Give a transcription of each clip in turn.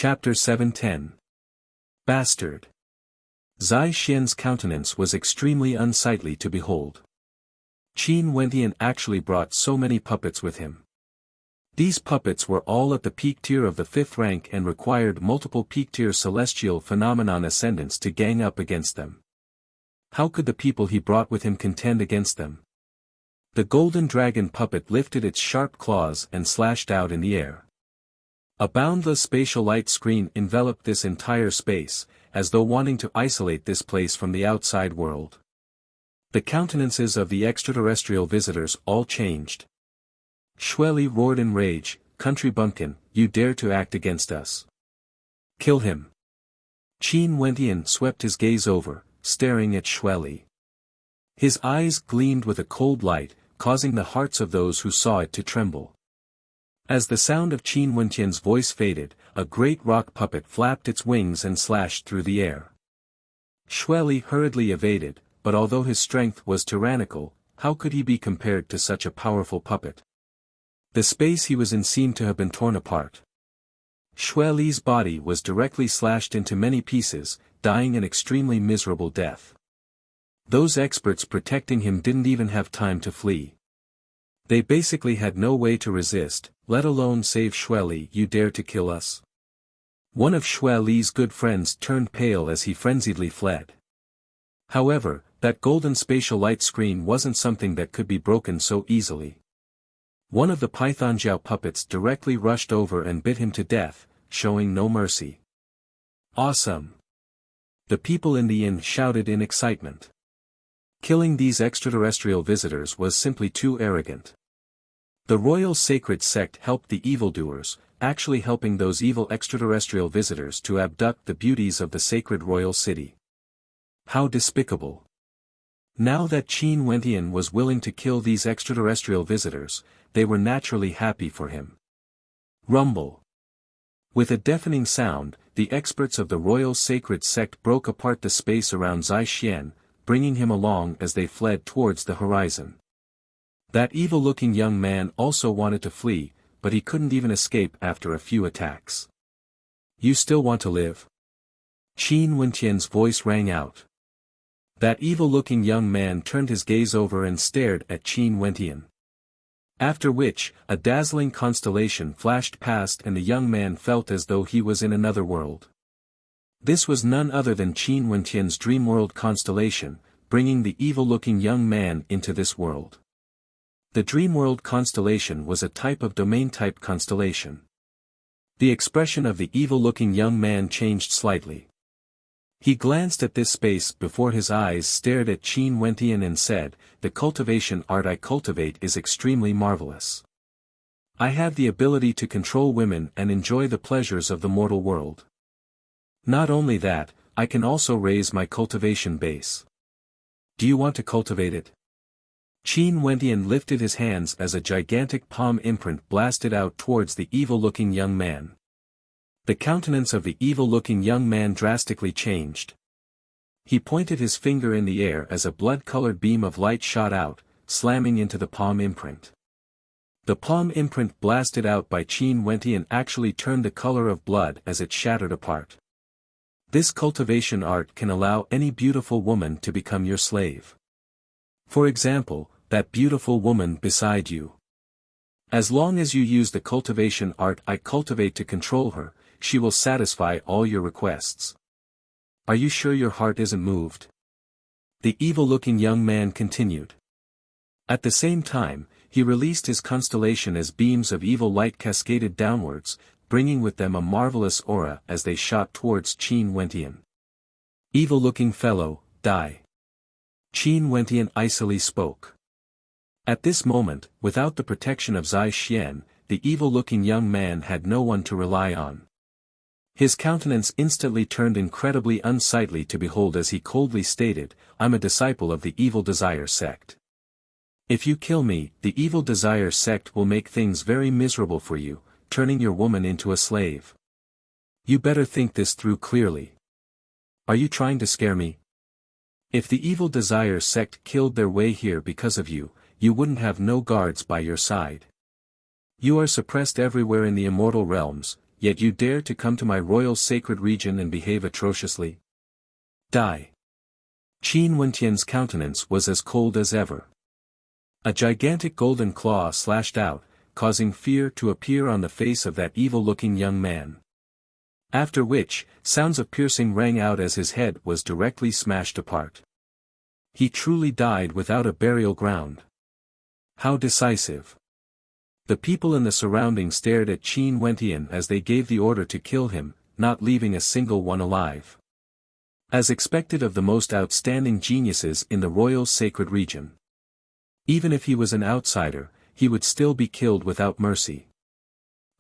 Chapter 710. Bastard. Zai Xian's countenance was extremely unsightly to behold. Qin Wentian actually brought so many puppets with him. These puppets were all at the peak tier of the 5th rank and required multiple peak tier celestial phenomenon ascendants to gang up against them. How could the people he brought with him contend against them? The golden dragon puppet lifted its sharp claws and slashed out in the air. A boundless spatial light screen enveloped this entire space, as though wanting to isolate this place from the outside world. The countenances of the extraterrestrial visitors all changed. Xueli roared in rage, "Country bumpkin, you dare to act against us? Kill him!" Qin Wentian swept his gaze over, staring at Xueli. His eyes gleamed with a cold light, causing the hearts of those who saw it to tremble. As the sound of Qin Wentian's voice faded, a great rock puppet flapped its wings and slashed through the air. Xueli hurriedly evaded, but although his strength was tyrannical, how could he be compared to such a powerful puppet? The space he was in seemed to have been torn apart. Xueli's body was directly slashed into many pieces, dying an extremely miserable death. Those experts protecting him didn't even have time to flee. They basically had no way to resist, let alone save Xueli. "You dare to kill us?" One of Xueli's good friends turned pale as he frenziedly fled. However, that golden spatial light screen wasn't something that could be broken so easily. One of the Python Jiao puppets directly rushed over and bit him to death, showing no mercy. "Awesome!" The people in the inn shouted in excitement. Killing these extraterrestrial visitors was simply too arrogant. The royal sacred sect helped the evildoers, actually helping those evil extraterrestrial visitors to abduct the beauties of the sacred royal city. How despicable. Now that Qin Wentian was willing to kill these extraterrestrial visitors, they were naturally happy for him. Rumble. With a deafening sound, the experts of the royal sacred sect broke apart the space around Zai Xian, bringing him along as they fled towards the horizon. That evil-looking young man also wanted to flee, but he couldn't even escape after a few attacks. "You still want to live?" Qin Wentian's voice rang out. That evil-looking young man turned his gaze over and stared at Qin Wentian. After which, a dazzling constellation flashed past and the young man felt as though he was in another world. This was none other than Qin Wentian's dream world constellation, bringing the evil-looking young man into this world. The dream world constellation was a type of domain-type constellation. The expression of the evil-looking young man changed slightly. He glanced at this space before his eyes stared at Qin Wentian and said, "The cultivation art I cultivate is extremely marvelous. I have the ability to control women and enjoy the pleasures of the mortal world. Not only that, I can also raise my cultivation base. Do you want to cultivate it?" Qin Wentian lifted his hands as a gigantic palm imprint blasted out towards the evil-looking young man. The countenance of the evil-looking young man drastically changed. He pointed his finger in the air as a blood-colored beam of light shot out, slamming into the palm imprint. The palm imprint blasted out by Qin Wentian actually turned the color of blood as it shattered apart. This cultivation art can allow any beautiful woman to become your slave. For example, that beautiful woman beside you. As long as you use the cultivation art I cultivate to control her, she will satisfy all your requests. Are you sure your heart isn't moved?" The evil-looking young man continued. At the same time, he released his constellation as beams of evil light cascaded downwards, bringing with them a marvelous aura as they shot towards Qin Wentian. "Evil-looking fellow, die." Qin Wentian icily spoke. At this moment, without the protection of Zai Xian, the evil-looking young man had no one to rely on. His countenance instantly turned incredibly unsightly to behold as he coldly stated, "I'm a disciple of the Evil Desire sect. If you kill me, the Evil Desire sect will make things very miserable for you, turning your woman into a slave. You better think this through clearly. Are you trying to scare me? If the Evil Desire sect killed their way here because of you, you wouldn't have no guards by your side. You are suppressed everywhere in the immortal realms, yet you dare to come to my royal sacred region and behave atrociously? Die. Qin Wentian's countenance was as cold as ever. A gigantic golden claw slashed out, causing fear to appear on the face of that evil-looking young man. After which, sounds of piercing rang out as his head was directly smashed apart. He truly died without a burial ground. How decisive. The people in the surroundings stared at Qin Wentian as they gave the order to kill him, not leaving a single one alive. As expected of the most outstanding geniuses in the royal sacred region. Even if he was an outsider, he would still be killed without mercy.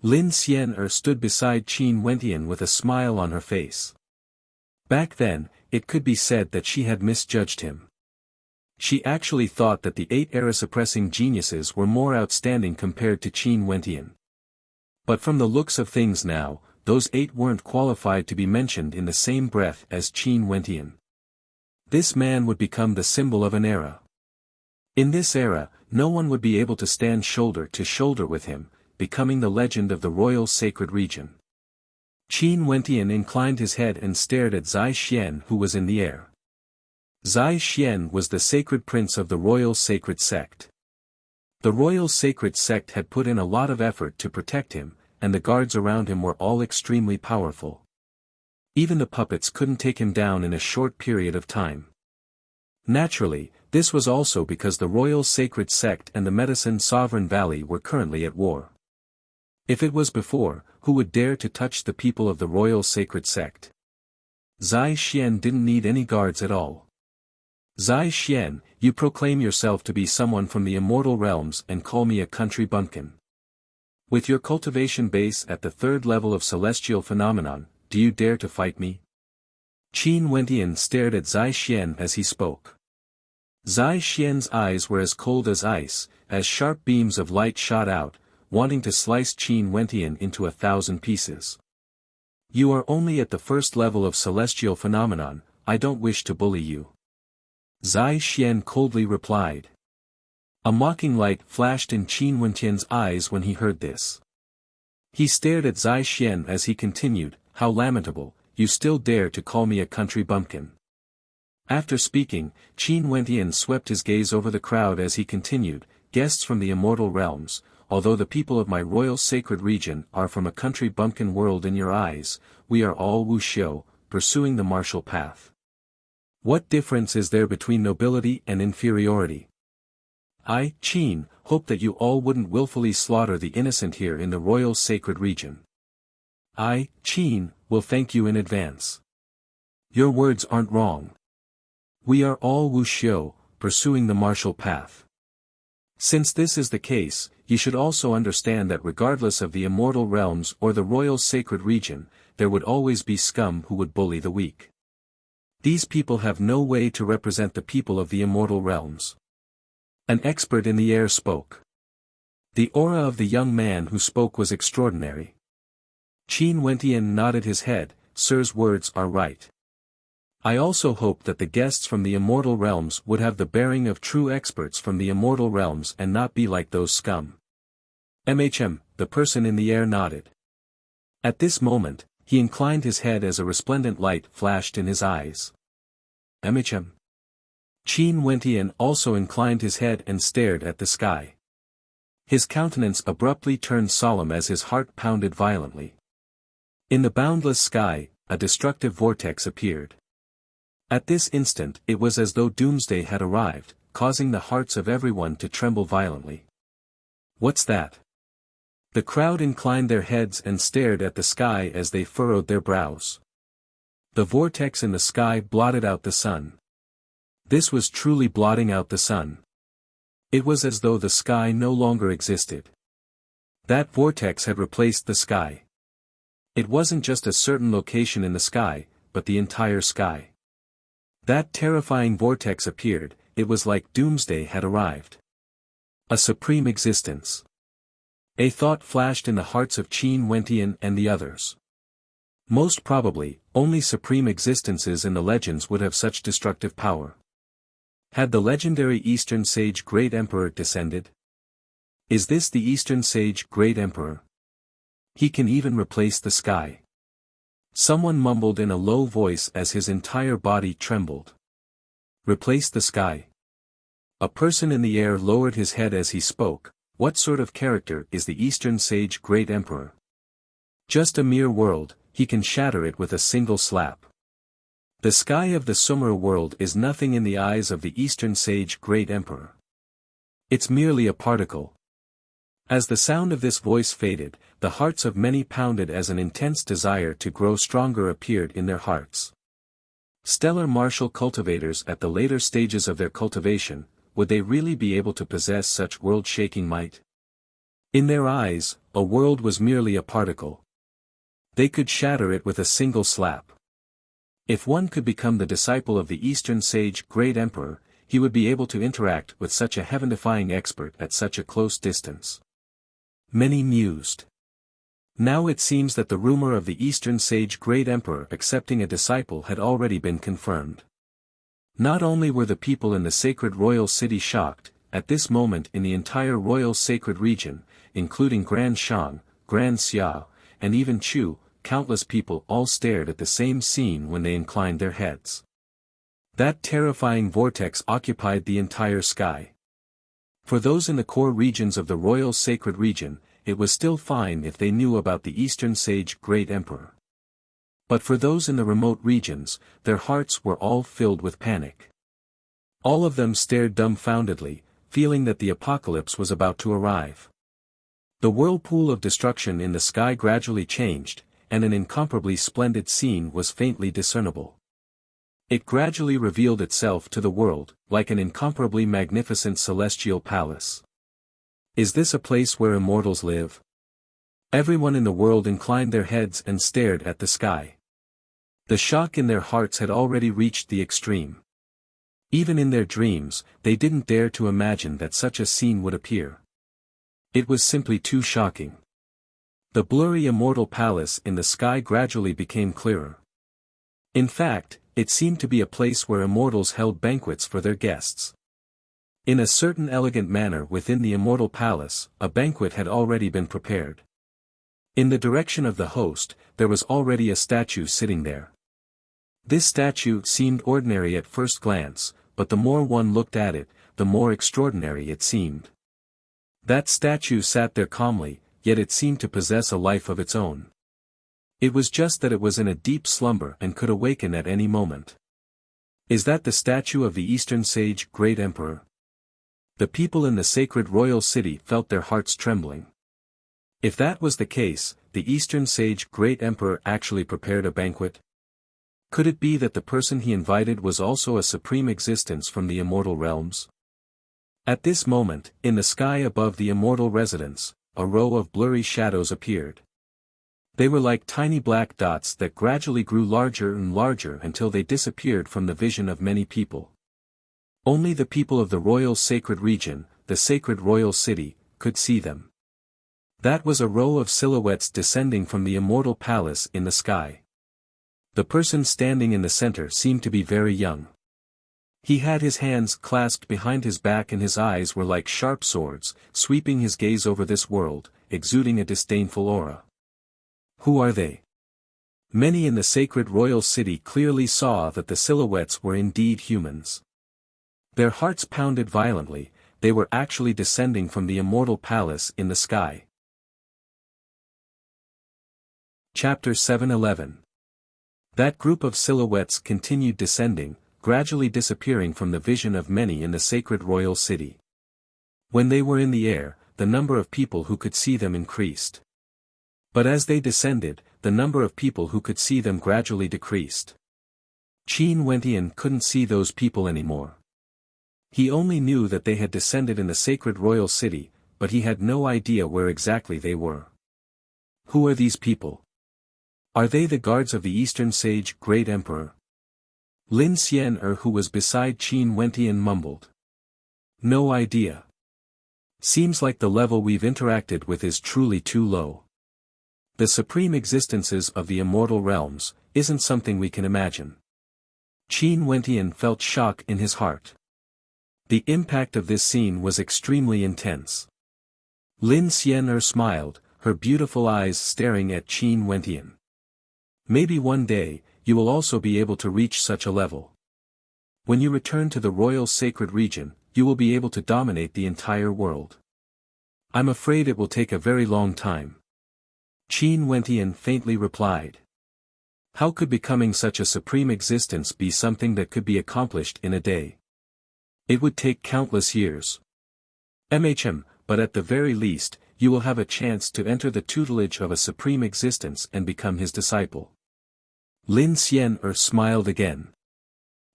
Lin Xian'er stood beside Qin Wentian with a smile on her face. Back then, it could be said that she had misjudged him. She actually thought that the 8 era-suppressing geniuses were more outstanding compared to Qin Wentian. But from the looks of things now, those 8 weren't qualified to be mentioned in the same breath as Qin Wentian. This man would become the symbol of an era. In this era, no one would be able to stand shoulder to shoulder with him, becoming the legend of the royal sacred region. Qin Wentian inclined his head and stared at Zai Xian, who was in the air. Zai Xian was the sacred prince of the royal sacred sect. The royal sacred sect had put in a lot of effort to protect him, and the guards around him were all extremely powerful. Even the puppets couldn't take him down in a short period of time. Naturally, this was also because the royal sacred sect and the medicine sovereign valley were currently at war. If it was before, who would dare to touch the people of the royal sacred sect? Zai Xian didn't need any guards at all. Zai Xian, you proclaim yourself to be someone from the immortal realms and call me a country bumpkin. With your cultivation base at the 3rd level of celestial phenomenon, do you dare to fight me? Qin Wentian stared at Zai Xian as he spoke. Zai Xian's eyes were as cold as ice, as sharp beams of light shot out, wanting to slice Qin Wentian into 1,000 pieces. You are only at the 1st level of celestial phenomenon, I don't wish to bully you. Zai Xian coldly replied. A mocking light flashed in Qin Wentian's eyes when he heard this. He stared at Zai Xian as he continued, how lamentable, you still dare to call me a country bumpkin. After speaking, Qin Wentian swept his gaze over the crowd as he continued, guests from the immortal realms, although the people of my royal sacred region are from a country bumpkin world in your eyes, we are all Wuxia, pursuing the martial path. What difference is there between nobility and inferiority? I, Qin, hope that you all wouldn't willfully slaughter the innocent here in the royal sacred region. I, Qin, will thank you in advance. Your words aren't wrong. We are all Wuxia, pursuing the martial path. Since this is the case, you should also understand that regardless of the immortal realms or the royal sacred region, there would always be scum who would bully the weak. These people have no way to represent the people of the immortal realms. An expert in the air spoke. The aura of the young man who spoke was extraordinary. Qin Wentian nodded his head, Sir's words are right. I also hope that the guests from the immortal realms would have the bearing of true experts from the immortal realms and not be like those scum. The person in the air nodded. At this moment, he inclined his head as a resplendent light flashed in his eyes. Qin Wentian also inclined his head and stared at the sky. His countenance abruptly turned solemn as his heart pounded violently. In the boundless sky, a destructive vortex appeared. At this instant it was as though doomsday had arrived, causing the hearts of everyone to tremble violently. What's that? The crowd inclined their heads and stared at the sky as they furrowed their brows. The vortex in the sky blotted out the sun. This was truly blotting out the sun. It was as though the sky no longer existed. That vortex had replaced the sky. It wasn't just a certain location in the sky, but the entire sky. That terrifying vortex appeared, it was like doomsday had arrived. A supreme existence. A thought flashed in the hearts of Qin Wentian and the others. Most probably, only supreme existences in the legends would have such destructive power. Had the legendary Eastern Sage Great Emperor descended? Is this the Eastern Sage Great Emperor? He can even replace the sky. Someone mumbled in a low voice as his entire body trembled. Replace the sky. A person in the air lowered his head as he spoke. What sort of character is the Eastern Sage Great Emperor? Just a mere world, he can shatter it with a single slap. The sky of the Sumer world is nothing in the eyes of the Eastern Sage Great Emperor. It's merely a particle. As the sound of this voice faded, the hearts of many pounded as an intense desire to grow stronger appeared in their hearts. Stellar martial cultivators at the later stages of their cultivation, would they really be able to possess such world-shaking might? In their eyes, a world was merely a particle. They could shatter it with a single slap. If one could become the disciple of the Eastern Sage Great Emperor, he would be able to interact with such a heaven-defying expert at such a close distance. Many mused. Now it seems that the rumor of the Eastern Sage Great Emperor accepting a disciple had already been confirmed. Not only were the people in the sacred royal city shocked, at this moment in the entire royal sacred region, including Grand Shang, Grand Xiao, and even Chu, countless people all stared at the same scene when they inclined their heads. That terrifying vortex occupied the entire sky. For those in the core regions of the royal sacred region, it was still fine if they knew about the Eastern Sage Great Emperor. But for those in the remote regions, their hearts were all filled with panic. All of them stared dumbfoundedly, feeling that the apocalypse was about to arrive. The whirlpool of destruction in the sky gradually changed, and an incomparably splendid scene was faintly discernible. It gradually revealed itself to the world, like an incomparably magnificent celestial palace. Is this a place where immortals live? Everyone in the world inclined their heads and stared at the sky. The shock in their hearts had already reached the extreme. Even in their dreams, they didn't dare to imagine that such a scene would appear. It was simply too shocking. The blurry immortal palace in the sky gradually became clearer. In fact, it seemed to be a place where immortals held banquets for their guests. In a certain elegant manner within the immortal palace, a banquet had already been prepared. In the direction of the host, there was already a statue sitting there. This statue seemed ordinary at first glance, but the more one looked at it, the more extraordinary it seemed. That statue sat there calmly, yet it seemed to possess a life of its own. It was just that it was in a deep slumber and could awaken at any moment. Is that the statue of the Eastern Sage Great Emperor? The people in the sacred royal city felt their hearts trembling. If that was the case, the Eastern Sage Great Emperor actually prepared a banquet? Could it be that the person he invited was also a supreme existence from the immortal realms? At this moment, in the sky above the immortal residence, a row of blurry shadows appeared. They were like tiny black dots that gradually grew larger and larger until they disappeared from the vision of many people. Only the people of the royal sacred region, the sacred royal city, could see them. That was a row of silhouettes descending from the immortal palace in the sky. The person standing in the center seemed to be very young. He had his hands clasped behind his back and his eyes were like sharp swords, sweeping his gaze over this world, exuding a disdainful aura. Who are they? Many in the sacred royal city clearly saw that the silhouettes were indeed humans. Their hearts pounded violently, they were actually descending from the immortal palace in the sky. Chapter 7:11. That group of silhouettes continued descending, gradually disappearing from the vision of many in the sacred royal city. When they were in the air, the number of people who could see them increased. But as they descended, the number of people who could see them gradually decreased. Qin Wentian couldn't see those people anymore. He only knew that they had descended in the sacred royal city, but he had no idea where exactly they were. Who are these people? Are they the guards of the Eastern Sage Great Emperor? Lin Xian'er, who was beside Qin Wentian, mumbled. No idea. Seems like the level we've interacted with is truly too low. The supreme existences of the immortal realms isn't something we can imagine. Qin Wentian felt shock in his heart. The impact of this scene was extremely intense. Lin Xian'er smiled, her beautiful eyes staring at Qin Wentian. Maybe one day, you will also be able to reach such a level. When you return to the royal sacred region, you will be able to dominate the entire world. I'm afraid it will take a very long time. Qin Wentian faintly replied. How could becoming such a supreme existence be something that could be accomplished in a day? It would take countless years. But at the very least, you will have a chance to enter the tutelage of a supreme existence and become his disciple. Lin Xian smiled again.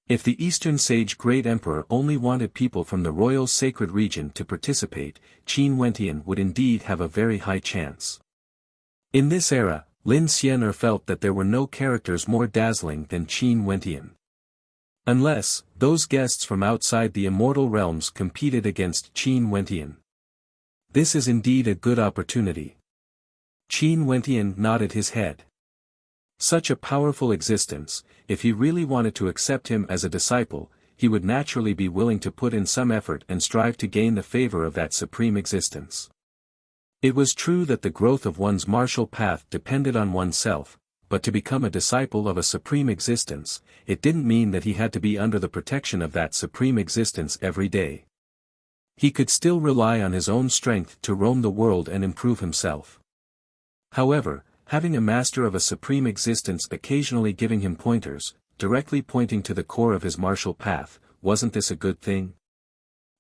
If the Eastern Sage Great Emperor only wanted people from the royal sacred region to participate, Qin Wentian would indeed have a very high chance. In this era, Lin Xian felt that there were no characters more dazzling than Qin Wentian. Unless, those guests from outside the immortal realms competed against Qin Wentian. This is indeed a good opportunity. Qin Wentian nodded his head. Such a powerful existence, if he really wanted to accept him as a disciple, he would naturally be willing to put in some effort and strive to gain the favor of that supreme existence. It was true that the growth of one's martial path depended on oneself, but to become a disciple of a supreme existence, it didn't mean that he had to be under the protection of that supreme existence every day. He could still rely on his own strength to roam the world and improve himself. However, having a master of a supreme existence occasionally giving him pointers, directly pointing to the core of his martial path, wasn't this a good thing?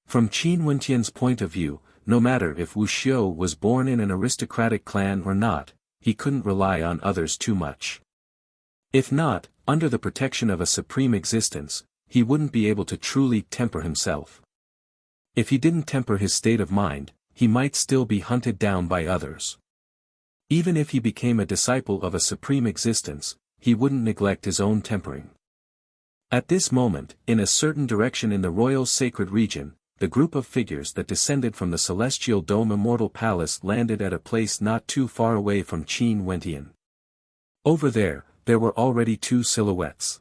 From Qin Wentian's point of view, no matter if Wuxia was born in an aristocratic clan or not, he couldn't rely on others too much. If not, under the protection of a supreme existence, he wouldn't be able to truly temper himself. If he didn't temper his state of mind, he might still be hunted down by others. Even if he became a disciple of a supreme existence, he wouldn't neglect his own tempering. At this moment, in a certain direction in the royal sacred region, the group of figures that descended from the celestial dome Immortal Palace landed at a place not too far away from Qin Wentian. Over there were already two silhouettes.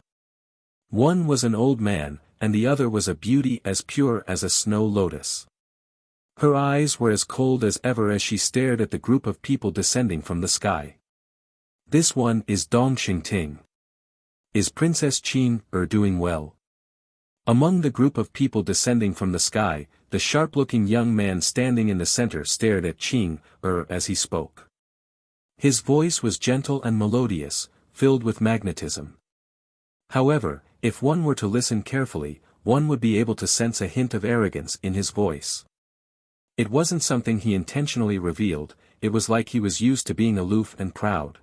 One was an old man, and the other was a beauty as pure as a snow lotus. Her eyes were as cold as ever as she stared at the group of people descending from the sky. This one is Dong Xingting. Is Princess Qin doing well? Among the group of people descending from the sky, the sharp-looking young man standing in the center stared at Qin as he spoke. His voice was gentle and melodious, filled with magnetism. However, if one were to listen carefully, one would be able to sense a hint of arrogance in his voice. It wasn't something he intentionally revealed, it was like he was used to being aloof and proud.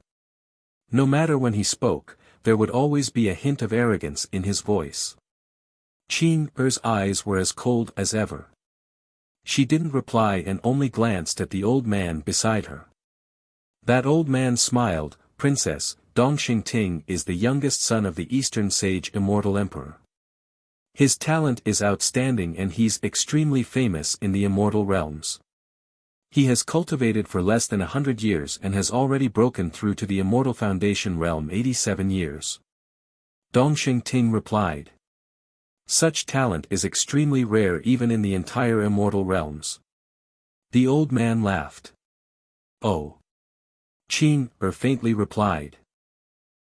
No matter when he spoke, there would always be a hint of arrogance in his voice. Qin's eyes were as cold as ever. She didn't reply and only glanced at the old man beside her. That old man smiled. Princess, Dong Xingting is the youngest son of the Eastern Sage Immortal Emperor. His talent is outstanding and he's extremely famous in the immortal realms. He has cultivated for less than 100 years and has already broken through to the Immortal Foundation realm 87 years. Dong Xingting replied. Such talent is extremely rare even in the entire immortal realms. The old man laughed. Oh. Qin faintly replied.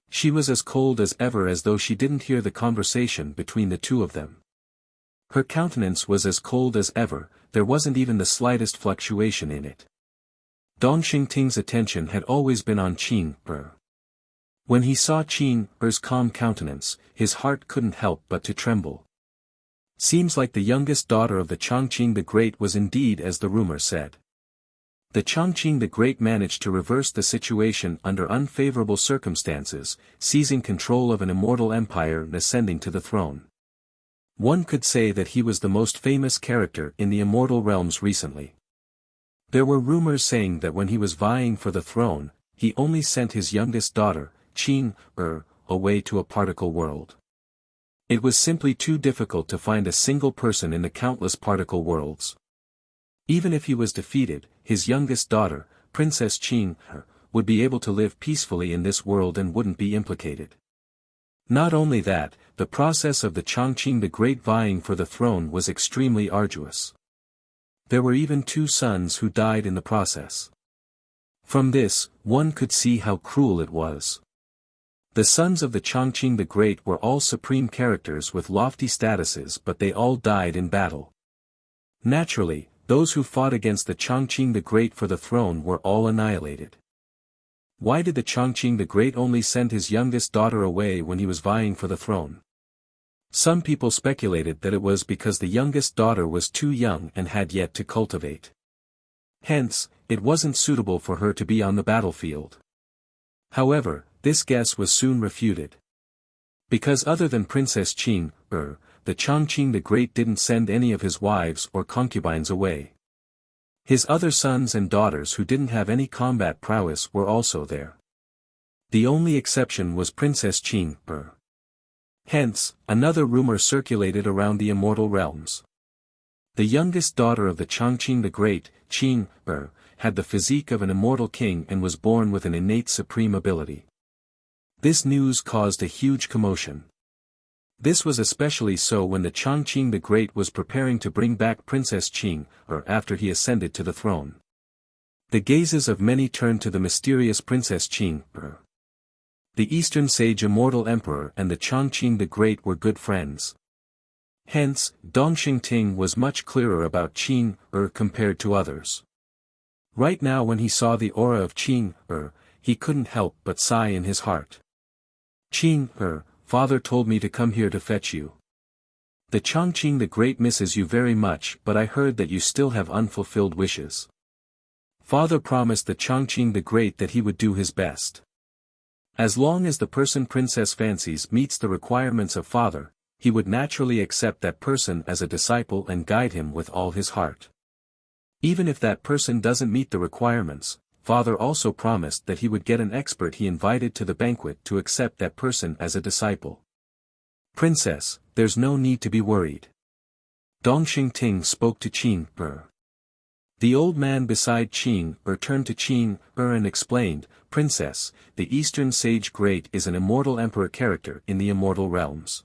She was as cold as ever as though she didn't hear the conversation between the two of them. Her countenance was as cold as ever, there wasn't even the slightest fluctuation in it. Dong Xingting's attention had always been on Qin. When he saw Qin's calm countenance, his heart couldn't help but to tremble. Seems like the youngest daughter of the Chongqing the Great was indeed as the rumor said. The Chongqing the Great managed to reverse the situation under unfavorable circumstances, seizing control of an immortal empire and ascending to the throne. One could say that he was the most famous character in the immortal realms recently. There were rumors saying that when he was vying for the throne, he only sent his youngest daughter, Qin, away to a particle world. It was simply too difficult to find a single person in the countless particle worlds. Even if he was defeated, his youngest daughter, Princess Qin, would be able to live peacefully in this world and wouldn't be implicated. Not only that, the process of the Chongqing the Great vying for the throne was extremely arduous. There were even 2 sons who died in the process. From this, one could see how cruel it was. The sons of the Chongqing the Great were all supreme characters with lofty statuses, but they all died in battle. Naturally, those who fought against the Chongqing the Great for the throne were all annihilated. Why did the Chongqing the Great only send his youngest daughter away when he was vying for the throne? Some people speculated that it was because the youngest daughter was too young and had yet to cultivate. Hence, it wasn't suitable for her to be on the battlefield. However, this guess was soon refuted. Because other than Princess Qing, the Chongqing the Great didn't send any of his wives or concubines away. His other sons and daughters who didn't have any combat prowess were also there. The only exception was Princess Qing. Hence, another rumor circulated around the immortal realms. The youngest daughter of the Chongqing the Great, Qing, had the physique of an immortal king and was born with an innate supreme ability. This news caused a huge commotion. This was especially so when the Chongqing the Great was preparing to bring back Princess Qing, after he ascended to the throne. The gazes of many turned to the mysterious Princess Qing. The Eastern Sage Immortal Emperor and the Chongqing the Great were good friends. Hence, Dongxing Ting was much clearer about Qing, compared to others. Right now when he saw the aura of Qing, he couldn't help but sigh in his heart. Qing, Father told me to come here to fetch you. The Chongqing the Great misses you very much, but I heard that you still have unfulfilled wishes. Father promised the Chongqing the Great that he would do his best. As long as the person Princess fancies meets the requirements of Father, he would naturally accept that person as a disciple and guide him with all his heart. Even if that person doesn't meet the requirements, Father also promised that he would get an expert he invited to the banquet to accept that person as a disciple. Princess, there's no need to be worried. Dongxing Ting spoke to Qing. The old man beside Qing turned to Qing and explained, Princess, the Eastern Sage Great is an immortal emperor character in the immortal realms.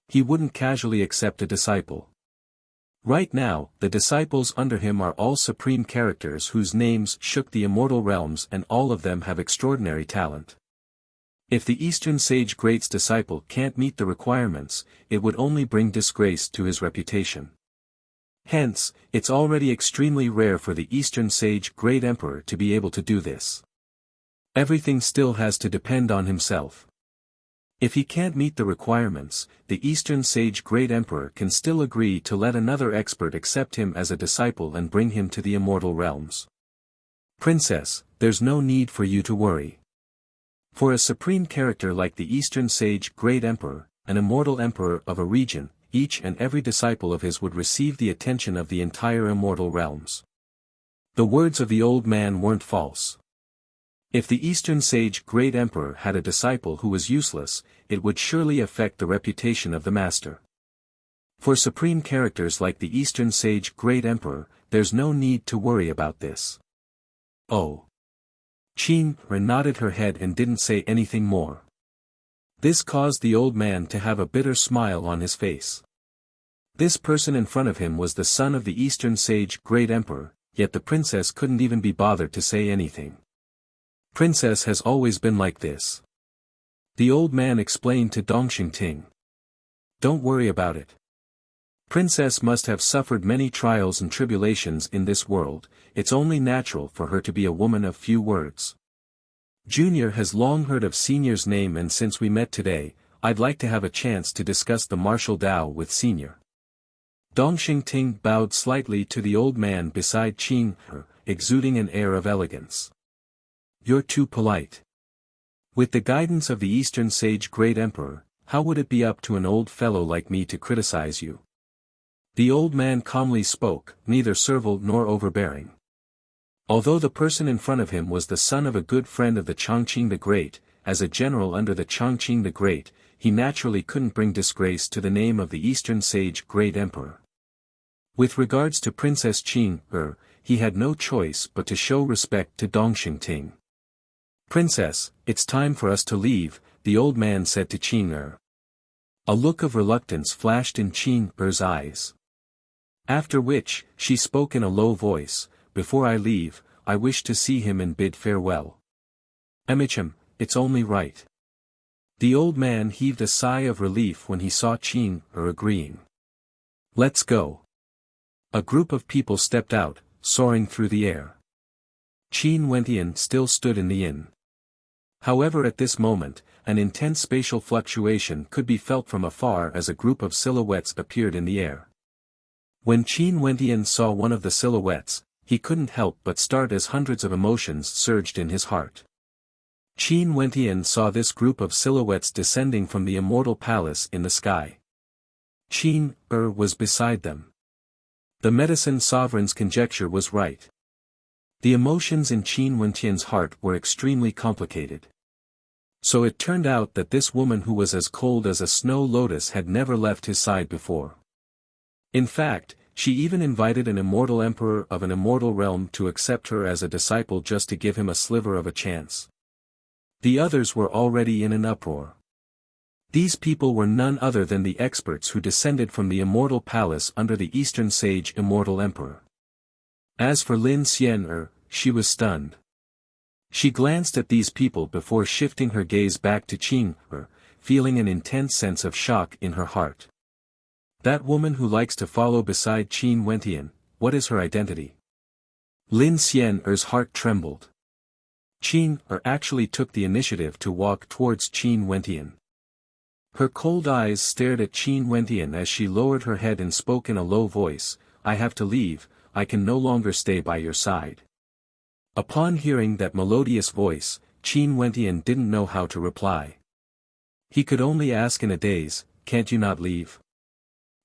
He wouldn't casually accept a disciple. Right now, the disciples under him are all supreme characters whose names shook the immortal realms and all of them have extraordinary talent. If the Eastern Sage Great's disciple can't meet the requirements, it would only bring disgrace to his reputation. Hence, it's already extremely rare for the Eastern Sage Great Emperor to be able to do this. Everything still has to depend on himself. If he can't meet the requirements, the Eastern Sage Great Emperor can still agree to let another expert accept him as a disciple and bring him to the immortal realms. Princess, there's no need for you to worry. For a supreme character like the Eastern Sage Great Emperor, an immortal emperor of a region, each and every disciple of his would receive the attention of the entire immortal realms. The words of the old man weren't false. If the Eastern Sage Great Emperor had a disciple who was useless, it would surely affect the reputation of the master. For supreme characters like the Eastern Sage Great Emperor, there's no need to worry about this. Oh. Qing nodded her head and didn't say anything more. This caused the old man to have a bitter smile on his face. This person in front of him was the son of the Eastern Sage Great Emperor, yet the princess couldn't even be bothered to say anything. Princess has always been like this. The old man explained to Dongxing Ting. Don't worry about it. Princess must have suffered many trials and tribulations in this world, it's only natural for her to be a woman of few words. Junior has long heard of Senior's name and since we met today, I'd like to have a chance to discuss the martial Dao with Senior. Dongxing Ting bowed slightly to the old man beside Qing, exuding an air of elegance. You're too polite. With the guidance of the Eastern Sage Great Emperor, how would it be up to an old fellow like me to criticize you? The old man calmly spoke, neither servile nor overbearing. Although the person in front of him was the son of a good friend of the Chongqing the Great, as a general under the Chongqing the Great, he naturally couldn't bring disgrace to the name of the Eastern Sage Great Emperor. With regards to Princess Qing, he had no choice but to show respect to Dongxing Ting. Princess, it's time for us to leave, the old man said to Qing. A look of reluctance flashed in Qing's eyes. After which, she spoke in a low voice, before I leave, I wish to see him and bid farewell. Emicham, it's only right. The old man heaved a sigh of relief when he saw Qin agreeing. Let's go. A group of people stepped out, soaring through the air. Qin Wentian still stood in the inn. However, at this moment, an intense spatial fluctuation could be felt from afar as a group of silhouettes appeared in the air. When Qin Wentian saw one of the silhouettes, he couldn't help but start as hundreds of emotions surged in his heart. Qin Wentian saw this group of silhouettes descending from the Immortal Palace in the sky. Qin was beside them. The medicine sovereign's conjecture was right. The emotions in Qin Wentian's heart were extremely complicated. So it turned out that this woman who was as cold as a snow lotus had never left his side before. In fact, she even invited an immortal emperor of an immortal realm to accept her as a disciple just to give him a sliver of a chance. The others were already in an uproar. These people were none other than the experts who descended from the Immortal Palace under the Eastern Sage Immortal Emperor. As for Lin Xian, she was stunned. She glanced at these people before shifting her gaze back to Qin, feeling an intense sense of shock in her heart. That woman who likes to follow beside Qin Wentian, what is her identity? Lin Xian's heart trembled. Qin actually took the initiative to walk towards Qin Wentian. Her cold eyes stared at Qin Wentian as she lowered her head and spoke in a low voice, I have to leave, I can no longer stay by your side. Upon hearing that melodious voice, Qin Wentian didn't know how to reply. He could only ask in a daze, can't you not leave?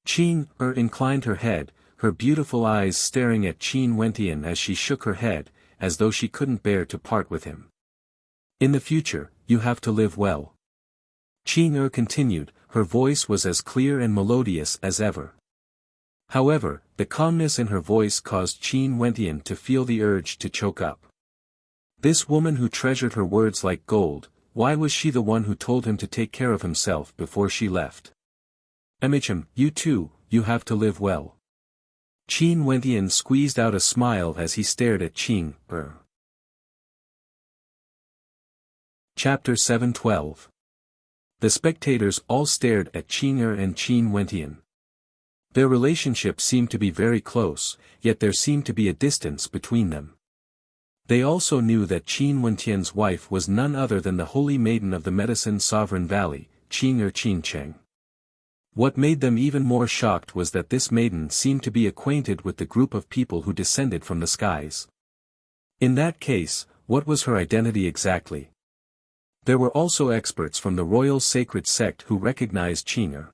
Qin inclined her head, her beautiful eyes staring at Qin Wentian as she shook her head, as though she couldn't bear to part with him. In the future, you have to live well. Qin continued, her voice was as clear and melodious as ever. However, the calmness in her voice caused Qin Wentian to feel the urge to choke up. This woman who treasured her words like gold, why was she the one who told him to take care of himself before she left? Emicham, you too, you have to live well. Qin Wentian squeezed out a smile as he stared at Qin. Chapter 7:12. The spectators all stared at Qin and Qin Wentian. Their relationship seemed to be very close, yet there seemed to be a distance between them. They also knew that Qin Wentian's wife was none other than the holy maiden of the Medicine Sovereign Valley, Qin Qincheng. What made them even more shocked was that this maiden seemed to be acquainted with the group of people who descended from the skies. In that case, what was her identity exactly? There were also experts from the royal sacred sect who recognized Qin.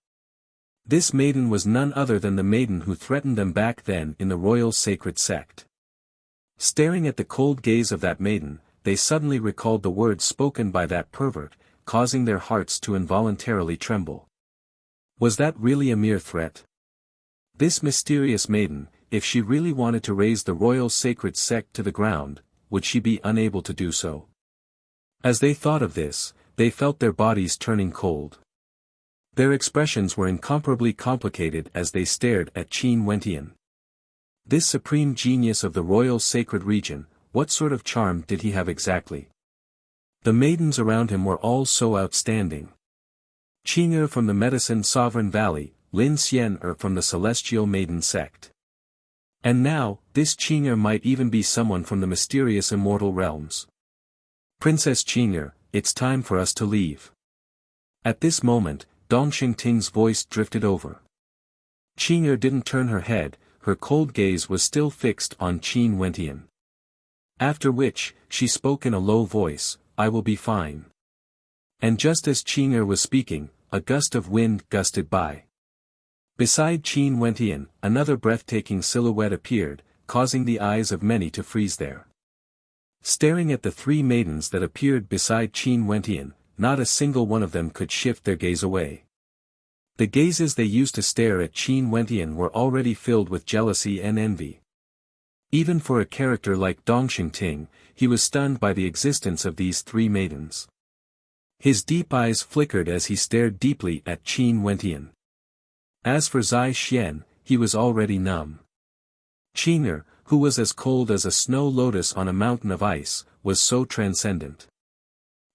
This maiden was none other than the maiden who threatened them back then in the royal sacred sect. Staring at the cold gaze of that maiden, they suddenly recalled the words spoken by that pervert, causing their hearts to involuntarily tremble. Was that really a mere threat? This mysterious maiden, if she really wanted to raise the royal sacred sect to the ground, would she be unable to do so? As they thought of this, they felt their bodies turning cold. Their expressions were incomparably complicated as they stared at Qin Wentian. This supreme genius of the royal sacred region, what sort of charm did he have exactly? The maidens around him were all so outstanding. Qin from the Medicine Sovereign Valley, Lin Xian from the Celestial Maiden Sect. And now, this Qin might even be someone from the mysterious immortal realms. Princess Qin, it's time for us to leave. At this moment, Dongxing Ting's voice drifted over. Qin didn't turn her head, her cold gaze was still fixed on Qin Wentian. After which, she spoke in a low voice, I will be fine. And just as Qin was speaking, a gust of wind gusted by. Beside Qin Wentian, another breathtaking silhouette appeared, causing the eyes of many to freeze there. Staring at the three maidens that appeared beside Qin Wentian, not a single one of them could shift their gaze away. The gazes they used to stare at Qin Wentian were already filled with jealousy and envy. Even for a character like Dongxing Ting, he was stunned by the existence of these three maidens. His deep eyes flickered as he stared deeply at Qin Wentian. As for Zai Xian, he was already numb. Qin, who was as cold as a snow lotus on a mountain of ice, was so transcendent.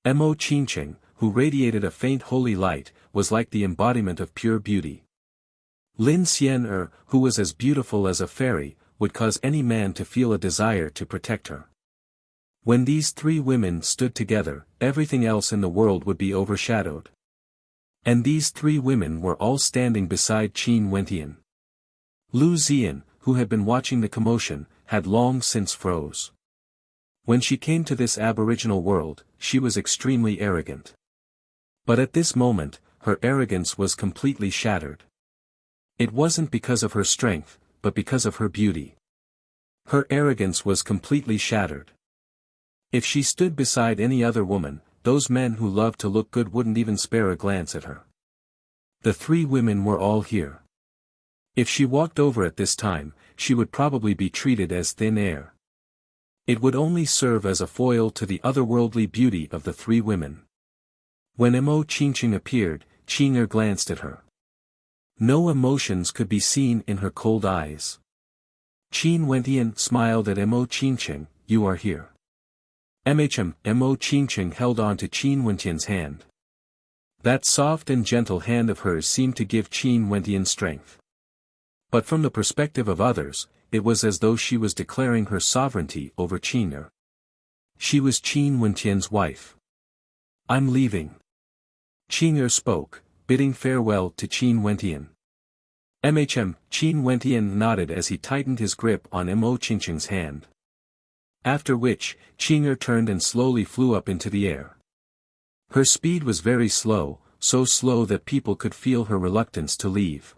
Mo Qingqing, who radiated a faint holy light, was like the embodiment of pure beauty. Lin Xian'er, who was as beautiful as a fairy, would cause any man to feel a desire to protect her. When these three women stood together, everything else in the world would be overshadowed. And these three women were all standing beside Qin Wentian. Lu Ziyan, who had been watching the commotion, had long since froze. When she came to this aboriginal world, she was extremely arrogant. But at this moment, her arrogance was completely shattered. It wasn't because of her strength, but because of her beauty. Her arrogance was completely shattered. If she stood beside any other woman, those men who loved to look good wouldn't even spare a glance at her. The three women were all here. If she walked over at this time, she would probably be treated as thin air. It would only serve as a foil to the otherworldly beauty of the three women. When Mo Qingqing appeared, Qing'er glanced at her. No emotions could be seen in her cold eyes. Qin Wentian smiled at Mo Qingqing, "You are here." Mo Qingqing held on to Qin Wentian's hand. That soft and gentle hand of hers seemed to give Qin Wentian strength. But from the perspective of others, it was as though she was declaring her sovereignty over Qing'er. She was Qin Wentian's wife. "I'm leaving." Qing'er spoke, bidding farewell to Qin Wentian. Qin Wentian nodded as he tightened his grip on Mo Qingqing's hand. After which, Qing'er turned and slowly flew up into the air. Her speed was very slow, so slow that people could feel her reluctance to leave.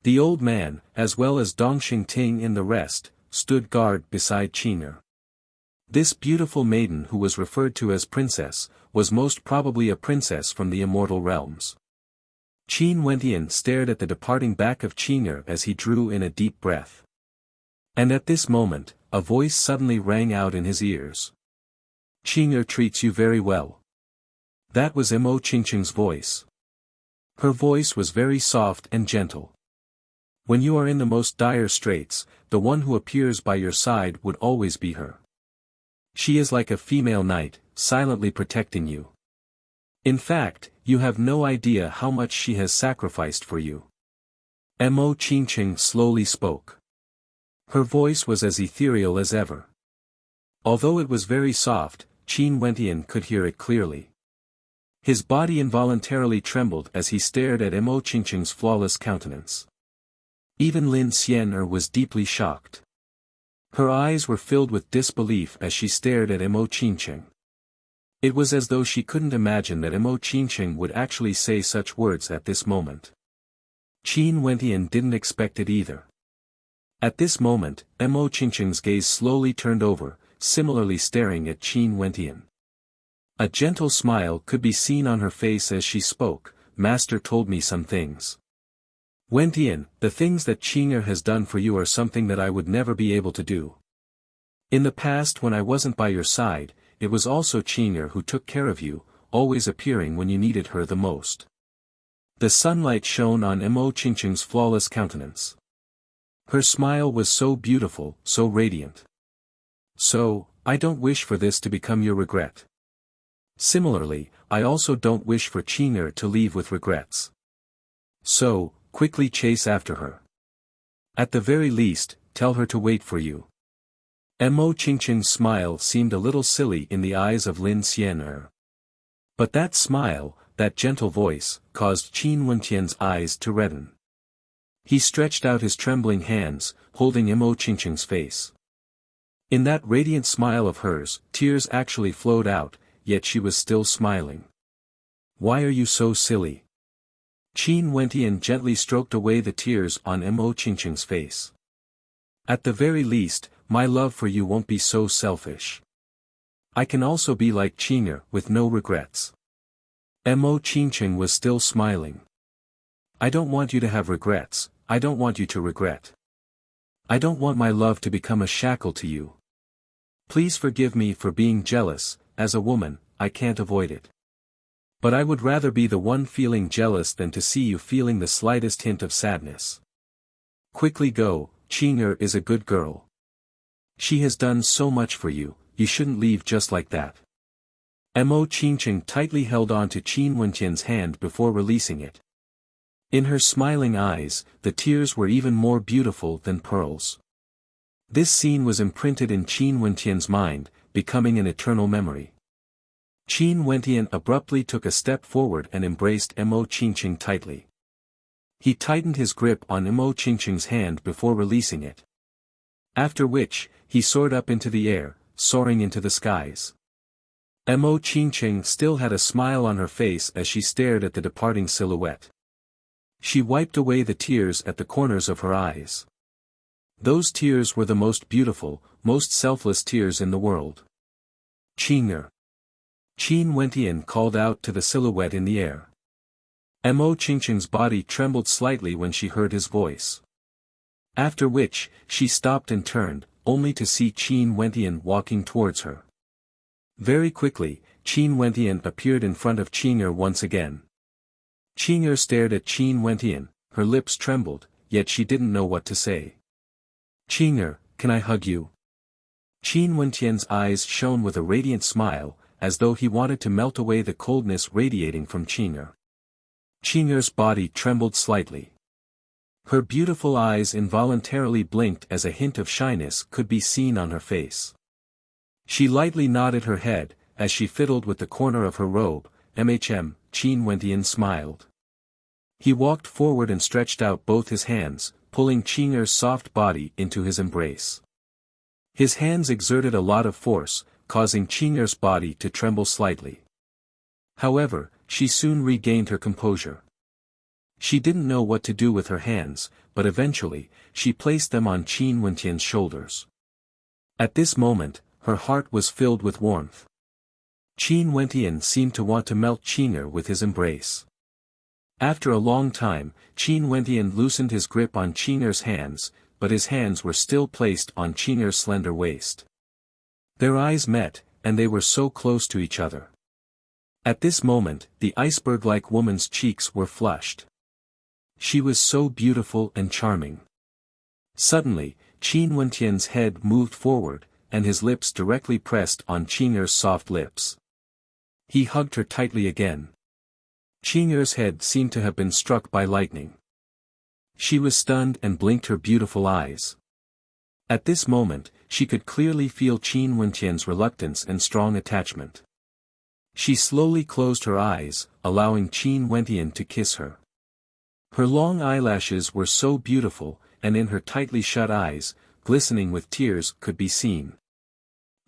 The old man, as well as Dongxing Ting and the rest, stood guard beside Qing'er. This beautiful maiden who was referred to as princess, was most probably a princess from the immortal realms. Qin Wentian stared at the departing back of Qing'er as he drew in a deep breath. And at this moment, a voice suddenly rang out in his ears. "Qing'er treats you very well." That was Mo Qingqing's voice. Her voice was very soft and gentle. When you are in the most dire straits, the one who appears by your side would always be her. She is like a female knight, silently protecting you. In fact, you have no idea how much she has sacrificed for you. Mo Qingqing slowly spoke. Her voice was as ethereal as ever. Although it was very soft, Qin Wentian could hear it clearly. His body involuntarily trembled as he stared at Mo Qingqing's flawless countenance. Even Lin Xian'er was deeply shocked. Her eyes were filled with disbelief as she stared at Mo Qingqing. It was as though she couldn't imagine that Mo Qingqing would actually say such words at this moment. Qin Wentian didn't expect it either. At this moment, Mo Qingqing's gaze slowly turned over, similarly staring at Qin Wentian. A gentle smile could be seen on her face as she spoke. "Master told me some things. Wentian, the things that Qing'er has done for you are something that I would never be able to do. In the past when I wasn't by your side, it was also Qing'er who took care of you, always appearing when you needed her the most." The sunlight shone on Mo Qingqing's flawless countenance. Her smile was so beautiful, so radiant. "So, I don't wish for this to become your regret. Similarly, I also don't wish for Qing'er to leave with regrets. So, quickly chase after her. At the very least, tell her to wait for you." Mo Qingqing's smile seemed a little silly in the eyes of Lin Xian'er. But that smile, that gentle voice, caused Qin Wentian's eyes to redden. He stretched out his trembling hands, holding Mo Qingqing's face. In that radiant smile of hers, tears actually flowed out, yet she was still smiling. "Why are you so silly?" Qin Wentian gently stroked away the tears on Mo Qingqing's face. "At the very least, my love for you won't be so selfish. I can also be like Qing'er, with no regrets." Mo Qingqing was still smiling. "I don't want you to have regrets, I don't want you to regret. I don't want my love to become a shackle to you. Please forgive me for being jealous. As a woman, I can't avoid it. But I would rather be the one feeling jealous than to see you feeling the slightest hint of sadness. Quickly go, Qing'er is a good girl. She has done so much for you, you shouldn't leave just like that. Mo Qingqing tightly held on to Qin Wentian's hand before releasing it. In her smiling eyes, the tears were even more beautiful than pearls. This scene was imprinted in Qin Wentian's mind, becoming an eternal memory. Qin Wentian abruptly took a step forward and embraced Mo Qingqing tightly. He tightened his grip on Mo Qingqing's hand before releasing it. After which, he soared up into the air, soaring into the skies. Mo Qingqing still had a smile on her face as she stared at the departing silhouette. She wiped away the tears at the corners of her eyes. Those tears were the most beautiful, most selfless tears in the world. Qing'er. Qin Wentian called out to the silhouette in the air. Mo Qingqing's body trembled slightly when she heard his voice. After which, she stopped and turned, only to see Qin Wentian walking towards her. Very quickly, Qin Wentian appeared in front of Qing'er once again. Qing'er stared at Qin Wentian, her lips trembled, yet she didn't know what to say. Qing'er, can I hug you? Qin Wentian's eyes shone with a radiant smile, as though he wanted to melt away the coldness radiating from Qing'er. Qing'er's body trembled slightly. Her beautiful eyes involuntarily blinked as a hint of shyness could be seen on her face. She lightly nodded her head, as she fiddled with the corner of her robe. Qin Wentian smiled. He walked forward and stretched out both his hands, pulling Qing'er's soft body into his embrace. His hands exerted a lot of force, causing Qing'er's body to tremble slightly. However, she soon regained her composure. She didn't know what to do with her hands, but eventually, she placed them on Qin Wentian's shoulders. At this moment, her heart was filled with warmth. Qin Wentian seemed to want to melt Qing'er with his embrace. After a long time, Qin Wentian loosened his grip on Qing'er's hands, but his hands were still placed on Qing'er's slender waist. Their eyes met, and they were so close to each other. At this moment, the iceberg-like woman's cheeks were flushed. She was so beautiful and charming. Suddenly, Qin Wentian's head moved forward, and his lips directly pressed on Qing'er's soft lips. He hugged her tightly again. Qing'er's head seemed to have been struck by lightning. She was stunned and blinked her beautiful eyes. At this moment, she could clearly feel Qin Wentian's reluctance and strong attachment. She slowly closed her eyes, allowing Qin Wentian to kiss her. Her long eyelashes were so beautiful, and in her tightly shut eyes, glistening with tears, could be seen.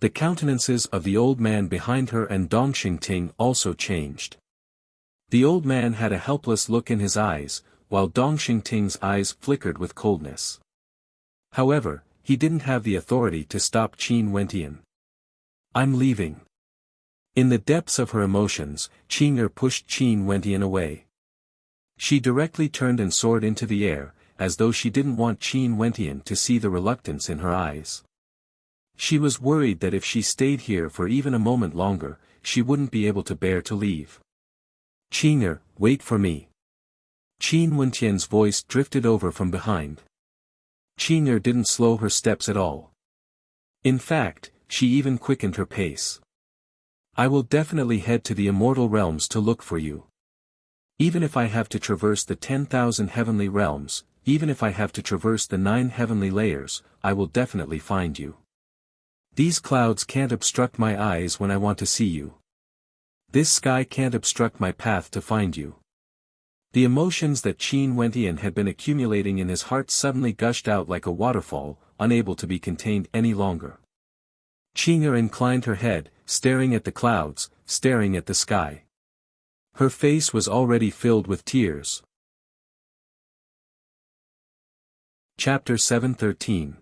The countenances of the old man behind her and Dong Xingting also changed. The old man had a helpless look in his eyes, while Dong Xingting's eyes flickered with coldness. However, he didn't have the authority to stop Qin Wentian. I'm leaving. In the depths of her emotions, Qing'er pushed Qin Wentian away. She directly turned and soared into the air, as though she didn't want Qin Wentian to see the reluctance in her eyes. She was worried that if she stayed here for even a moment longer, she wouldn't be able to bear to leave. Qing'er, wait for me. Qin Wentian's voice drifted over from behind. Qing'er didn't slow her steps at all. In fact, she even quickened her pace. I will definitely head to the immortal realms to look for you. Even if I have to traverse the 10,000 heavenly realms, even if I have to traverse the 9 heavenly layers, I will definitely find you. These clouds can't obstruct my eyes when I want to see you. This sky can't obstruct my path to find you. The emotions that Qin Wentian had been accumulating in his heart suddenly gushed out like a waterfall, unable to be contained any longer. Qing'er inclined her head, staring at the clouds, staring at the sky. Her face was already filled with tears. Chapter 713.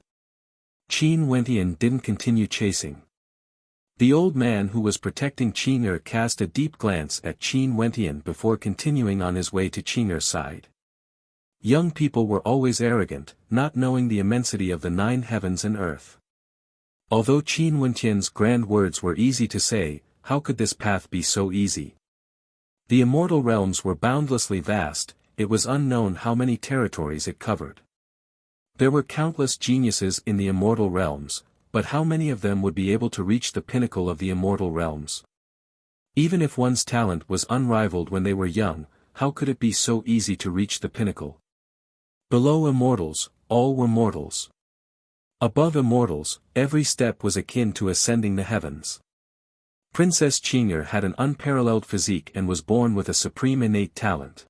Qin Wentian didn't continue chasing. The old man who was protecting Qing'er cast a deep glance at Qin Wentian before continuing on his way to Qing'er's side. Young people were always arrogant, not knowing the immensity of the 9 heavens and earth. Although Qin Wentian's grand words were easy to say, how could this path be so easy? The immortal realms were boundlessly vast, it was unknown how many territories it covered. There were countless geniuses in the immortal realms, but how many of them would be able to reach the pinnacle of the immortal realms? Even if one's talent was unrivaled when they were young, how could it be so easy to reach the pinnacle? Below immortals, all were mortals. Above immortals, every step was akin to ascending the heavens. Princess Qing'er had an unparalleled physique and was born with a supreme innate talent.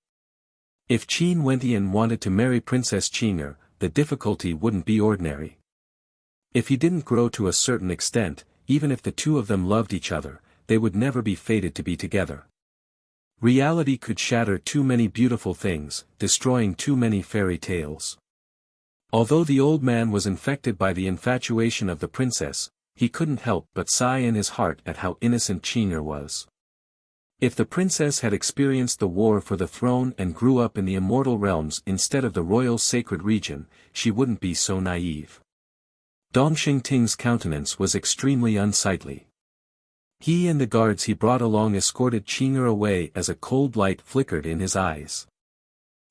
If Qin Wentian wanted to marry Princess Qing'er, the difficulty wouldn't be ordinary. If he didn't grow to a certain extent, even if the two of them loved each other, they would never be fated to be together. Reality could shatter too many beautiful things, destroying too many fairy tales. Although the old man was infected by the infatuation of the princess, he couldn't help but sigh in his heart at how innocent Qing'er was. If the princess had experienced the war for the throne and grew up in the immortal realms instead of the royal sacred region, she wouldn't be so naive. Dong Xingting's countenance was extremely unsightly. He and the guards he brought along escorted Qing'er away as a cold light flickered in his eyes.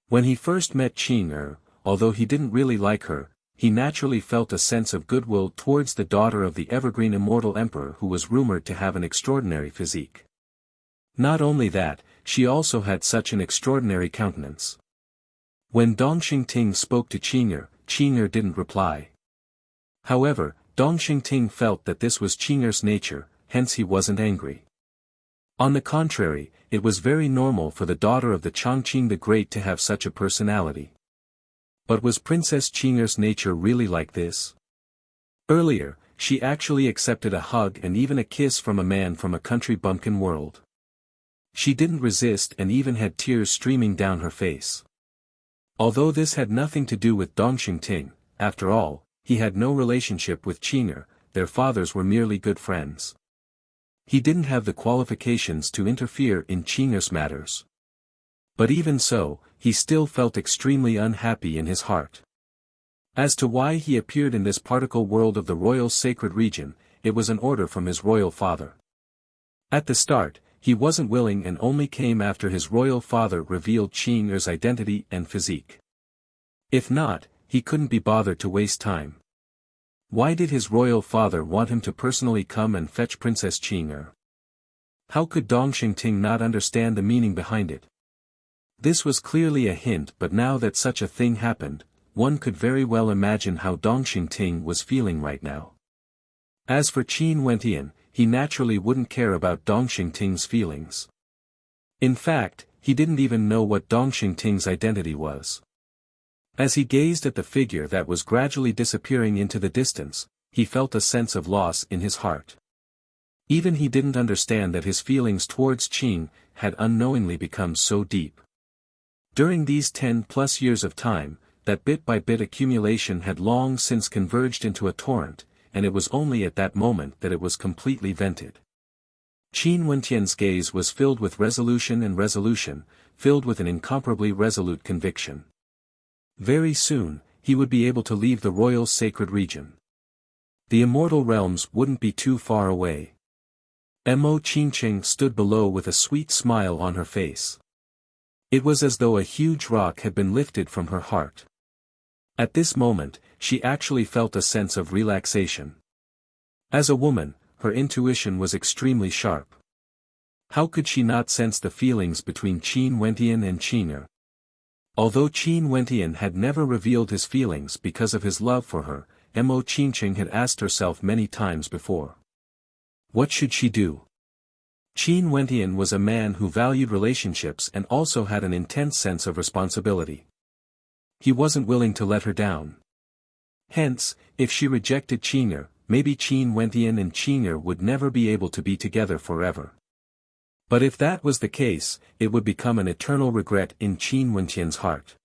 When he first met Qing'er, although he didn't really like her, he naturally felt a sense of goodwill towards the daughter of the evergreen immortal emperor who was rumored to have an extraordinary physique. Not only that, she also had such an extraordinary countenance. When Dong Xingting spoke to Qing'er, Qing'er didn't reply. However, Dong Xingting felt that this was Qing'er's nature, hence he wasn't angry. On the contrary, it was very normal for the daughter of the Chongqing the Great to have such a personality. But was Princess Qing'er's nature really like this? Earlier, she actually accepted a hug and even a kiss from a man from a country bumpkin world. She didn't resist and even had tears streaming down her face. Although this had nothing to do with Dong Xingting, after all, he had no relationship with Qing'er, their fathers were merely good friends. He didn't have the qualifications to interfere in Qing'er's matters. But even so, he still felt extremely unhappy in his heart. As to why he appeared in this particle world of the royal sacred region, it was an order from his royal father. At the start, he wasn't willing and only came after his royal father revealed Qing'er's identity and physique. If not, he couldn't be bothered to waste time. Why did his royal father want him to personally come and fetch Princess Qing'er? How could Dong Xingting not understand the meaning behind it? This was clearly a hint, but now that such a thing happened, one could very well imagine how Dong Xingting was feeling right now. As for Qin Wentian, he naturally wouldn't care about Dong Xingting's feelings. In fact, he didn't even know what Dong Xingting's identity was. As he gazed at the figure that was gradually disappearing into the distance, he felt a sense of loss in his heart. Even he didn't understand that his feelings towards Qing had unknowingly become so deep. During these 10+ years of time, that bit-by-bit accumulation had long since converged into a torrent, and it was only at that moment that it was completely vented. Qin Wentian's gaze was filled with resolution, filled with an incomparably resolute conviction. Very soon, he would be able to leave the royal sacred region. The immortal realms wouldn't be too far away. Mo Qingqing stood below with a sweet smile on her face. It was as though a huge rock had been lifted from her heart. At this moment, she actually felt a sense of relaxation. As a woman, her intuition was extremely sharp. How could she not sense the feelings between Qin Wentian and Qing'er? Although Qin Wentian had never revealed his feelings because of his love for her, Mo Qingqing had asked herself many times before. What should she do? Qin Wentian was a man who valued relationships and also had an intense sense of responsibility. He wasn't willing to let her down. Hence, if she rejected Qing'er, maybe Qin Wentian and Qing'er would never be able to be together forever. But if that was the case, it would become an eternal regret in Qin Wentian's heart.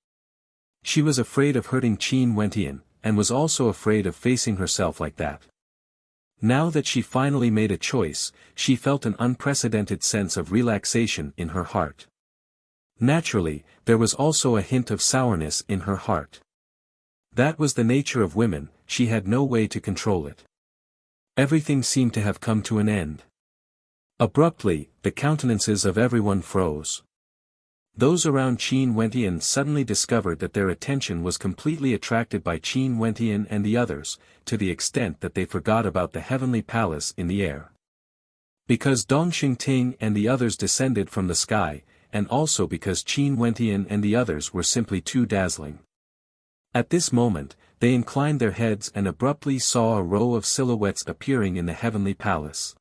She was afraid of hurting Qin Wentian, and was also afraid of facing herself like that. Now that she finally made a choice, she felt an unprecedented sense of relaxation in her heart. Naturally, there was also a hint of sourness in her heart. That was the nature of women, she had no way to control it. Everything seemed to have come to an end. Abruptly, the countenances of everyone froze. Those around Qin Wentian suddenly discovered that their attention was completely attracted by Qin Wentian and the others, to the extent that they forgot about the heavenly palace in the air. Because Dong Xingting and the others descended from the sky, and also because Qin Wentian and the others were simply too dazzling. At this moment, they inclined their heads and abruptly saw a row of silhouettes appearing in the heavenly palace.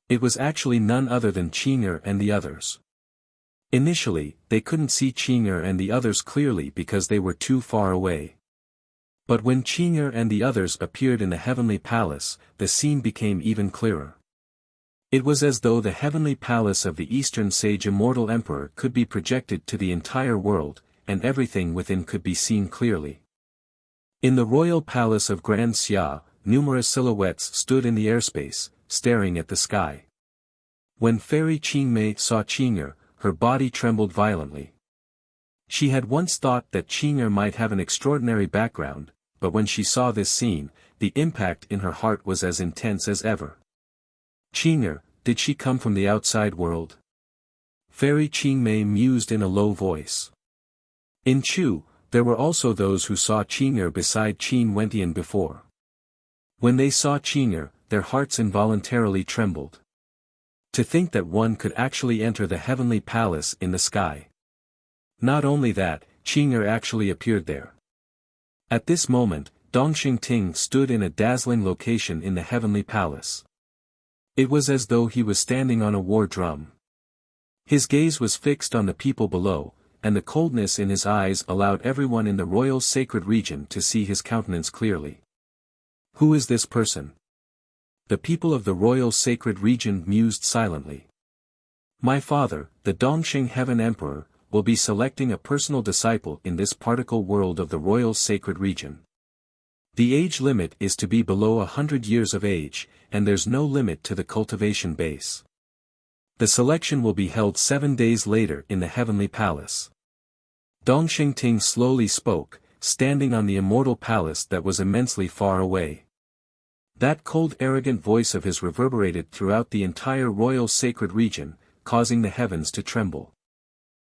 It was actually none other than Qing'er and the others. Initially, they couldn't see Qing'er and the others clearly because they were too far away. But when Qing'er and the others appeared in the heavenly palace, the scene became even clearer. It was as though the heavenly palace of the Eastern Sage Immortal Emperor could be projected to the entire world, and everything within could be seen clearly. In the royal palace of Grand Xia, numerous silhouettes stood in the airspace, staring at the sky. When Fairy Qingmei saw Qing'er, her body trembled violently. She had once thought that Qing'er might have an extraordinary background, but when she saw this scene, the impact in her heart was as intense as ever. Qing'er, did she come from the outside world? Fairy Qingmei mused in a low voice. In Chu, there were also those who saw Qing'er beside Qin Wentian before. When they saw Qing'er, their hearts involuntarily trembled. To think that one could actually enter the heavenly palace in the sky. Not only that, Qing'er actually appeared there. At this moment, Dong Xingting stood in a dazzling location in the heavenly palace. It was as though he was standing on a war drum. His gaze was fixed on the people below, and the coldness in his eyes allowed everyone in the royal sacred region to see his countenance clearly. Who is this person? The people of the royal sacred region mused silently. My father, the Dongxing Heaven Emperor, will be selecting a personal disciple in this particle world of the royal sacred region. The age limit is to be below 100 years of age, and there's no limit to the cultivation base. The selection will be held 7 days later in the heavenly palace. Dong Xingting slowly spoke, standing on the immortal palace that was immensely far away. That cold arrogant voice of his reverberated throughout the entire royal sacred region, causing the heavens to tremble.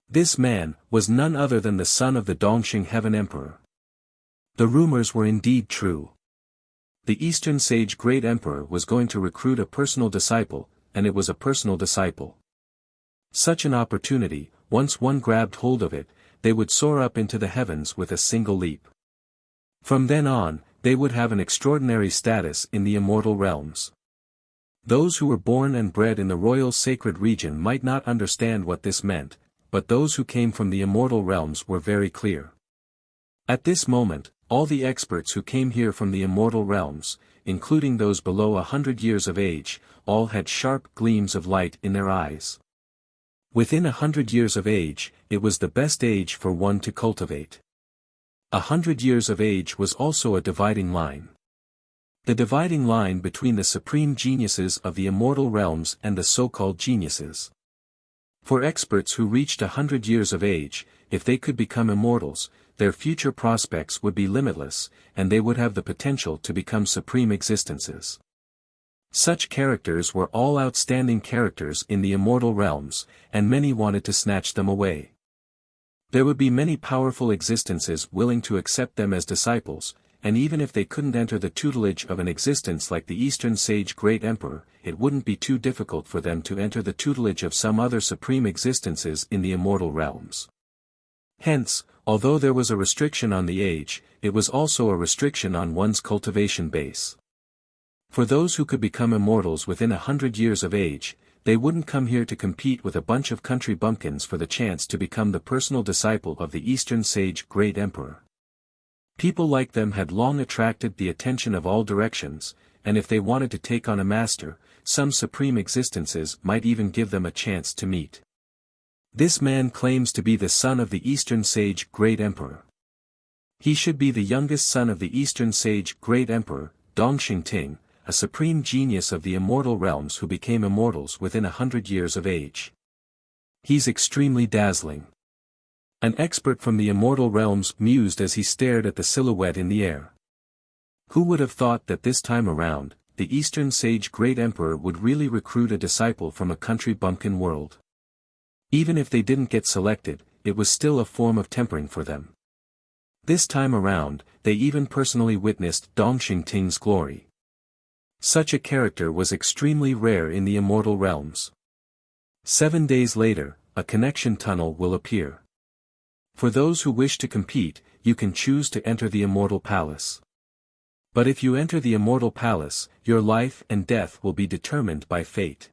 This man was none other than the son of the Dongxing Heaven Emperor. The rumors were indeed true. The Eastern Sage Great Emperor was going to recruit a personal disciple, and it was a personal disciple. Such an opportunity, once one grabbed hold of it, they would soar up into the heavens with a single leap. From then on, they would have an extraordinary status in the immortal realms. Those who were born and bred in the royal sacred region might not understand what this meant, but those who came from the immortal realms were very clear. At this moment, all the experts who came here from the immortal realms, including those below 100 years of age, all had sharp gleams of light in their eyes. Within 100 years of age, it was the best age for one to cultivate. 100 years of age was also a dividing line. The dividing line between the supreme geniuses of the immortal realms and the so-called geniuses. For experts who reached 100 years of age, if they could become immortals, their future prospects would be limitless, and they would have the potential to become supreme existences. Such characters were all outstanding characters in the immortal realms, and many wanted to snatch them away. There would be many powerful existences willing to accept them as disciples, and even if they couldn't enter the tutelage of an existence like the Eastern Sage Great Emperor, it wouldn't be too difficult for them to enter the tutelage of some other supreme existences in the immortal realms. Hence, although there was a restriction on the age, it was also a restriction on one's cultivation base. For those who could become immortals within 100 years of age, they wouldn't come here to compete with a bunch of country bumpkins for the chance to become the personal disciple of the Eastern Sage Great Emperor. People like them had long attracted the attention of all directions, and if they wanted to take on a master, some supreme existences might even give them a chance to meet. This man claims to be the son of the Eastern Sage Great Emperor. He should be the youngest son of the Eastern Sage Great Emperor, Dong Xingting, a supreme genius of the immortal realms who became immortals within 100 years of age. He's extremely dazzling. An expert from the immortal realms mused as he stared at the silhouette in the air. Who would have thought that this time around, the Eastern Sage Great Emperor would really recruit a disciple from a country bumpkin world? Even if they didn't get selected, it was still a form of tempering for them. This time around, they even personally witnessed Dong Xingting's glory. Such a character was extremely rare in the immortal realms. 7 days later, a connection tunnel will appear. For those who wish to compete, you can choose to enter the Immortal Palace. But if you enter the Immortal Palace, your life and death will be determined by fate.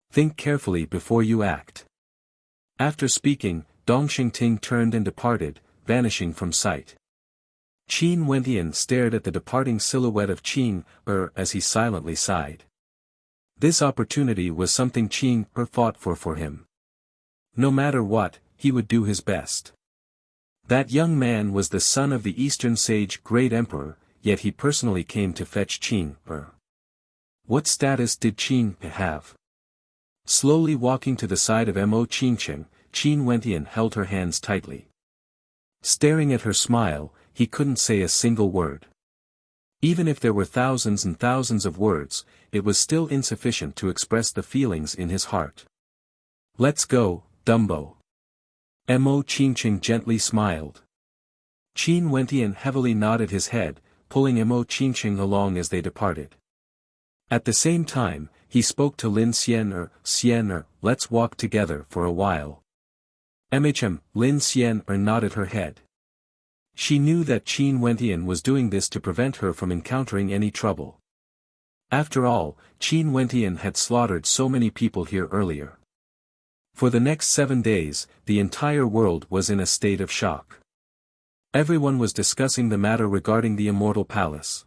Think carefully before you act. After speaking, Dong Xingting turned and departed, vanishing from sight. Qin Wentian stared at the departing silhouette of Qin as he silently sighed. This opportunity was something Qin fought for him. No matter what, he would do his best. That young man was the son of the Eastern sage Great Emperor, yet he personally came to fetch Qin. What status did Qin have? Slowly walking to the side of Mo Qingcheng, Qin Wentian held her hands tightly. Staring at her smile, he couldn't say a single word. Even if there were thousands and thousands of words, it was still insufficient to express the feelings in his heart. Let's go, Dumbo. Mo Qingcheng gently smiled. Qin Wentian heavily nodded his head, pulling Mo Qingcheng along as they departed. At the same time, he spoke to Lin Xian let's walk together for a while. Lin Xian nodded her head. She knew that Qin Wentian was doing this to prevent her from encountering any trouble. After all, Qin Wentian had slaughtered so many people here earlier. For the next 7 days, the entire world was in a state of shock. Everyone was discussing the matter regarding the Immortal Palace.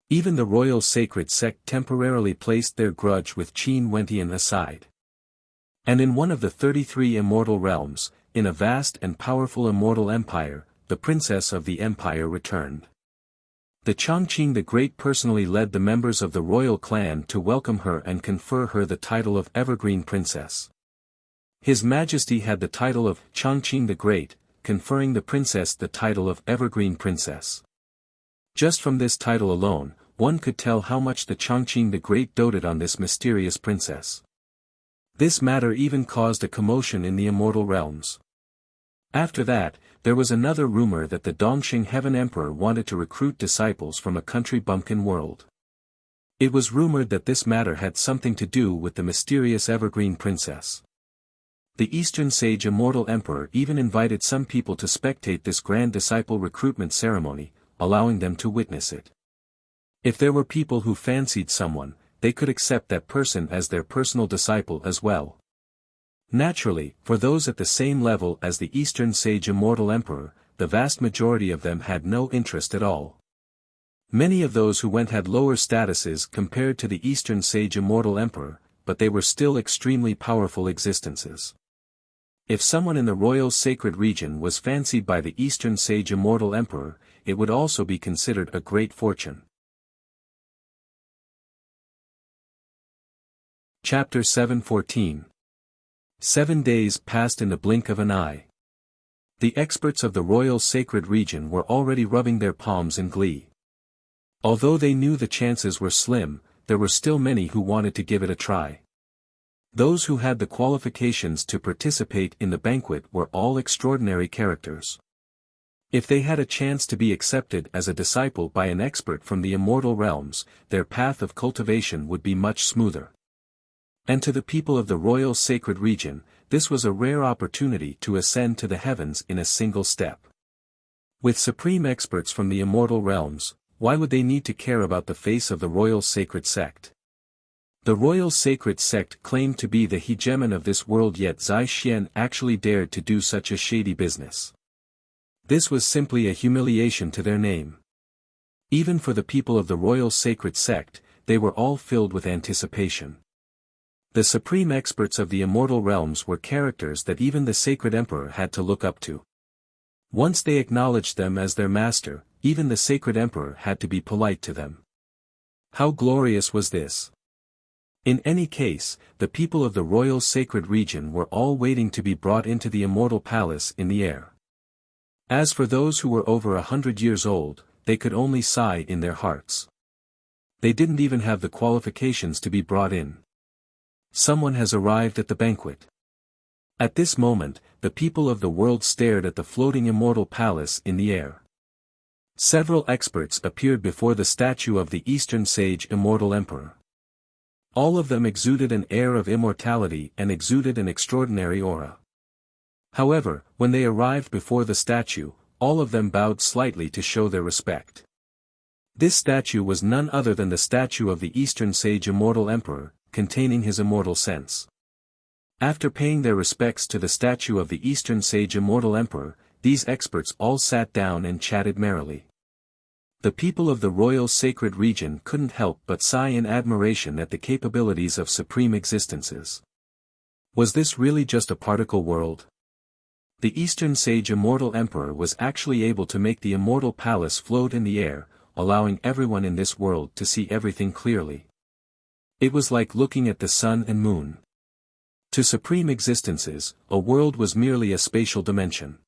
Even the royal sacred sect temporarily placed their grudge with Qin Wentian aside. And in one of the 33 immortal realms, in a vast and powerful immortal empire, the princess of the empire returned. The Chongqing the Great personally led the members of the royal clan to welcome her and confer her the title of Evergreen Princess. His Majesty had the title of Chongqing the Great, conferring the princess the title of Evergreen Princess. Just from this title alone, one could tell how much the Chongqing the Great doted on this mysterious princess. This matter even caused a commotion in the immortal realms. After that, there was another rumor that the Dongxing Heaven Emperor wanted to recruit disciples from a country bumpkin world. It was rumored that this matter had something to do with the mysterious Evergreen Princess. The Eastern Sage Immortal Emperor even invited some people to spectate this grand disciple recruitment ceremony, allowing them to witness it. If there were people who fancied someone, they could accept that person as their personal disciple as well. Naturally, for those at the same level as the Eastern Sage Immortal Emperor, the vast majority of them had no interest at all. Many of those who went had lower statuses compared to the Eastern Sage Immortal Emperor, but they were still extremely powerful existences. If someone in the royal sacred region was fancied by the Eastern Sage Immortal Emperor, it would also be considered a great fortune. Chapter 7:14. 7 days passed in the blink of an eye. The experts of the royal sacred region were already rubbing their palms in glee. Although they knew the chances were slim, there were still many who wanted to give it a try. Those who had the qualifications to participate in the banquet were all extraordinary characters. If they had a chance to be accepted as a disciple by an expert from the immortal realms, their path of cultivation would be much smoother. And to the people of the royal sacred region, this was a rare opportunity to ascend to the heavens in a single step. With supreme experts from the immortal realms, why would they need to care about the face of the royal sacred sect? The royal sacred sect claimed to be the hegemon of this world, yet Zai Xian actually dared to do such a shady business. This was simply a humiliation to their name. Even for the people of the royal sacred sect, they were all filled with anticipation. The supreme experts of the immortal realms were characters that even the sacred emperor had to look up to. Once they acknowledged them as their master, even the sacred emperor had to be polite to them. How glorious was this! In any case, the people of the royal sacred region were all waiting to be brought into the immortal palace in the air. As for those who were over 100 years old, they could only sigh in their hearts. They didn't even have the qualifications to be brought in. Someone has arrived at the banquet. At this moment, the people of the world stared at the floating immortal palace in the air. Several experts appeared before the statue of the Eastern sage Immortal Emperor. All of them exuded an air of immortality and exuded an extraordinary aura. However, when they arrived before the statue, all of them bowed slightly to show their respect. This statue was none other than the statue of the Eastern sage Immortal Emperor, containing his immortal sense. After paying their respects to the statue of the Eastern sage Immortal Emperor, these experts all sat down and chatted merrily. The people of the royal sacred region couldn't help but sigh in admiration at the capabilities of supreme existences. Was this really just a particle world? The Eastern sage Immortal Emperor was actually able to make the immortal palace float in the air, allowing everyone in this world to see everything clearly. It was like looking at the sun and moon. To supreme existences, a world was merely a spatial dimension.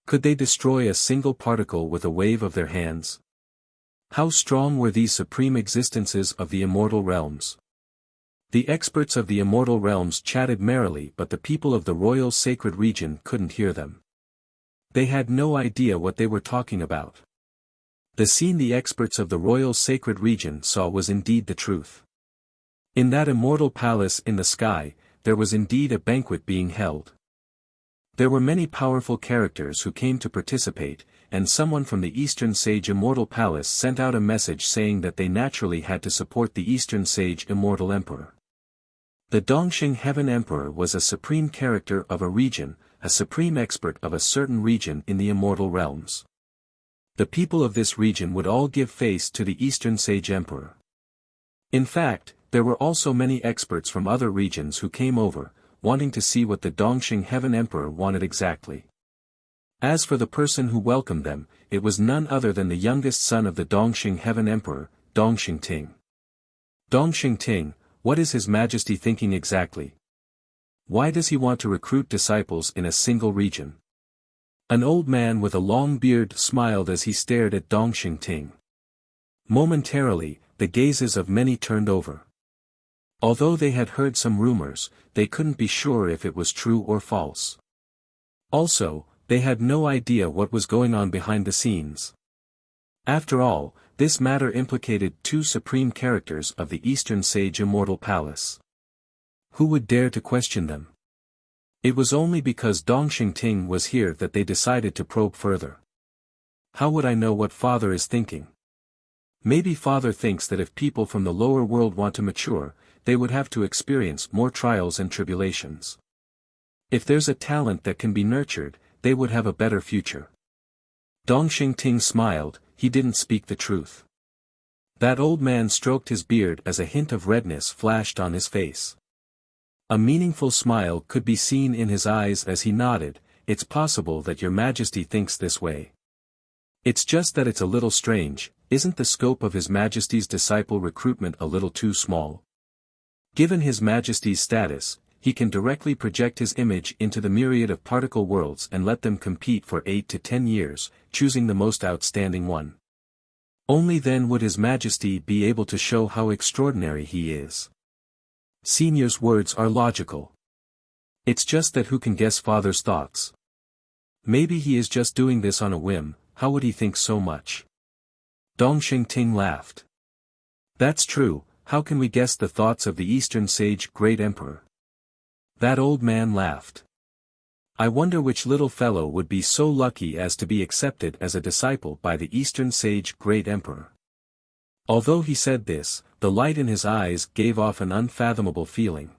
Could they destroy a single particle with a wave of their hands? How strong were these supreme existences of the immortal realms? The experts of the immortal realms chatted merrily, but the people of the royal sacred region couldn't hear them. They had no idea what they were talking about. The scene the experts of the royal sacred region saw was indeed the truth. In that immortal palace in the sky, there was indeed a banquet being held. There were many powerful characters who came to participate, and someone from the Eastern Sage Immortal Palace sent out a message saying that they naturally had to support the Eastern Sage Immortal Emperor. The Dongxing Heaven Emperor was a supreme character of a region, a supreme expert of a certain region in the immortal realms. The people of this region would all give face to the Eastern Sage Emperor. In fact, there were also many experts from other regions who came over, wanting to see what the Dongxing Heaven Emperor wanted exactly. As for the person who welcomed them, it was none other than the youngest son of the Dongxing Heaven Emperor, Dongxing Ting. Dongxing Ting, what is His Majesty thinking exactly? Why does he want to recruit disciples in a single region? An old man with a long beard smiled as he stared at Dongxing Ting. Momentarily, the gazes of many turned over. Although they had heard some rumors, they couldn't be sure if it was true or false. Also, they had no idea what was going on behind the scenes. After all, this matter implicated two supreme characters of the Eastern Sage Immortal Palace. Who would dare to question them? It was only because Dongxing Ting was here that they decided to probe further. How would I know what Father is thinking? Maybe Father thinks that if people from the lower world want to mature, they would have to experience more trials and tribulations. If there's a talent that can be nurtured, they would have a better future. Dongxing Ting smiled, he didn't speak the truth. That old man stroked his beard as a hint of redness flashed on his face. A meaningful smile could be seen in his eyes as he nodded. It's possible that Your Majesty thinks this way. It's just that it's a little strange. Isn't the scope of His Majesty's disciple recruitment a little too small? Given His Majesty's status, he can directly project his image into the myriad of particle worlds and let them compete for 8 to 10 years, choosing the most outstanding one. Only then would His Majesty be able to show how extraordinary he is. Senior's words are logical. It's just that who can guess Father's thoughts? Maybe he is just doing this on a whim. How would he think so much? Dongxing Ting laughed. That's true, how can we guess the thoughts of the Eastern Sage Great Emperor? That old man laughed. I wonder which little fellow would be so lucky as to be accepted as a disciple by the Eastern Sage Great Emperor. Although he said this, the light in his eyes gave off an unfathomable feeling.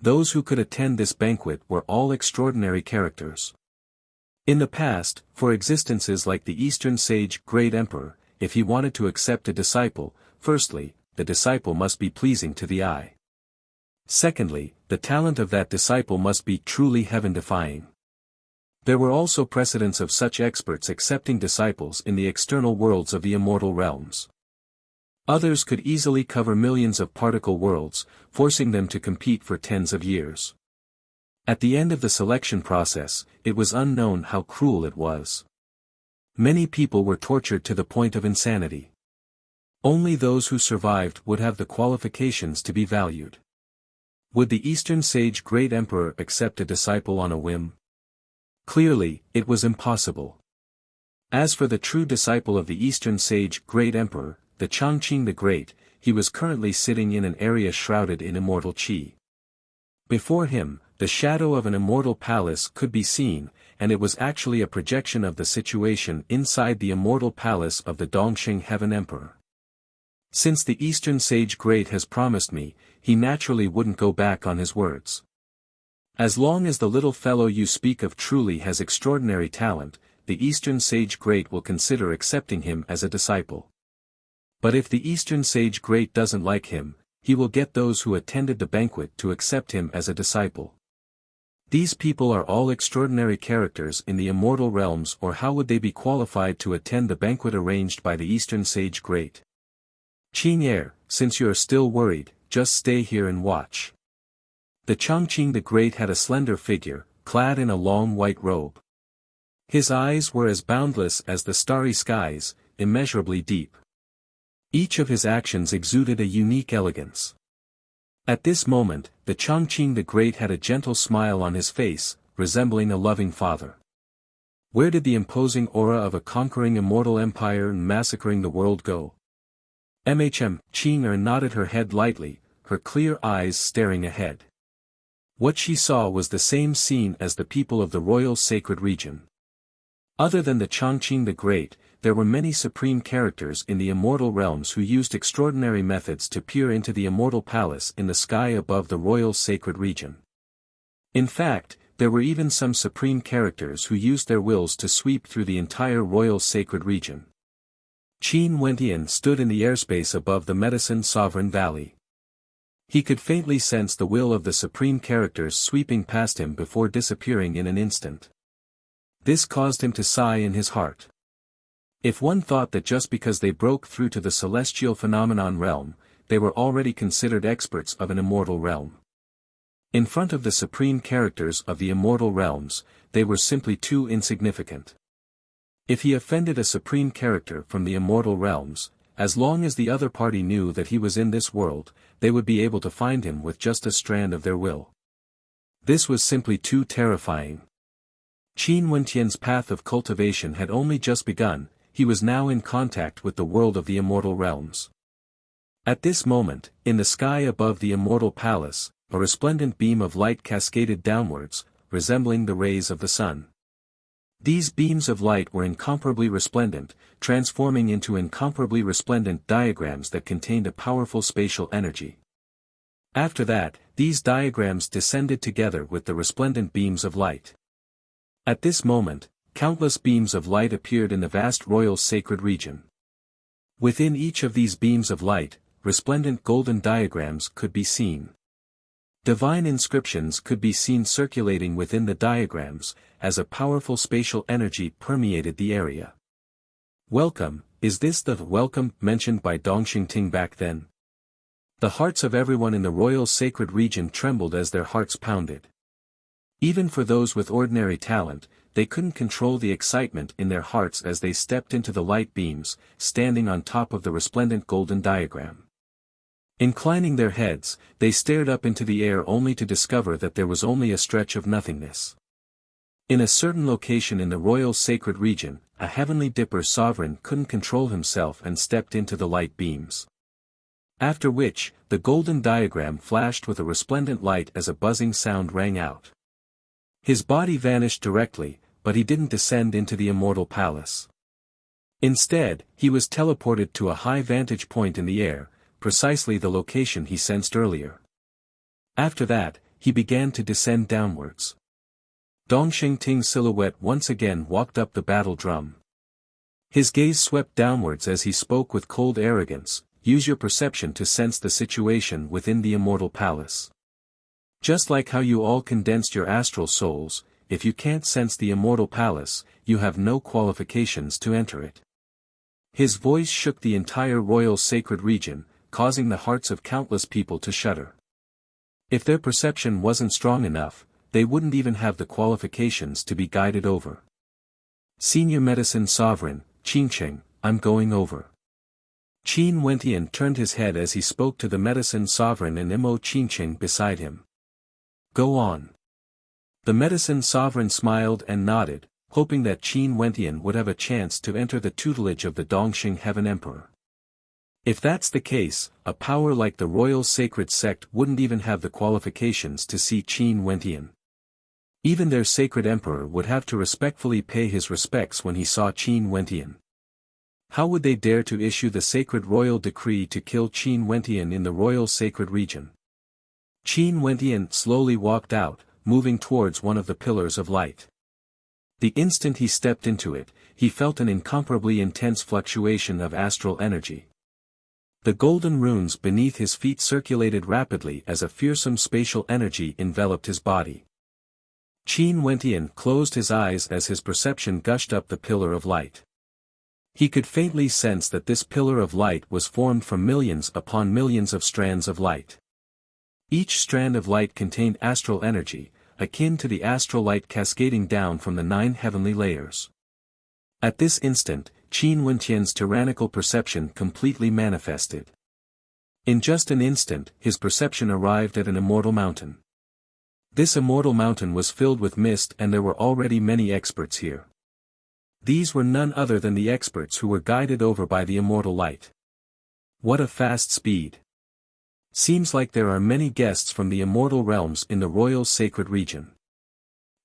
Those who could attend this banquet were all extraordinary characters. In the past, for existences like the Eastern Sage Great Emperor, if he wanted to accept a disciple, firstly, the disciple must be pleasing to the eye. Secondly, the talent of that disciple must be truly heaven-defying. There were also precedents of such experts accepting disciples in the external worlds of the immortal realms. Others could easily cover millions of particle worlds, forcing them to compete for tens of years. At the end of the selection process, it was unknown how cruel it was. Many people were tortured to the point of insanity. Only those who survived would have the qualifications to be valued. Would the Eastern Sage Great Emperor accept a disciple on a whim? Clearly, it was impossible. As for the true disciple of the Eastern Sage Great Emperor, the Changqing the Great, he was currently sitting in an area shrouded in immortal qi. Before him, the shadow of an immortal palace could be seen, and it was actually a projection of the situation inside the immortal palace of the Dongxing Heaven Emperor. Since the Eastern Sage Great has promised me, he naturally wouldn't go back on his words. As long as the little fellow you speak of truly has extraordinary talent, the Eastern Sage Great will consider accepting him as a disciple. But if the Eastern Sage Great doesn't like him, he will get those who attended the banquet to accept him as a disciple. These people are all extraordinary characters in the immortal realms, or how would they be qualified to attend the banquet arranged by the Eastern Sage Great? Qing'er, since you are still worried, just stay here and watch. The Changqing the Great had a slender figure, clad in a long white robe. His eyes were as boundless as the starry skies, immeasurably deep. Each of his actions exuded a unique elegance. At this moment, the Changqing the Great had a gentle smile on his face, resembling a loving father. Where did the imposing aura of a conquering immortal empire and massacring the world go? Qing'er nodded her head lightly, her clear eyes staring ahead. What she saw was the same scene as the people of the royal sacred region. Other than the Changqing the Great, there were many supreme characters in the immortal realms who used extraordinary methods to peer into the immortal palace in the sky above the royal sacred region. In fact, there were even some supreme characters who used their wills to sweep through the entire royal sacred region. Qin Wentian stood in the airspace above the Medicine Sovereign Valley. He could faintly sense the will of the supreme characters sweeping past him before disappearing in an instant. This caused him to sigh in his heart. If one thought that just because they broke through to the celestial phenomenon realm, they were already considered experts of an immortal realm. In front of the supreme characters of the immortal realms, they were simply too insignificant. If he offended a supreme character from the immortal realms, as long as the other party knew that he was in this world, they would be able to find him with just a strand of their will. This was simply too terrifying. Qin Wentian's path of cultivation had only just begun, he was now in contact with the world of the immortal realms. At this moment, in the sky above the immortal palace, a resplendent beam of light cascaded downwards, resembling the rays of the sun. These beams of light were incomparably resplendent, transforming into incomparably resplendent diagrams that contained a powerful spatial energy. After that, these diagrams descended together with the resplendent beams of light. At this moment, countless beams of light appeared in the vast royal sacred region. Within each of these beams of light, resplendent golden diagrams could be seen. Divine inscriptions could be seen circulating within the diagrams, as a powerful spatial energy permeated the area. Welcome, is this the welcome mentioned by Dongxing Ting back then? The hearts of everyone in the royal sacred region trembled as their hearts pounded. Even for those with ordinary talent, they couldn't control the excitement in their hearts as they stepped into the light beams, standing on top of the resplendent golden diagram. Inclining their heads, they stared up into the air only to discover that there was only a stretch of nothingness. In a certain location in the royal sacred region, a heavenly dipper sovereign couldn't control himself and stepped into the light beams. After which, the golden diagram flashed with a resplendent light as a buzzing sound rang out. His body vanished directly, but he didn't descend into the immortal palace. Instead, he was teleported to a high vantage point in the air, precisely the location he sensed earlier. After that, he began to descend downwards. Dongxing Ting's silhouette once again walked up the battle drum. His gaze swept downwards as he spoke with cold arrogance, use your perception to sense the situation within the immortal palace. Just like how you all condensed your astral souls, if you can't sense the immortal palace, you have no qualifications to enter it. His voice shook the entire royal sacred region, causing the hearts of countless people to shudder. If their perception wasn't strong enough, they wouldn't even have the qualifications to be guided over. Senior Medicine Sovereign, Qingcheng, I'm going over. Qin Wentian turned his head as he spoke to the medicine sovereign and Imo Qingqing beside him. Go on. The medicine sovereign smiled and nodded, hoping that Qin Wentian would have a chance to enter the tutelage of the Dongxing Heaven Emperor. If that's the case, a power like the Royal Sacred Sect wouldn't even have the qualifications to see Qin Wentian. Even their sacred emperor would have to respectfully pay his respects when he saw Qin Wentian. How would they dare to issue the sacred royal decree to kill Qin Wentian in the royal sacred region? Qin Wentian slowly walked out, moving towards one of the pillars of light. The instant he stepped into it, he felt an incomparably intense fluctuation of astral energy. The golden runes beneath his feet circulated rapidly as a fearsome spatial energy enveloped his body. Qin Wentian closed his eyes as his perception gushed up the pillar of light. He could faintly sense that this pillar of light was formed from millions upon millions of strands of light. Each strand of light contained astral energy, akin to the astral light cascading down from the 9 heavenly layers. At this instant, Qin Wentian's tyrannical perception completely manifested. In just an instant, his perception arrived at an immortal mountain. This immortal mountain was filled with mist and there were already many experts here. These were none other than the experts who were guided over by the immortal light. What a fast speed! Seems like there are many guests from the immortal realms in the royal sacred region.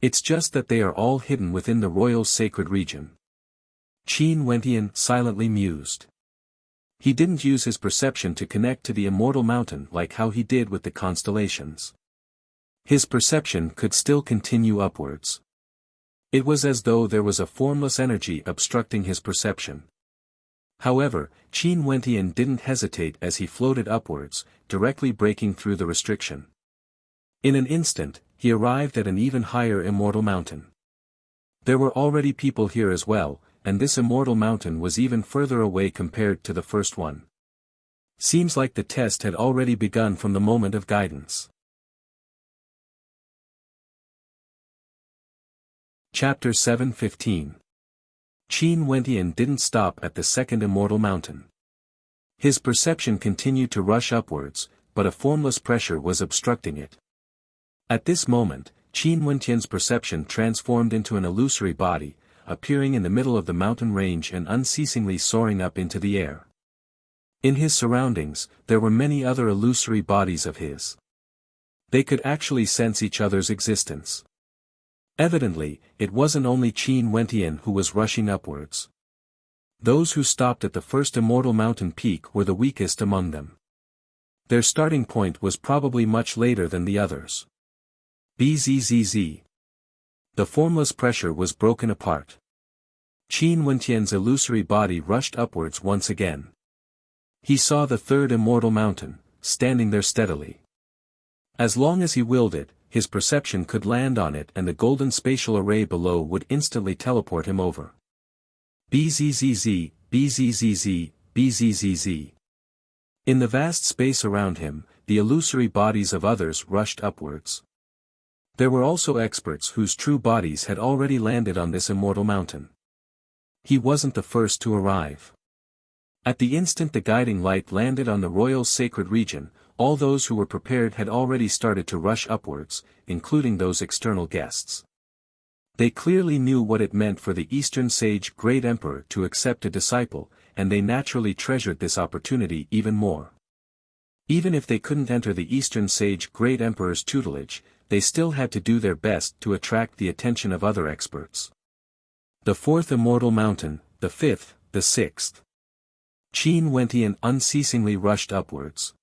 It's just that they are all hidden within the royal sacred region. Qin Wentian silently mused. He didn't use his perception to connect to the immortal mountain like how he did with the constellations. His perception could still continue upwards. It was as though there was a formless energy obstructing his perception. However, Qin Wentian didn't hesitate as he floated upwards, directly breaking through the restriction. In an instant, he arrived at an even higher immortal mountain. There were already people here as well, and this immortal mountain was even further away compared to the first one. Seems like the test had already begun from the moment of guidance. Chapter 7:15. Qin Wentian didn't stop at the second immortal mountain. His perception continued to rush upwards, but a formless pressure was obstructing it. At this moment, Qin Wentian's perception transformed into an illusory body, appearing in the middle of the mountain range and unceasingly soaring up into the air. In his surroundings, there were many other illusory bodies of his. They could actually sense each other's existence. Evidently, it wasn't only Qin Wentian who was rushing upwards. Those who stopped at the first immortal mountain peak were the weakest among them. Their starting point was probably much later than the others. Bzzz. The formless pressure was broken apart. Qin Wentian's illusory body rushed upwards once again. He saw the third immortal mountain, standing there steadily. As long as he willed it, his perception could land on it and the golden spatial array below would instantly teleport him over. Bzzz, bzzz, bzzz. In the vast space around him, the illusory bodies of others rushed upwards. There were also experts whose true bodies had already landed on this immortal mountain. He wasn't the first to arrive. At the instant the guiding light landed on the royal sacred region, all those who were prepared had already started to rush upwards, including those external guests. They clearly knew what it meant for the Eastern Sage Great Emperor to accept a disciple, and they naturally treasured this opportunity even more. Even if they couldn't enter the Eastern Sage Great Emperor's tutelage, they still had to do their best to attract the attention of other experts. The fourth immortal mountain, the fifth, the sixth. Qin Wentian unceasingly rushed upwards.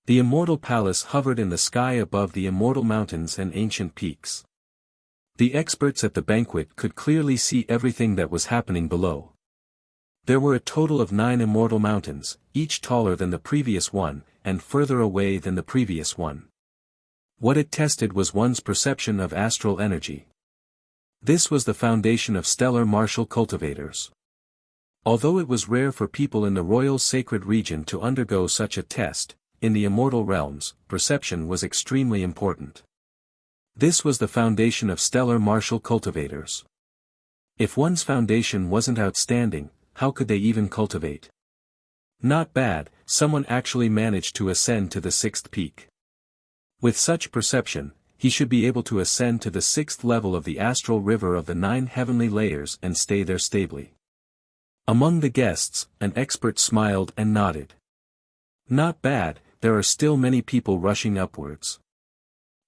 The immortal palace hovered in the sky above the immortal mountains and ancient peaks. The experts at the banquet could clearly see everything that was happening below. There were a total of 9 immortal mountains, each taller than the previous one, and further away than the previous one. What it tested was one's perception of astral energy. This was the foundation of stellar martial cultivators. Although it was rare for people in the royal sacred region to undergo such a test, in the immortal realms, perception was extremely important. This was the foundation of stellar martial cultivators. If one's foundation wasn't outstanding, how could they even cultivate? Not bad, someone actually managed to ascend to the sixth peak. With such perception, he should be able to ascend to the sixth level of the astral river of the 9 heavenly layers and stay there stably. Among the guests, an expert smiled and nodded. Not bad, there are still many people rushing upwards.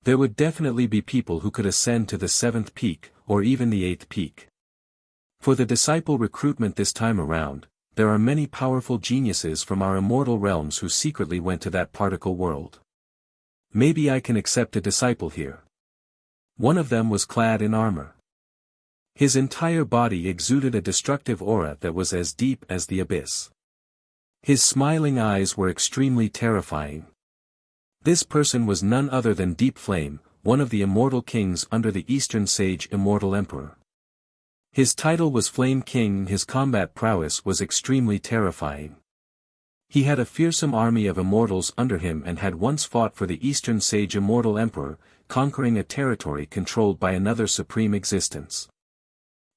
There would definitely be people who could ascend to the 7th peak, or even the 8th peak. For the disciple recruitment this time around, there are many powerful geniuses from our immortal realms who secretly went to that particle world. Maybe I can accept a disciple here. One of them was clad in armor. His entire body exuded a destructive aura that was as deep as the abyss. His smiling eyes were extremely terrifying. This person was none other than Deep Flame, one of the immortal kings under the Eastern Sage Immortal Emperor. His title was Flame King and his combat prowess was extremely terrifying. He had a fearsome army of immortals under him and had once fought for the Eastern Sage Immortal Emperor, conquering a territory controlled by another supreme existence.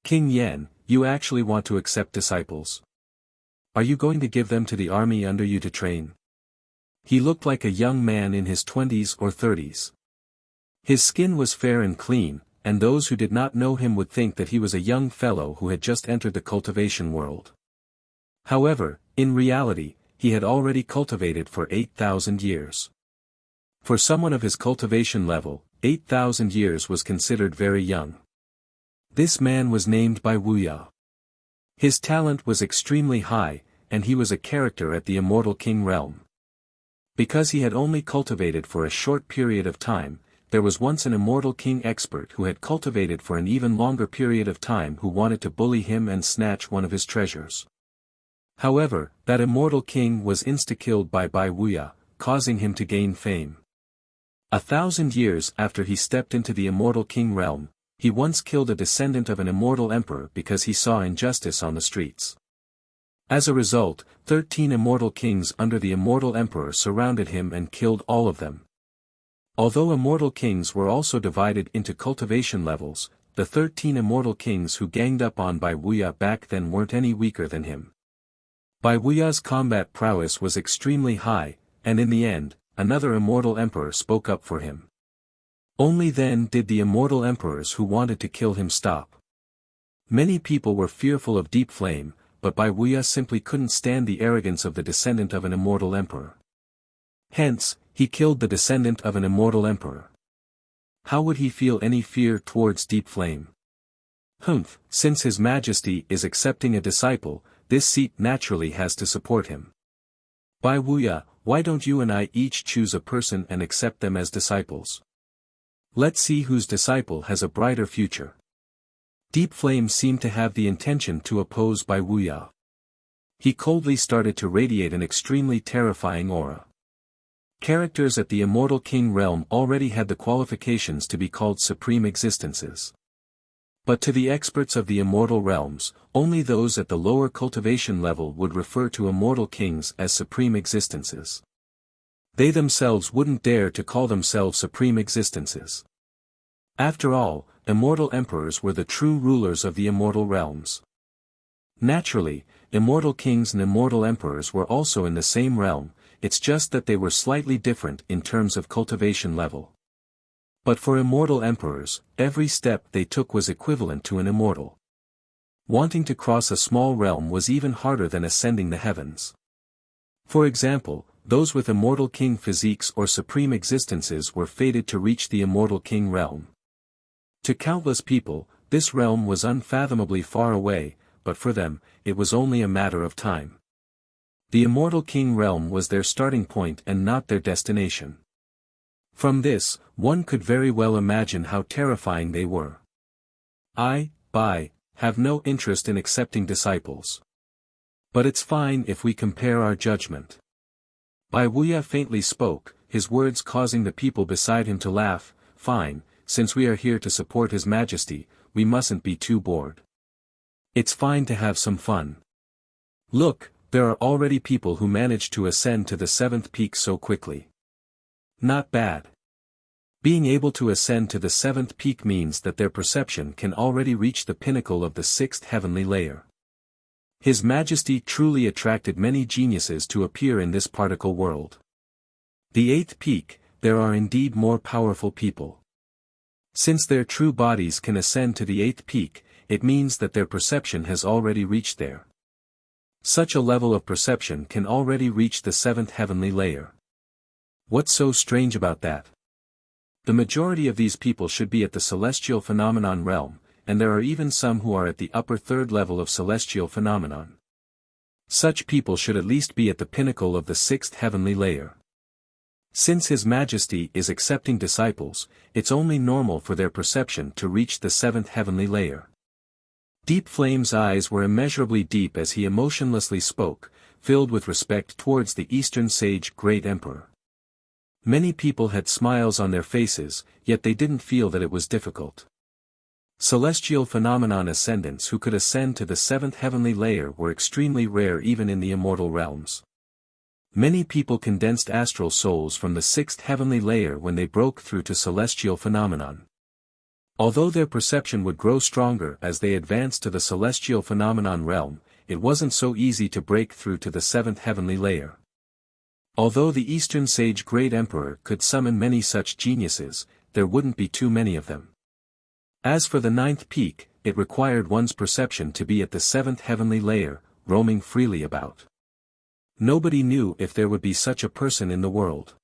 King Yen, you actually want to accept disciples? Are you going to give them to the army under you to train? He looked like a young man in his 20s or 30s. His skin was fair and clean, and those who did not know him would think that he was a young fellow who had just entered the cultivation world. However, in reality, he had already cultivated for 8,000 years. For someone of his cultivation level, 8,000 years was considered very young. This man was named by Wuxia. His talent was extremely high, and he was a character at the Immortal King realm. Because he had only cultivated for a short period of time, there was once an Immortal King expert who had cultivated for an even longer period of time who wanted to bully him and snatch one of his treasures. However, that Immortal King was insta-killed by Wuxia, causing him to gain fame. 1,000 years after he stepped into the Immortal King realm, he once killed a descendant of an immortal emperor because he saw injustice on the streets. As a result, 13 immortal kings under the immortal emperor surrounded him and killed all of them. Although immortal kings were also divided into cultivation levels, the 13 immortal kings who ganged up on Wuxia back then weren't any weaker than him. Wuxia's combat prowess was extremely high, and in the end, another immortal emperor spoke up for him. Only then did the immortal emperors who wanted to kill him stop. Many people were fearful of Deep Flame, but Wuxia simply couldn't stand the arrogance of the descendant of an immortal emperor. Hence, he killed the descendant of an immortal emperor. How would he feel any fear towards Deep Flame? Since His Majesty is accepting a disciple, this seat naturally has to support him. Wuxia, why don't you and I each choose a person and accept them as disciples? Let's see whose disciple has a brighter future. Deep Flame seemed to have the intention to oppose Wuxia. He coldly started to radiate an extremely terrifying aura. Characters at the Immortal King realm already had the qualifications to be called supreme existences. But to the experts of the immortal realms, only those at the lower cultivation level would refer to immortal kings as supreme existences. They themselves wouldn't dare to call themselves supreme existences. After all, immortal emperors were the true rulers of the immortal realms. Naturally, immortal kings and immortal emperors were also in the same realm, it's just that they were slightly different in terms of cultivation level. But for immortal emperors, every step they took was equivalent to an immortal. Wanting to cross a small realm was even harder than ascending the heavens. For example, those with immortal king physiques or supreme existences were fated to reach the immortal king realm. To countless people, this realm was unfathomably far away, but for them, it was only a matter of time. The immortal king realm was their starting point and not their destination. From this, one could very well imagine how terrifying they were. I have no interest in accepting disciples. But it's fine if we compare our judgment. Wuxia faintly spoke, his words causing the people beside him to laugh. Fine, since we are here to support His Majesty, we mustn't be too bored. It's fine to have some fun. Look, there are already people who managed to ascend to the 7th peak so quickly. Not bad. Being able to ascend to the 7th peak means that their perception can already reach the pinnacle of the 6th heavenly layer. His Majesty truly attracted many geniuses to appear in this particle world. The 8th peak, there are indeed more powerful people. Since their true bodies can ascend to the 8th peak, it means that their perception has already reached there. Such a level of perception can already reach the 7th heavenly layer. What's so strange about that? The majority of these people should be at the celestial phenomenon realm, and there are even some who are at the upper 3rd level of celestial phenomenon. Such people should at least be at the pinnacle of the 6th heavenly layer. Since His Majesty is accepting disciples, it's only normal for their perception to reach the 7th heavenly layer. Deep Flame's eyes were immeasurably deep as he emotionlessly spoke, filled with respect towards the Eastern Sage Great Emperor. Many people had smiles on their faces, yet they didn't feel that it was difficult. Celestial phenomenon ascendants who could ascend to the 7th heavenly layer were extremely rare even in the immortal realms. Many people condensed astral souls from the 6th heavenly layer when they broke through to celestial phenomenon. Although their perception would grow stronger as they advanced to the celestial phenomenon realm, it wasn't so easy to break through to the 7th heavenly layer. Although the Eastern Sage Great Emperor could summon many such geniuses, there wouldn't be too many of them. As for the 9th peak, it required one's perception to be at the 7th heavenly layer, roaming freely about. Nobody knew if there would be such a person in the world.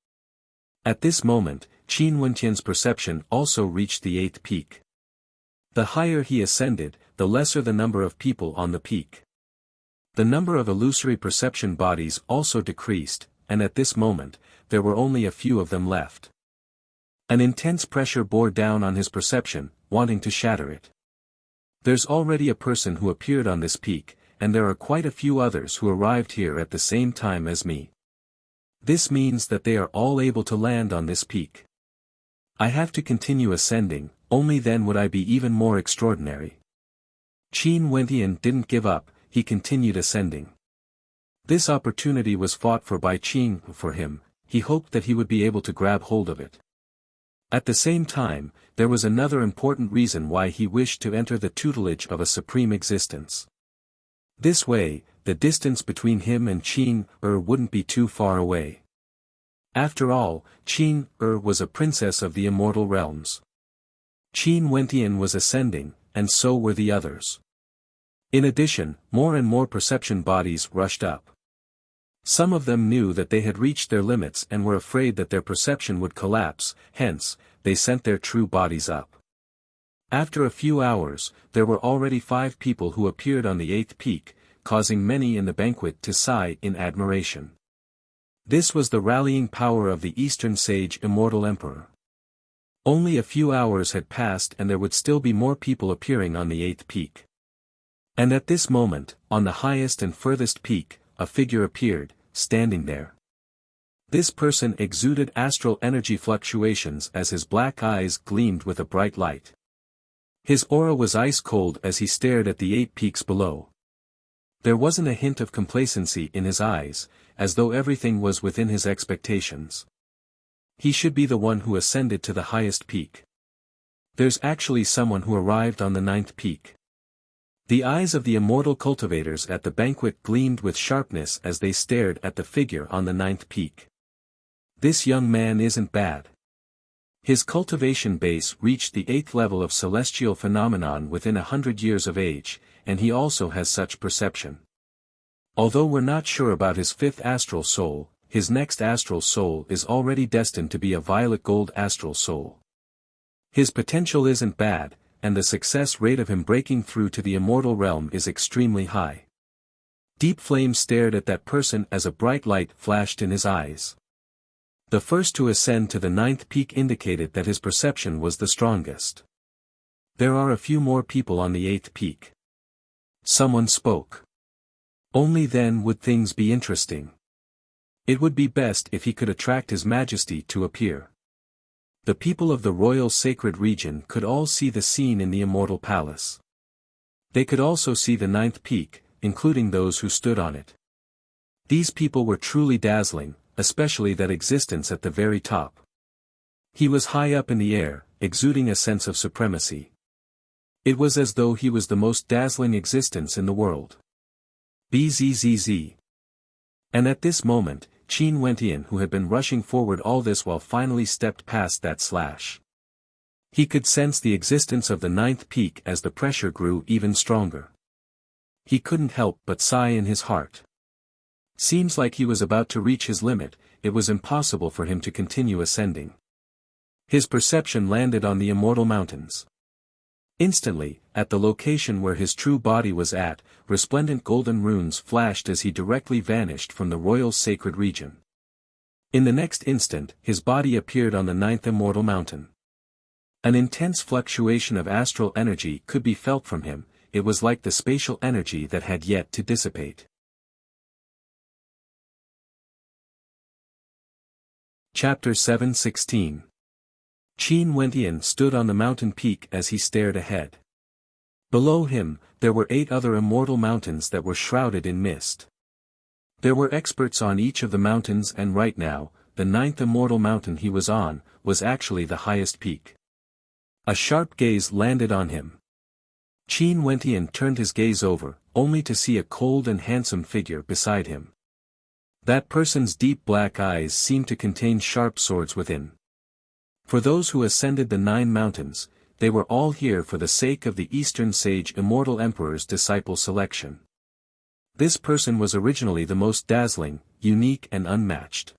At this moment, Qin Wentian's perception also reached the 8th peak. The higher he ascended, the lesser the number of people on the peak. The number of illusory perception bodies also decreased, and at this moment, there were only a few of them left. An intense pressure bore down on his perception, wanting to shatter it. There's already a person who appeared on this peak, and there are quite a few others who arrived here at the same time as me. This means that they are all able to land on this peak. I have to continue ascending, only then would I be even more extraordinary. Qin Wentian didn't give up, he continued ascending. This opportunity was fought for by Qin for him, he hoped that he would be able to grab hold of it. At the same time, there was another important reason why he wished to enter the tutelage of a supreme existence. This way, the distance between him and Qin wouldn't be too far away. After all, Qin was a princess of the immortal realms. Qin Wentian was ascending, and so were the others. In addition, more and more perception bodies rushed up. Some of them knew that they had reached their limits and were afraid that their perception would collapse, hence, they sent their true bodies up. After a few hours, there were already 5 people who appeared on the 8th peak, causing many in the banquet to sigh in admiration. This was the rallying power of the Eastern Sage Immortal Emperor. Only a few hours had passed and there would still be more people appearing on the 8th peak. And at this moment, on the highest and furthest peak, a figure appeared, standing there. This person exuded astral energy fluctuations as his black eyes gleamed with a bright light. His aura was ice cold as he stared at the 8 peaks below. There wasn't a hint of complacency in his eyes, as though everything was within his expectations. He should be the one who ascended to the highest peak. There's actually someone who arrived on the 9th peak. The eyes of the immortal cultivators at the banquet gleamed with sharpness as they stared at the figure on the 9th peak. This young man isn't bad. His cultivation base reached the 8th level of celestial phenomenon within 100 years of age, and he also has such perception. Although we're not sure about his 5th astral soul, his next astral soul is already destined to be a violet gold astral soul. His potential isn't bad, and the success rate of him breaking through to the immortal realm is extremely high. Deep Flame stared at that person as a bright light flashed in his eyes. The first to ascend to the 9th peak indicated that his perception was the strongest. There are a few more people on the 8th peak. Someone spoke. Only then would things be interesting. It would be best if he could attract His Majesty to appear. The people of the royal sacred region could all see the scene in the immortal palace. They could also see the 9th peak, including those who stood on it. These people were truly dazzling, especially that existence at the very top. He was high up in the air, exuding a sense of supremacy. It was as though he was the most dazzling existence in the world. Bzzz. And at this moment, Qin Wentian, who had been rushing forward all this while, finally stepped past that slash. He could sense the existence of the ninth peak as the pressure grew even stronger. He couldn't help but sigh in his heart. Seems like he was about to reach his limit. It was impossible for him to continue ascending. His perception landed on the Immortal Mountains. Instantly, at the location where his true body was at, resplendent golden runes flashed as he directly vanished from the royal sacred region. In the next instant, his body appeared on the ninth Immortal Mountain. An intense fluctuation of astral energy could be felt from him. It was like the spatial energy that had yet to dissipate. Chapter 7:16. Qin Wentian stood on the mountain peak as he stared ahead. Below him, there were 8 other immortal mountains that were shrouded in mist. There were experts on each of the mountains, and right now, the 9th immortal mountain he was on, was actually the highest peak. A sharp gaze landed on him. Qin Wentian turned his gaze over, only to see a cold and handsome figure beside him. That person's deep black eyes seemed to contain sharp swords within. For those who ascended the 9 mountains, they were all here for the sake of the Eastern Sage Immortal Emperor's disciple selection. This person was originally the most dazzling, unique and unmatched.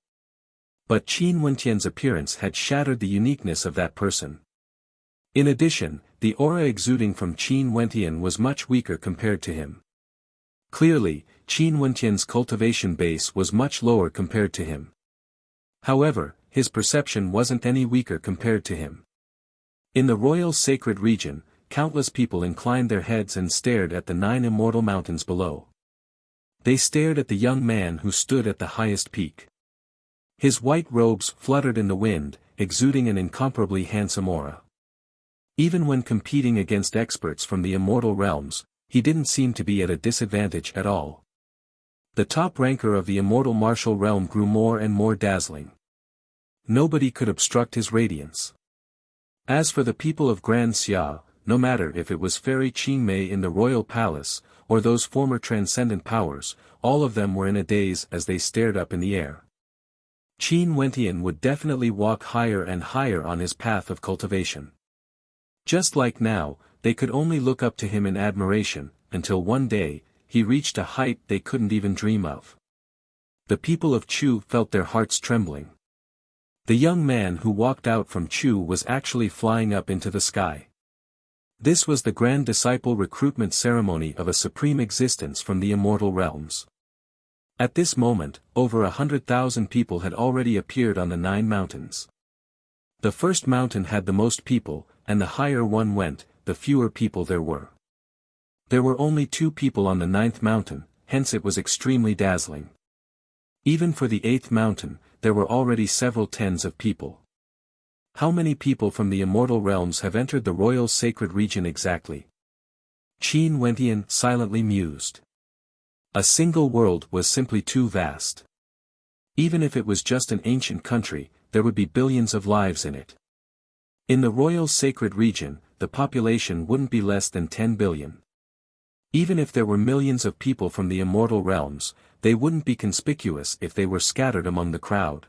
But Qin Wentian's appearance had shattered the uniqueness of that person. In addition, the aura exuding from Qin Wentian was much weaker compared to him. Clearly, Qin Wentian's cultivation base was much lower compared to him. However, his perception wasn't any weaker compared to him. In the royal sacred region, countless people inclined their heads and stared at the 9 immortal mountains below. They stared at the young man who stood at the highest peak. His white robes fluttered in the wind, exuding an incomparably handsome aura. Even when competing against experts from the immortal realms, he didn't seem to be at a disadvantage at all. The top ranker of the immortal martial realm grew more and more dazzling. Nobody could obstruct his radiance. As for the people of Grand Xia, no matter if it was Fairy Qingmei in the royal palace, or those former transcendent powers, all of them were in a daze as they stared up in the air. Qin Wentian would definitely walk higher and higher on his path of cultivation. Just like now, they could only look up to him in admiration, until one day, he reached a height they couldn't even dream of. The people of Chu felt their hearts trembling. The young man who walked out from Chu was actually flying up into the sky. This was the grand disciple recruitment ceremony of a supreme existence from the immortal realms. At this moment, over 100,000 people had already appeared on the 9 mountains. The first mountain had the most people, and the higher one went, the fewer people there were. There were only 2 people on the 9th mountain, hence it was extremely dazzling. Even for the 8th mountain, there were already several tens of people. How many people from the immortal realms have entered the royal sacred region exactly? Qin Wentian silently mused. A single world was simply too vast. Even if it was just an ancient country, there would be billions of lives in it. In the royal sacred region, the population wouldn't be less than 10 billion. Even if there were millions of people from the immortal realms, they wouldn't be conspicuous if they were scattered among the crowd.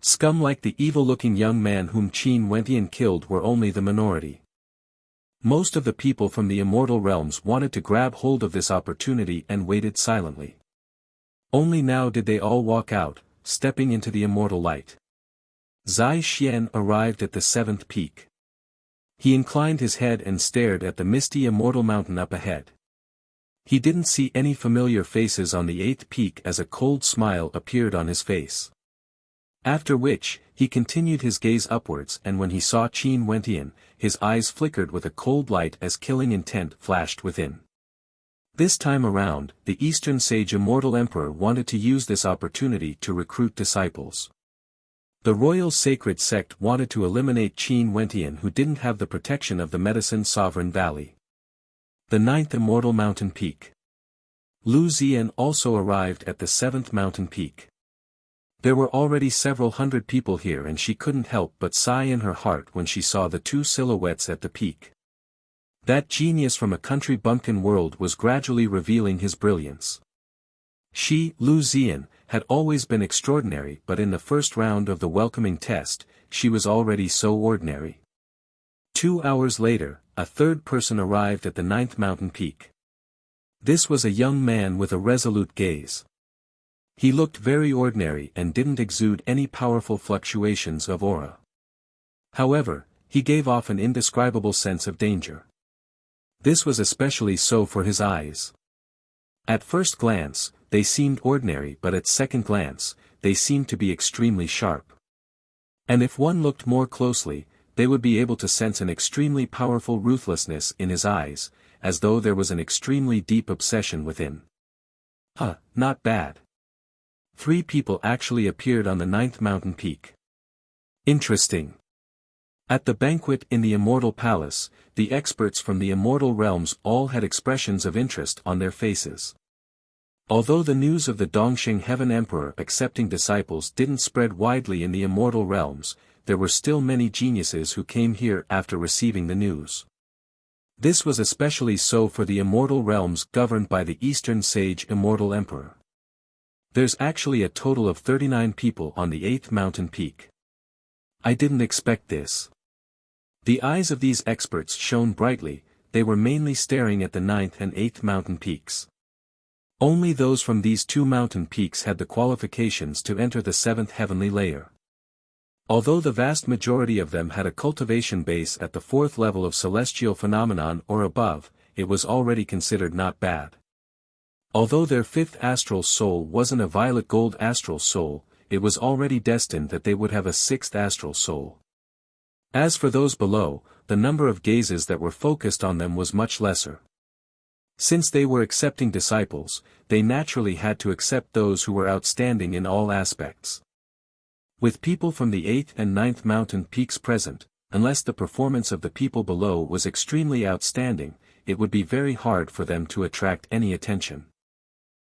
Scum like the evil-looking young man whom Qin Wentian killed were only the minority. Most of the people from the immortal realms wanted to grab hold of this opportunity and waited silently. Only now did they all walk out, stepping into the immortal light. Zai Xian arrived at the 7th peak. He inclined his head and stared at the misty immortal mountain up ahead. He didn't see any familiar faces on the 8th peak as a cold smile appeared on his face. After which, he continued his gaze upwards, and when he saw Qin Wentian, his eyes flickered with a cold light as killing intent flashed within. This time around, the Eastern Sage Immortal Emperor wanted to use this opportunity to recruit disciples. The royal sacred sect wanted to eliminate Qin Wentian, who didn't have the protection of the Medicine Sovereign Valley. The 9th Immortal Mountain Peak. Lu Zian also arrived at the 7th mountain peak. There were already several hundred people here, and she couldn't help but sigh in her heart when she saw the 2 silhouettes at the peak. That genius from a country bumpkin world was gradually revealing his brilliance. Lu Zian, had always been extraordinary, but in the first round of the welcoming test, she was already so ordinary. 2 hours later, a third person arrived at the 9th mountain peak. This was a young man with a resolute gaze. He looked very ordinary and didn't exude any powerful fluctuations of aura. However, he gave off an indescribable sense of danger. This was especially so for his eyes. At first glance, they seemed ordinary, but at second glance, they seemed to be extremely sharp. And if one looked more closely, they would be able to sense an extremely powerful ruthlessness in his eyes, as though there was an extremely deep obsession within. Not bad. 3 people actually appeared on the 9th mountain peak. Interesting. At the banquet in the Immortal Palace, the experts from the Immortal Realms all had expressions of interest on their faces. Although the news of the Dongxing Heaven Emperor accepting disciples didn't spread widely in the Immortal Realms, there were still many geniuses who came here after receiving the news. This was especially so for the Immortal Realms governed by the Eastern Sage Immortal Emperor. There's actually a total of 39 people on the 8th mountain peak. I didn't expect this. The eyes of these experts shone brightly, they were mainly staring at the 9th and 8th mountain peaks. Only those from these 2 mountain peaks had the qualifications to enter the 7th heavenly layer. Although the vast majority of them had a cultivation base at the 4th level of celestial phenomenon or above, it was already considered not bad. Although their 5th astral soul wasn't a violet gold astral soul, it was already destined that they would have a 6th astral soul. As for those below, the number of gazes that were focused on them was much lesser. Since they were accepting disciples, they naturally had to accept those who were outstanding in all aspects. With people from the 8th and 9th mountain peaks present, unless the performance of the people below was extremely outstanding, it would be very hard for them to attract any attention.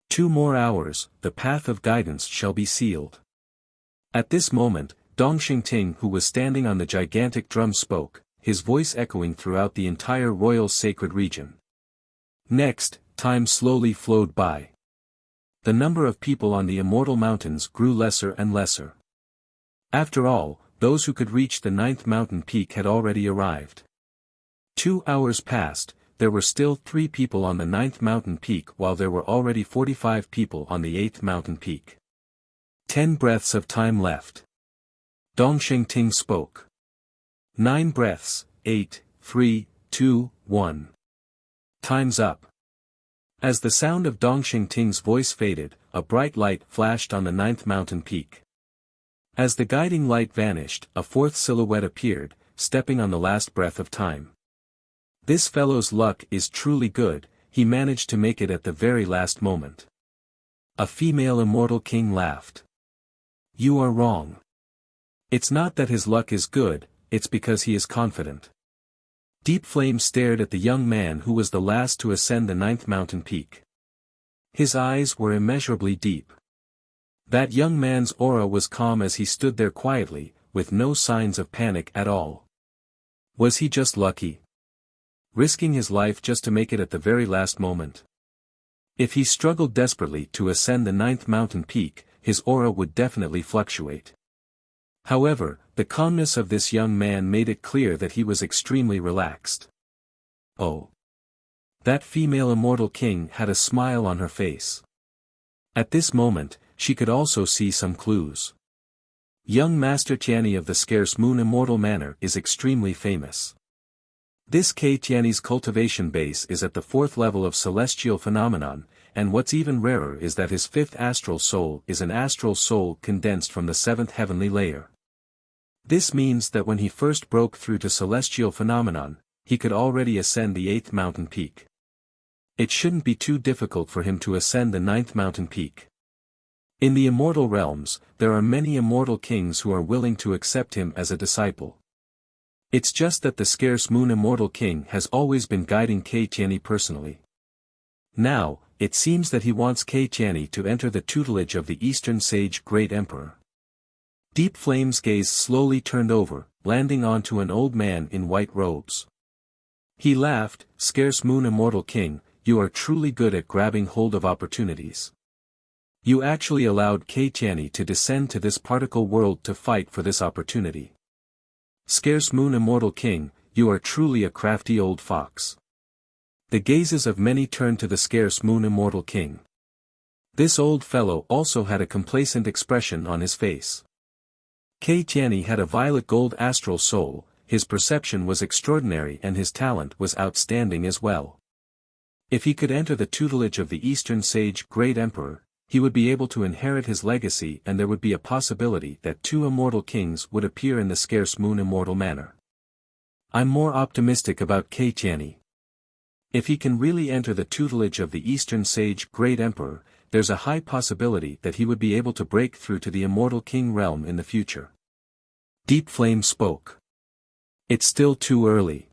2 more hours, the path of guidance shall be sealed. At this moment, Dongxing Ting, who was standing on the gigantic drum, spoke, his voice echoing throughout the entire royal sacred region. Next, time slowly flowed by. The number of people on the Immortal Mountains grew lesser and lesser. After all, those who could reach the 9th mountain peak had already arrived. 2 hours passed, there were still 3 people on the 9th mountain peak while there were already 45 people on the 8th mountain peak. 10 breaths of time left. Dongxing Ting spoke. 9 breaths, 8, 3, 2, 1. Time's up. As the sound of Dongxing Ting's voice faded, a bright light flashed on the 9th mountain peak. As the guiding light vanished, a 4th silhouette appeared, stepping on the last breath of time. This fellow's luck is truly good, he managed to make it at the very last moment. A female immortal king laughed. You are wrong. It's not that his luck is good, it's because he is confident. Deep Flame stared at the young man who was the last to ascend the 9th mountain peak. His eyes were immeasurably deep. That young man's aura was calm as he stood there quietly, with no signs of panic at all. Was he just lucky? Risking his life just to make it at the very last moment? If he struggled desperately to ascend the 9th mountain peak, his aura would definitely fluctuate. However, the calmness of this young man made it clear that he was extremely relaxed. Oh! That female immortal king had a smile on her face. At this moment, she could also see some clues. Young Master Tianyi of the Scarce Moon Immortal Manor is extremely famous. This Tianyi's cultivation base is at the 4th level of celestial phenomenon, and what's even rarer is that his 5th astral soul is an astral soul condensed from the 7th heavenly layer. This means that when he first broke through to celestial phenomenon, he could already ascend the 8th mountain peak. It shouldn't be too difficult for him to ascend the 9th mountain peak. In the immortal realms, there are many immortal kings who are willing to accept him as a disciple. It's just that the Scarce Moon Immortal King has always been guiding Tianyi personally. Now, it seems that he wants Tianyi to enter the tutelage of the Eastern Sage Great Emperor. Deep Flame's gaze slowly turned over, landing onto an old man in white robes. He laughed, Scarce Moon Immortal King, you are truly good at grabbing hold of opportunities. You actually allowed Kei Tianyi to descend to this particle world to fight for this opportunity. Scarce Moon Immortal King, you are truly a crafty old fox. The gazes of many turned to the Scarce Moon Immortal King. This old fellow also had a complacent expression on his face. Kei Tianyi had a violet gold astral soul, his perception was extraordinary and his talent was outstanding as well. If he could enter the tutelage of the Eastern Sage Great Emperor, he would be able to inherit his legacy and there would be a possibility that two immortal kings would appear in the Scarce Moon Immortal manner. I'm more optimistic about Kei Tianyi. If he can really enter the tutelage of the Eastern Sage Great Emperor, there's a high possibility that he would be able to break through to the Immortal King realm in the future. Deep Flame spoke. It's still too early.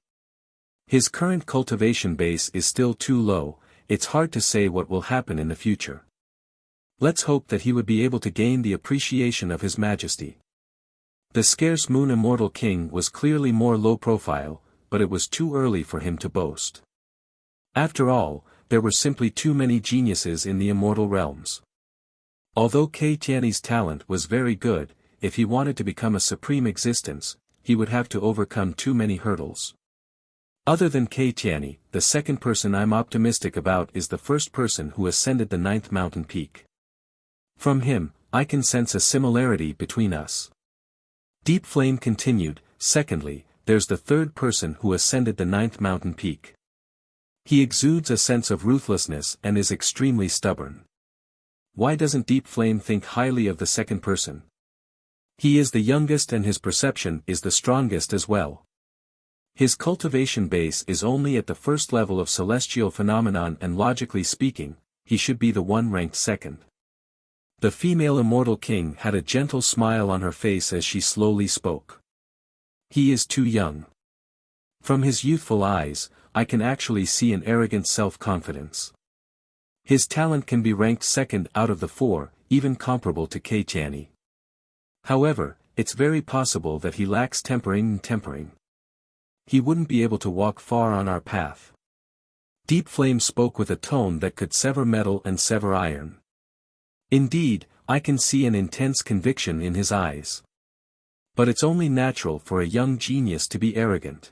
His current cultivation base is still too low, it's hard to say what will happen in the future. Let's hope that he would be able to gain the appreciation of His Majesty. The Scarce Moon Immortal King was clearly more low profile, but it was too early for him to boast. After all, there were simply too many geniuses in the immortal realms. Although Kei Tianyi's talent was very good, if he wanted to become a supreme existence, he would have to overcome too many hurdles. Other than Kei Tianyi, the second person I'm optimistic about is the first person who ascended the 9th mountain peak. From him, I can sense a similarity between us. Deep Flame continued, secondly, there's the third person who ascended the 9th mountain peak. He exudes a sense of ruthlessness and is extremely stubborn. Why doesn't Deep Flame think highly of the second person? He is the youngest and his perception is the strongest as well. His cultivation base is only at the first level of celestial phenomenon and logically speaking, he should be the one ranked second. The female Immortal King had a gentle smile on her face as she slowly spoke. He is too young. From his youthful eyes, I can actually see an arrogant self-confidence. His talent can be ranked second out of the 4, even comparable to Kei Tianyi. However, it's very possible that he lacks tempering. He wouldn't be able to walk far on our path. Deep Flame spoke with a tone that could sever metal and sever iron. Indeed, I can see an intense conviction in his eyes. But it's only natural for a young genius to be arrogant.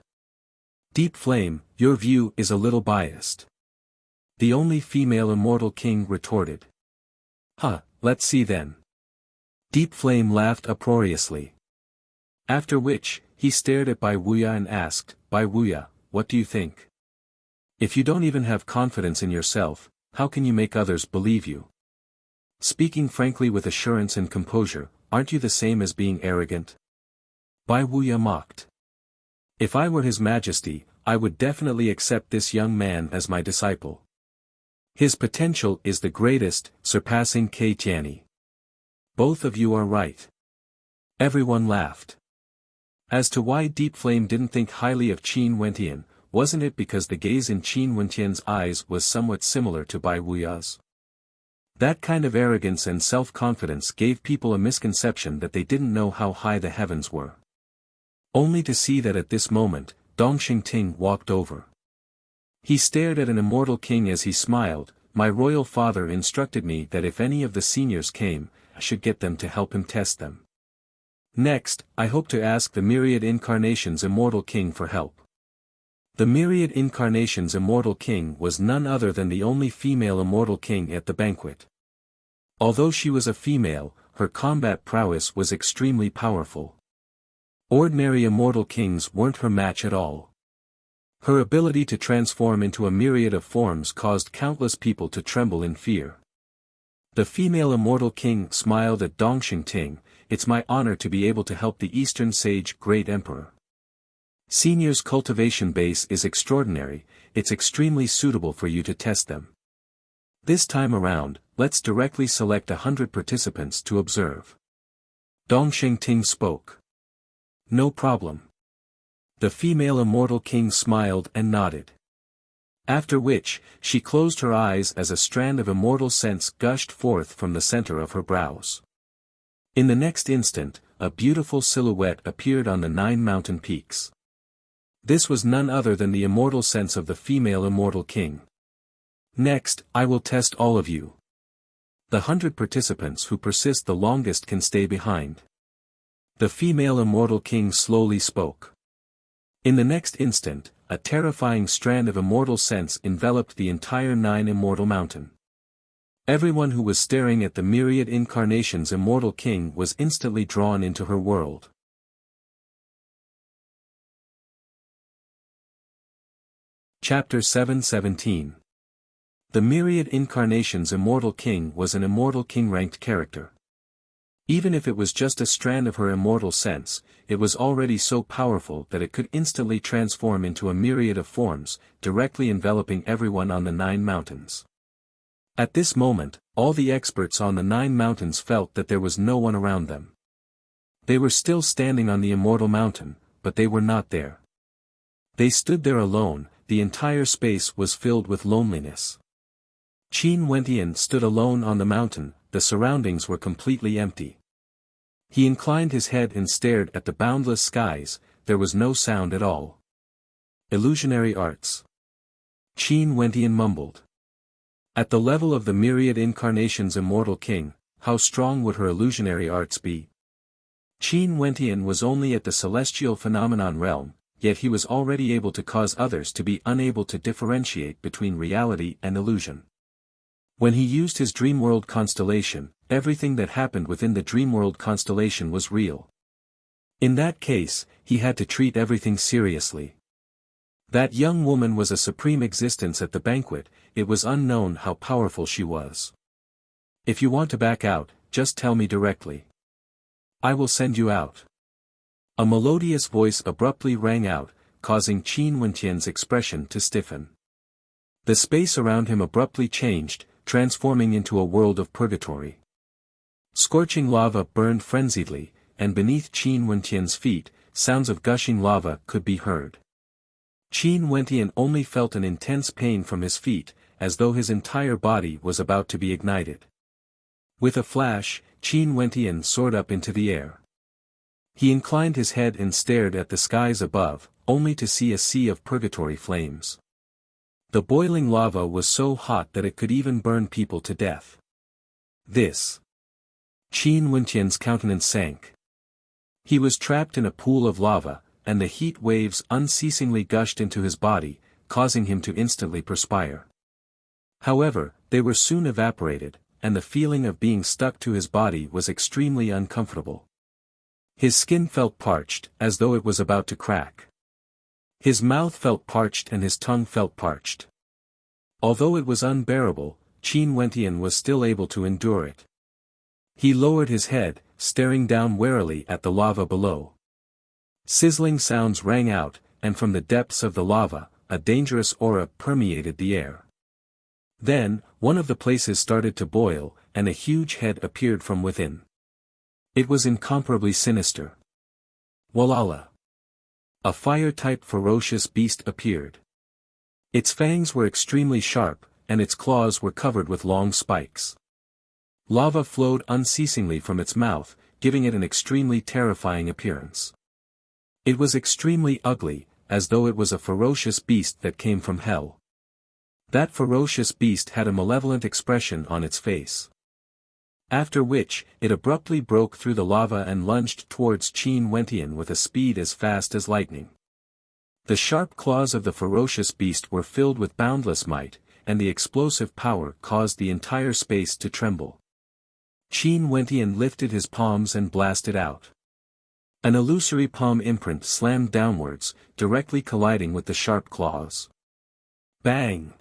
Deep Flame, your view is a little biased. The only female Immortal King retorted. Let's see then. Deep Flame laughed uproariously. After which, he stared at Bai Wuya and asked, Bai Wuya, what do you think? If you don't even have confidence in yourself, how can you make others believe you? Speaking frankly with assurance and composure, aren't you the same as being arrogant? Bai Wuya mocked. If I were His Majesty, I would definitely accept this young man as my disciple. His potential is the greatest, surpassing Kei Tianyi. Both of you are right. Everyone laughed. As to why Deep Flame didn't think highly of Qin Wentian, wasn't it because the gaze in Qin Wentian's eyes was somewhat similar to Bai Wuya's? That kind of arrogance and self-confidence gave people a misconception that they didn't know how high the heavens were. Only to see that at this moment, Dongxing Ting walked over. He stared at an Immortal King as he smiled. My royal father instructed me that if any of the seniors came, I should get them to help him test them. Next, I hope to ask the Myriad Incarnations Immortal King for help. The Myriad Incarnations Immortal King was none other than the only female Immortal King at the banquet. Although she was a female, her combat prowess was extremely powerful. Ordinary Immortal Kings weren't her match at all. Her ability to transform into a myriad of forms caused countless people to tremble in fear. The female Immortal King smiled at Dongxing Ting. It's my honor to be able to help the Eastern Sage Great Emperor. Senior's cultivation base is extraordinary, it's extremely suitable for you to test them. This time around, let's directly select 100 participants to observe. Dongxing Ting spoke. No problem. The female Immortal King smiled and nodded. After which, she closed her eyes as a strand of immortal sense gushed forth from the center of her brows. In the next instant, a beautiful silhouette appeared on the 9 mountain peaks. This was none other than the immortal sense of the female Immortal King. Next, I will test all of you. The 100 participants who persist the longest can stay behind. The female Immortal King slowly spoke. In the next instant, a terrifying strand of immortal sense enveloped the entire 9 Immortal Mountain. Everyone who was staring at the myriad incarnations Immortal King was instantly drawn into her world. Chapter 7:17. The myriad incarnations Immortal King was an Immortal King-ranked character. Even if it was just a strand of her immortal sense, it was already so powerful that it could instantly transform into a myriad of forms, directly enveloping everyone on the 9 mountains. At this moment, all the experts on the 9 mountains felt that there was no one around them. They were still standing on the Immortal Mountain, but they were not there. They stood there alone, the entire space was filled with loneliness. Qin Wentian stood alone on the mountain, the surroundings were completely empty. He inclined his head and stared at the boundless skies, there was no sound at all. Illusionary arts. Qin Wentian mumbled. At the level of the myriad incarnations Immortal King, how strong would her illusionary arts be? Qin Wentian was only at the celestial phenomenon realm, yet he was already able to cause others to be unable to differentiate between reality and illusion. When he used his Dreamworld constellation, everything that happened within the Dreamworld constellation was real. In that case, he had to treat everything seriously. That young woman was a supreme existence at the banquet, it was unknown how powerful she was. If you want to back out, just tell me directly. I will send you out. A melodious voice abruptly rang out, causing Qin Wentian's expression to stiffen. The space around him abruptly changed, transforming into a world of purgatory. Scorching lava burned frenziedly, and beneath Qin Wentian's feet, sounds of gushing lava could be heard. Qin Wentian only felt an intense pain from his feet, as though his entire body was about to be ignited. With a flash, Qin Wentian soared up into the air. He inclined his head and stared at the skies above, only to see a sea of purgatory flames. The boiling lava was so hot that it could even burn people to death. This. Qin Wentian's countenance sank. He was trapped in a pool of lava, and the heat waves unceasingly gushed into his body, causing him to instantly perspire. However, they were soon evaporated, and the feeling of being stuck to his body was extremely uncomfortable. His skin felt parched, as though it was about to crack. His mouth felt parched and his tongue felt parched. Although it was unbearable, Qin Wentian was still able to endure it. He lowered his head, staring down warily at the lava below. Sizzling sounds rang out, and from the depths of the lava, a dangerous aura permeated the air. Then, one of the places started to boil, and a huge head appeared from within. It was incomparably sinister. Walala! A fire-type ferocious beast appeared. Its fangs were extremely sharp, and its claws were covered with long spikes. Lava flowed unceasingly from its mouth, giving it an extremely terrifying appearance. It was extremely ugly, as though it was a ferocious beast that came from hell. That ferocious beast had a malevolent expression on its face. After which, it abruptly broke through the lava and lunged towards Qin Wentian with a speed as fast as lightning. The sharp claws of the ferocious beast were filled with boundless might, and the explosive power caused the entire space to tremble. Qin Wentian lifted his palms and blasted out. An illusory palm imprint slammed downwards, directly colliding with the sharp claws. Bang!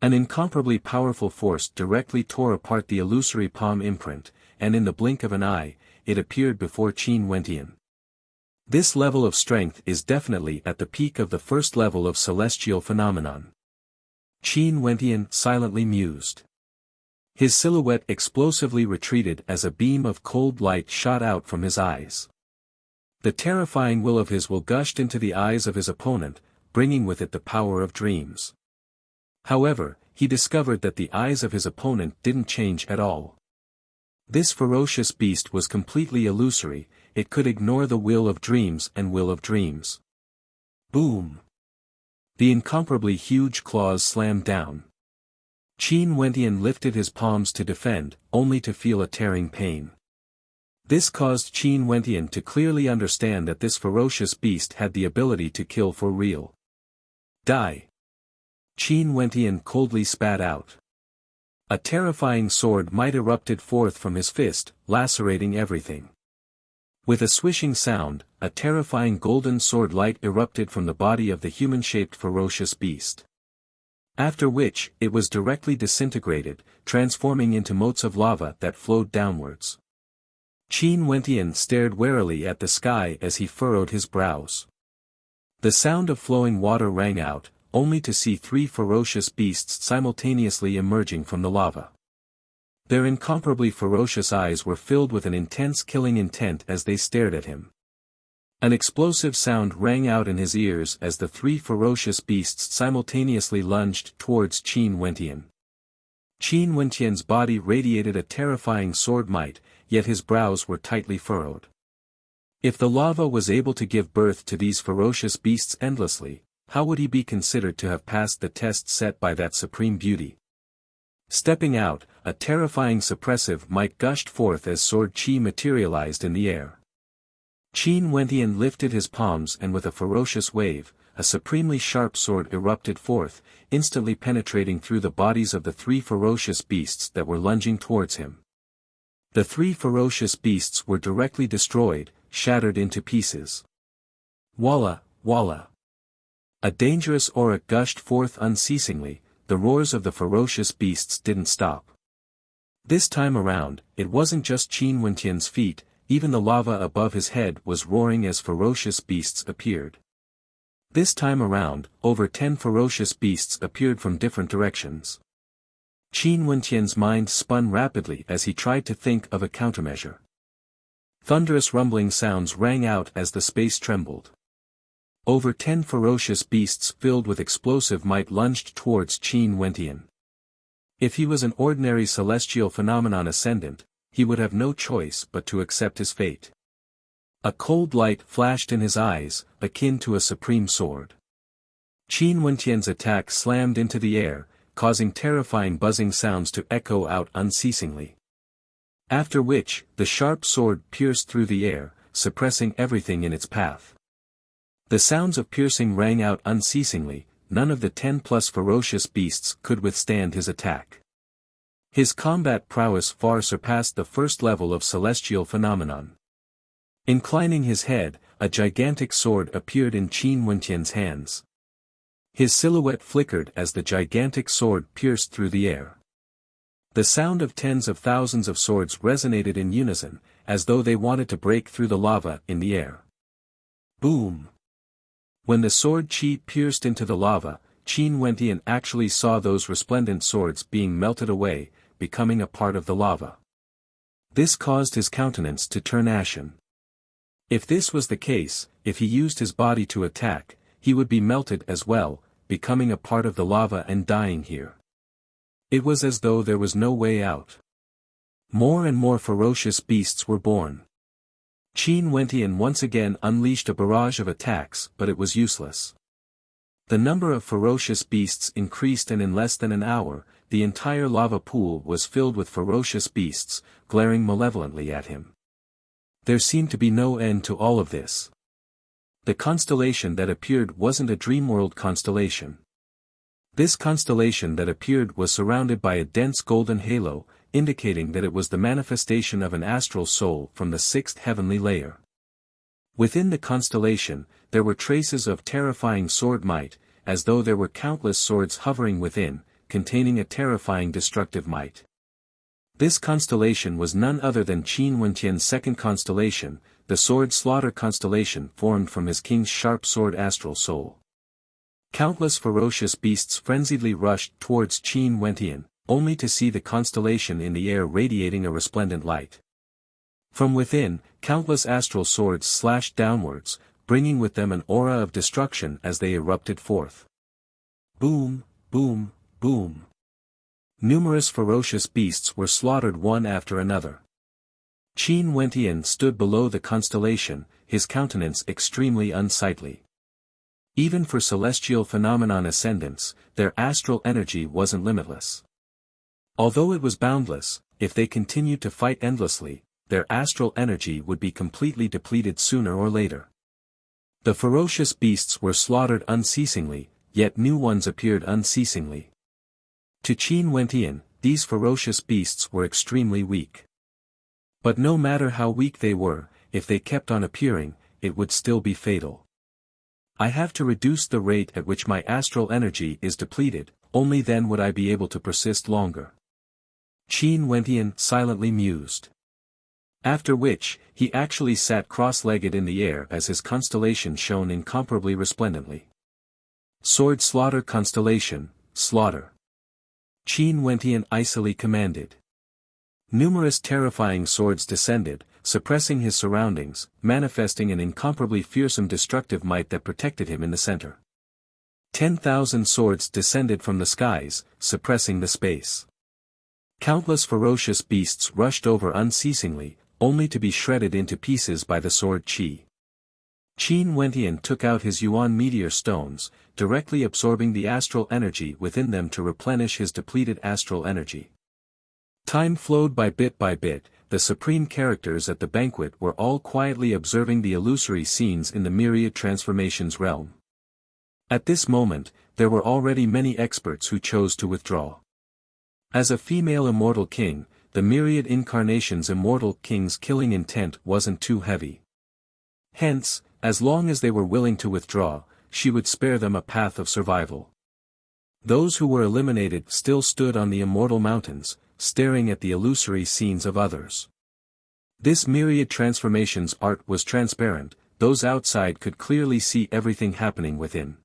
An incomparably powerful force directly tore apart the illusory palm imprint, and in the blink of an eye, it appeared before Qin Wentian. This level of strength is definitely at the peak of the first level of celestial phenomenon. Qin Wentian silently mused. His silhouette explosively retreated as a beam of cold light shot out from his eyes. The terrifying will of his will gushed into the eyes of his opponent, bringing with it the power of dreams. However, he discovered that the eyes of his opponent didn't change at all. This ferocious beast was completely illusory, it could ignore the will of dreams and will of dreams. Boom! The incomparably huge claws slammed down. Qin Wentian lifted his palms to defend, only to feel a tearing pain. This caused Qin Wentian to clearly understand that this ferocious beast had the ability to kill for real. Die! Qin Wentian coldly spat out. A terrifying sword might erupted forth from his fist, lacerating everything. With a swishing sound, a terrifying golden sword light erupted from the body of the human-shaped ferocious beast. After which, it was directly disintegrated, transforming into motes of lava that flowed downwards. Qin Wentian stared warily at the sky as he furrowed his brows. The sound of flowing water rang out, only to see three ferocious beasts simultaneously emerging from the lava. Their incomparably ferocious eyes were filled with an intense killing intent as they stared at him. An explosive sound rang out in his ears as the three ferocious beasts simultaneously lunged towards Qin Wentian. Qin Wentian's body radiated a terrifying sword might, yet his brows were tightly furrowed. If the lava was able to give birth to these ferocious beasts endlessly, how would he be considered to have passed the test set by that supreme beauty? Stepping out, a terrifying suppressive might gushed forth as sword chi materialized in the air. Qin Wentian lifted his palms and with a ferocious wave, a supremely sharp sword erupted forth, instantly penetrating through the bodies of the three ferocious beasts that were lunging towards him. The three ferocious beasts were directly destroyed, shattered into pieces. Walla, walla. A dangerous aura gushed forth unceasingly, the roars of the ferocious beasts didn't stop. This time around, it wasn't just Qin Wentian's feet, even the lava above his head was roaring as ferocious beasts appeared. This time around, over 10 ferocious beasts appeared from different directions. Qin Wentian's mind spun rapidly as he tried to think of a countermeasure. Thunderous rumbling sounds rang out as the space trembled. Over 10 ferocious beasts filled with explosive might lunged towards Qin Wentian. If he was an ordinary celestial phenomenon ascendant, he would have no choice but to accept his fate. A cold light flashed in his eyes, akin to a supreme sword. Qin Wentian's attack slammed into the air, causing terrifying buzzing sounds to echo out unceasingly. After which, the sharp sword pierced through the air, suppressing everything in its path. The sounds of piercing rang out unceasingly, none of the 10+ ferocious beasts could withstand his attack. His combat prowess far surpassed the first level of celestial phenomenon. Inclining his head, a gigantic sword appeared in Qin Wentian's hands. His silhouette flickered as the gigantic sword pierced through the air. The sound of tens of thousands of swords resonated in unison, as though they wanted to break through the lava in the air. Boom! When the sword chi pierced into the lava, Qin Wentian actually saw those resplendent swords being melted away, becoming a part of the lava. This caused his countenance to turn ashen. If this was the case, if he used his body to attack, he would be melted as well, becoming a part of the lava and dying here. It was as though there was no way out. More and more ferocious beasts were born. Qin Wentian once again unleashed a barrage of attacks, but it was useless. The number of ferocious beasts increased, and in less than an hour, the entire lava pool was filled with ferocious beasts, glaring malevolently at him. There seemed to be no end to all of this. The constellation that appeared wasn't a dreamworld constellation. This constellation that appeared was surrounded by a dense golden halo, indicating that it was the manifestation of an astral soul from the 6th heavenly layer. Within the constellation, there were traces of terrifying sword might, as though there were countless swords hovering within, containing a terrifying destructive might. This constellation was none other than Qin Wentian's second constellation, the Sword Slaughter constellation formed from his king's sharp sword astral soul. Countless ferocious beasts frenziedly rushed towards Qin Wentian, only to see the constellation in the air radiating a resplendent light. From within, countless astral swords slashed downwards, bringing with them an aura of destruction as they erupted forth. Boom, boom, boom. Numerous ferocious beasts were slaughtered one after another. Qin Wentian stood below the constellation, his countenance extremely unsightly. Even for celestial phenomenon ascendants, their astral energy wasn't limitless. Although it was boundless, if they continued to fight endlessly, their astral energy would be completely depleted sooner or later. The ferocious beasts were slaughtered unceasingly, yet new ones appeared unceasingly. To Qin Wentian, these ferocious beasts were extremely weak. But no matter how weak they were, if they kept on appearing, it would still be fatal. I have to reduce the rate at which my astral energy is depleted, only then would I be able to persist longer. Qin Wentian silently mused. After which, he actually sat cross-legged in the air as his constellation shone incomparably resplendently. Sword slaughter constellation, slaughter. Qin Wentian icily commanded. Numerous terrifying swords descended, suppressing his surroundings, manifesting an incomparably fearsome destructive might that protected him in the center. 10,000 swords descended from the skies, suppressing the space. Countless ferocious beasts rushed over unceasingly, only to be shredded into pieces by the sword Qi. Qin Wentian took out his Yuan meteor stones, directly absorbing the astral energy within them to replenish his depleted astral energy. Time flowed by bit, the supreme characters at the banquet were all quietly observing the illusory scenes in the myriad transformations realm. At this moment, there were already many experts who chose to withdraw. As a female immortal king, the myriad incarnations immortal king's killing intent wasn't too heavy. Hence, as long as they were willing to withdraw, she would spare them a path of survival. Those who were eliminated still stood on the immortal mountains, staring at the illusory scenes of others. This myriad transformations art was transparent, those outside could clearly see everything happening within.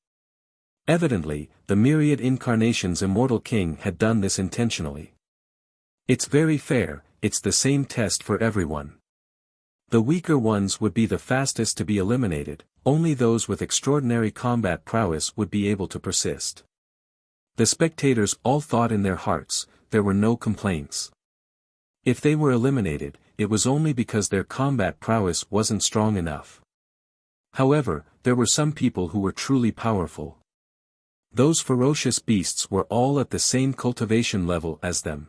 Evidently, the myriad incarnations immortal king had done this intentionally. It's very fair, it's the same test for everyone. The weaker ones would be the fastest to be eliminated, only those with extraordinary combat prowess would be able to persist. The spectators all thought in their hearts, there were no complaints. If they were eliminated, it was only because their combat prowess wasn't strong enough. However, there were some people who were truly powerful. Those ferocious beasts were all at the same cultivation level as them.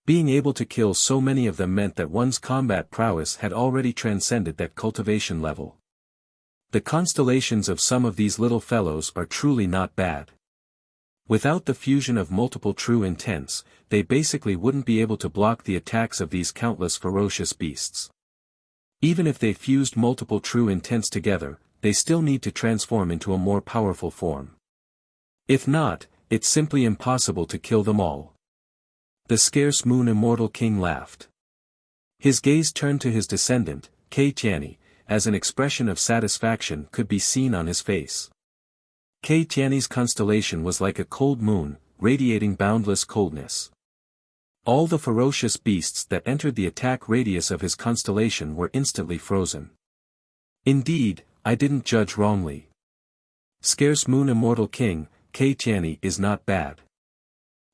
Being able to kill so many of them meant that one's combat prowess had already transcended that cultivation level. The constellations of some of these little fellows are truly not bad. Without the fusion of multiple true intents, they basically wouldn't be able to block the attacks of these countless ferocious beasts. Even if they fused multiple true intents together, they still need to transform into a more powerful form. If not, it's simply impossible to kill them all. The scarce moon immortal king laughed. His gaze turned to his descendant, Kei Tianyi, as an expression of satisfaction could be seen on his face. Kei Tianyi's constellation was like a cold moon, radiating boundless coldness. All the ferocious beasts that entered the attack radius of his constellation were instantly frozen. Indeed, I didn't judge wrongly. Scarce moon immortal king, Kei Tianyi is not bad.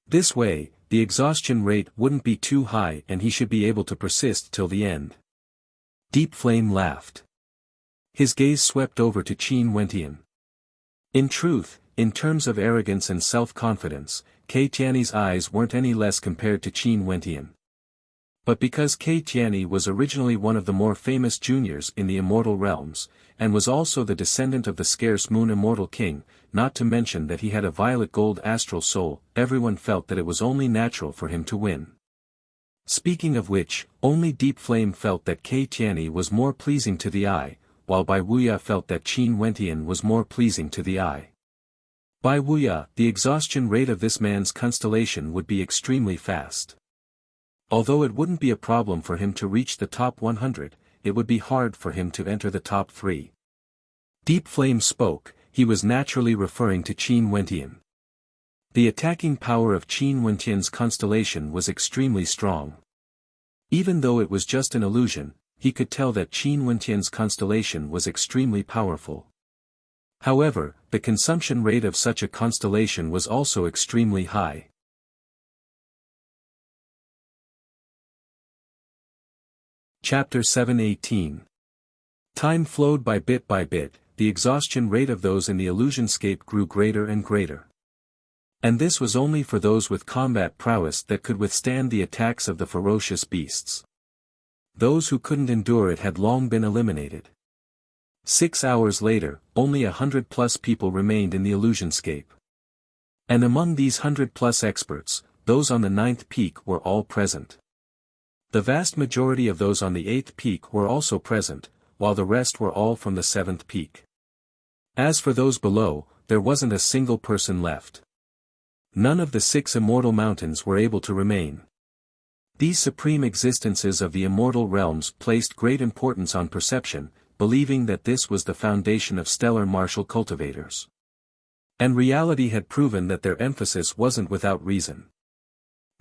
This way, the exhaustion rate wouldn't be too high and he should be able to persist till the end. Deep Flame laughed. His gaze swept over to Qin Wentian. In truth, in terms of arrogance and self-confidence, Kei Tianyi's eyes weren't any less compared to Qin Wentian. But because Kei Tianyi was originally one of the more famous juniors in the immortal realms, and was also the descendant of the scarce moon immortal king, not to mention that he had a violet gold astral soul, everyone felt that it was only natural for him to win. Speaking of which, only Deep Flame felt that Kei Tianyi was more pleasing to the eye, while Bai Wuya felt that Qin Wentian was more pleasing to the eye. Bai Wuya, the exhaustion rate of this man's constellation would be extremely fast. Although it wouldn't be a problem for him to reach the top 100, it would be hard for him to enter the top 3. Deep Flame spoke, he was naturally referring to Qin Wentian. The attacking power of Qin Wentian's constellation was extremely strong. Even though it was just an illusion, he could tell that Qin Wentian's constellation was extremely powerful. However, the consumption rate of such a constellation was also extremely high. Chapter 7:18. Time flowed by bit, the exhaustion rate of those in the illusionscape grew greater and greater. And this was only for those with combat prowess that could withstand the attacks of the ferocious beasts. Those who couldn't endure it had long been eliminated. 6 hours later, only 100+ people remained in the illusionscape. And among these 100+ experts, those on the 9th peak were all present. The vast majority of those on the 8th peak were also present, while the rest were all from the 7th peak. As for those below, there wasn't a single person left. None of the 6 immortal mountains were able to remain. These supreme existences of the immortal realms placed great importance on perception, believing that this was the foundation of stellar martial cultivators. And reality had proven that their emphasis wasn't without reason.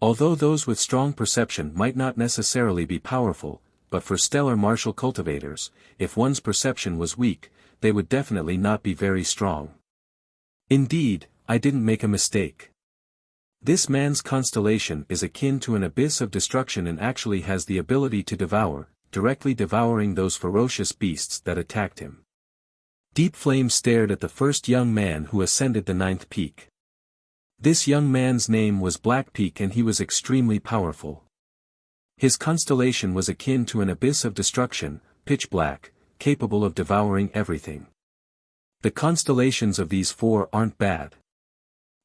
Although those with strong perception might not necessarily be powerful, but for stellar martial cultivators, if one's perception was weak, they would definitely not be very strong. Indeed, I didn't make a mistake. This man's constellation is akin to an abyss of destruction and actually has the ability to devour, directly devouring those ferocious beasts that attacked him. Deep Flame stared at the first young man who ascended the 9th peak. This young man's name was Black Peak and he was extremely powerful. His constellation was akin to an abyss of destruction, pitch black, capable of devouring everything. The constellations of these 4 aren't bad.